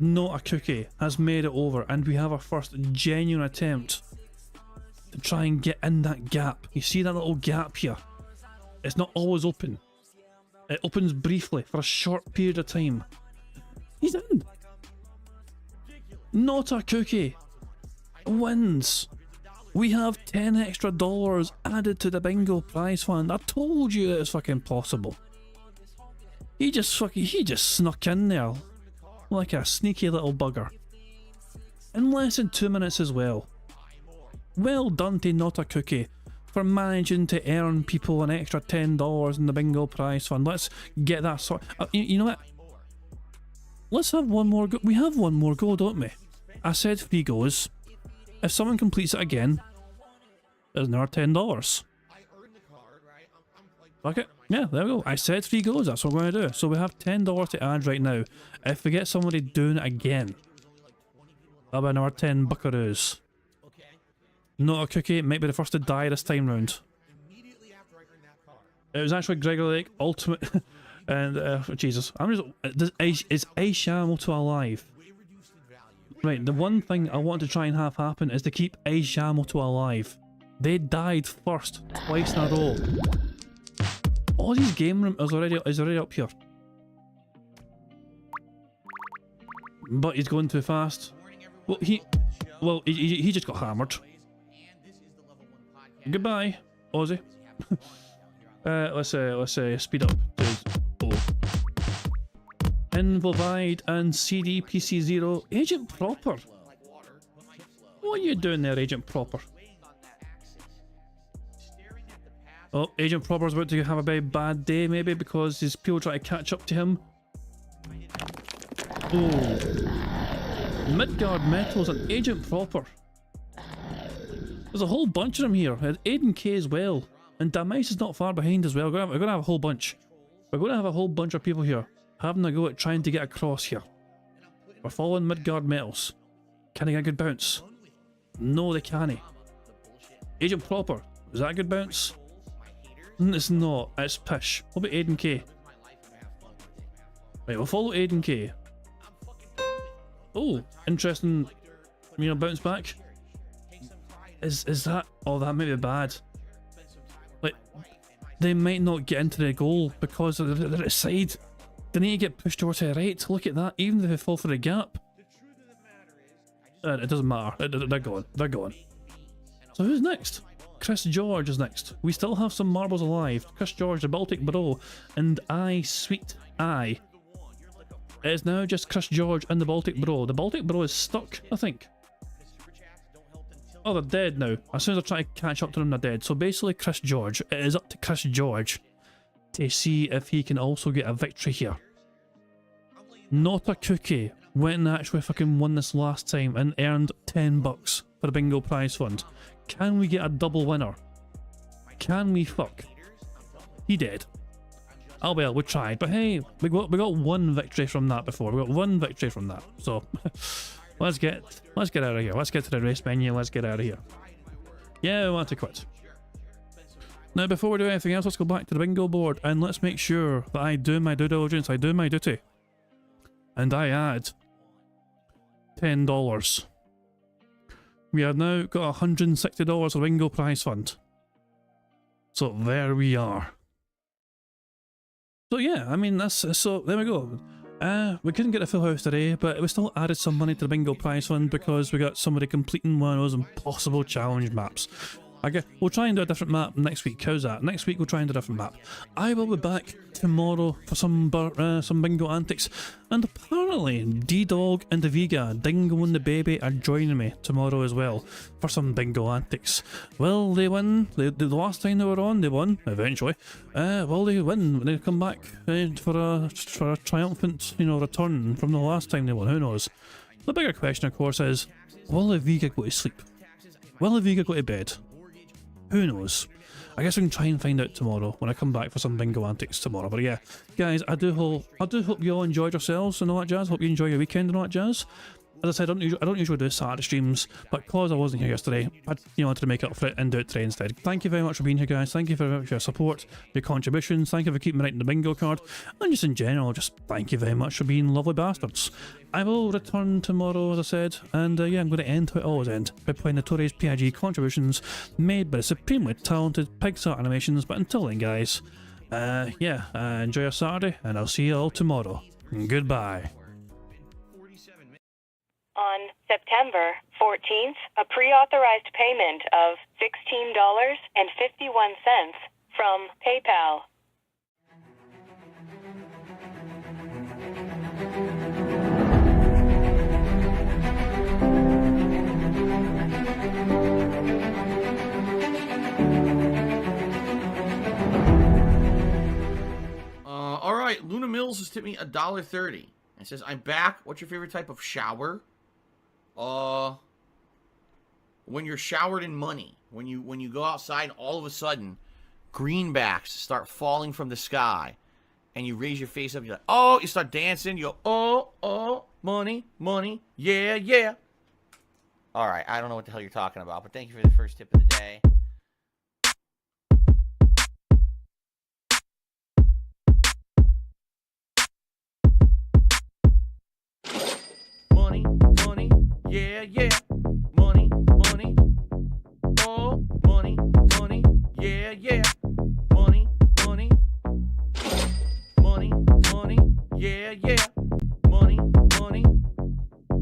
Not a cookie has made it over, and we have our first genuine attempt to try and get in that gap. You see that little gap here? It's not always open. It opens briefly for a short period of time. He's in. Not a cookie wins. We have $10 extra added to the bingo prize fund. I told you it was fucking possible. He just snuck in there like a sneaky little bugger. In less than 2 minutes as well. Well done to Not a Cookie for managing to earn people an extra $10 in the bingo prize fund. Let's get that sort. You know what? Let's have one more go. We have one more go, don't we? I said 3 goes. If someone completes it again, there's another $10. Fuck it. Yeah, there we go. I said 3 goes. That's what we're going to do. So we have $10 to add right now. If we get somebody doing it again, that'll be another 10 buckaroos. Not a cookie. Might be the first to die this time round. It was actually Gregory Lake Ultimate. And, Jesus. I'm just... Is Aishamoto alive? Right, the one thing I want to try and have happen is to keep Aishamoto alive. They died first, twice in a row. All these game room is already up here. But he's going too fast. Well, he just got hammered. Goodbye, Ozzy. Let's speed up to Invovide and CDPC0. Agent Proper. What are you doing there, Agent Proper? Oh, Agent Proper's about to have a very bad day, maybe, because his people try to catch up to him. Oh. Midgard Metals and Agent Proper. There's a whole bunch of them here. And Aiden K as well. And Damice is not far behind as well. We're gonna have a whole bunch. We're gonna have a whole bunch of people here having a go at trying to get across here. We're following Midgard Metals. Can they get a good bounce? No, they can't. Agent Proper. Is that a good bounce? It's not. It's pish. What about Aiden K? Right, we'll follow Aiden K. Oh, interesting. Bounce back. Is that? Oh, that might be bad. Like, they might not get into the goal because they're at the side. They need to get pushed over to the right. Look at that. Even if they fall for the gap. It doesn't matter. They're going. They're going. So who's next? Chris George is next. We still have some marbles alive. Chris George, the Baltic Bro, and Sweet I. It is now just Chris George and the Baltic Bro. The Baltic Bro is stuck, I think. Oh, they're dead now. As soon as I try to catch up to them, they're dead. So basically, Chris George. It is up to Chris George to see if he can also get a victory here. Not a cookie. Went and actually fucking won this last time and earned 10 bucks for the bingo prize fund. Can we get a double winner? Can we fuck? He did. Oh well, we tried, but hey, we got one victory from that before. We got one victory from that. So let's get out of here. Let's get to the race menu. Let's get out of here. Yeah, we want to quit. Now, before we do anything else, let's go back to the bingo board and let's make sure that I do my due diligence. I do my duty, and I add $10. We have now got $160 of bingo prize fund. So there we are. So yeah, I mean so there we go. We couldn't get a full house today, but we still added some money to the bingo prize fund because we got somebody completing one of those impossible challenge maps. We'll try and do a different map next week. How's that? Next week we'll try and do a different map. I will be back tomorrow for some bingo antics. And apparently D-Dog and the Viga, Dingo and the Baby are joining me tomorrow as well for some bingo antics. Will they win? The last time they were on, they won, eventually. Will they win when they come back for a triumphant, return from the last time they won? Who knows? The bigger question, of course, is will the Viga go to sleep? Will the Viga go to bed? Who knows? I guess we can try and find out tomorrow when I come back for some bingo antics tomorrow. But yeah, guys, I do hope you all enjoyed yourselves and all that jazz. Hope you enjoy your weekend and all that jazz. As I said, I don't usually do Saturday streams, but because I wasn't here yesterday, I wanted to make up for it and do it today instead. Thank you very much for being here, guys. Thank you very much for your support, your contributions. Thank you for keeping me writing the bingo card, and just in general, just thank you very much for being lovely bastards. I will return tomorrow, as I said, and yeah, I'm going to end how I always end, by playing Notorious PIG contributions made by the supremely talented Pixar Animations. But until then, guys, enjoy your Saturday, and I'll see you all tomorrow. Goodbye. On September 14th, a pre-authorized payment of $16.51 from PayPal. All right, Luna Mills has tipped me $1.30. It says, "I'm back. What's your favorite type of shower?" When you're showered in money, when you go outside and all of a sudden greenbacks start falling from the sky, and you raise your face up, you're like, oh, you start dancing, you go, oh, money, money, yeah, yeah. All right, I don't know what the hell you're talking about, but thank you for the first tip of the day. Money, money, yeah, yeah. Money, money, oh, money, money, yeah, yeah. Money, money, money, money, yeah, yeah. Money, money,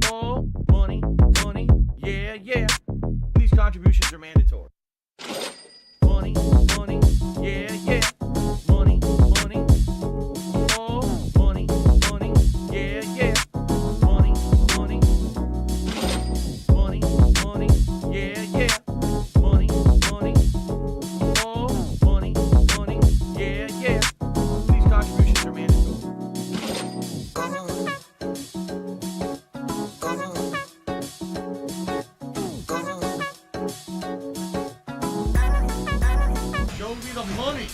oh, money, money, yeah, yeah. These contributions are mandatory. Money, money, yeah, yeah. Money, money, oh, money, money, yeah, yeah. Money, money, money, money, yeah, yeah. Money, money, oh, money, money, yeah, yeah. These contributions are mandatory. Show me the money.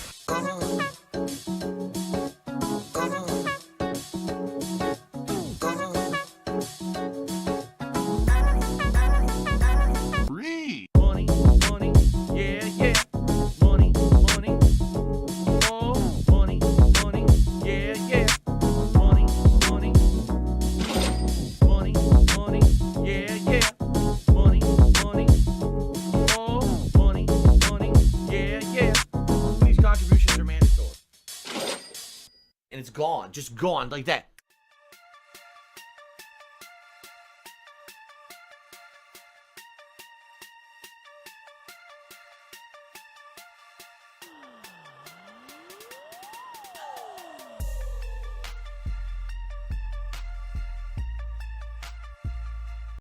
Money, money, yeah, yeah. Money, money, oh, money, money, yeah, yeah. Money, money, money, money, yeah, yeah. Money, money, oh, money, money, yeah, yeah. These contributions are mandatory. And it's gone, just gone like that.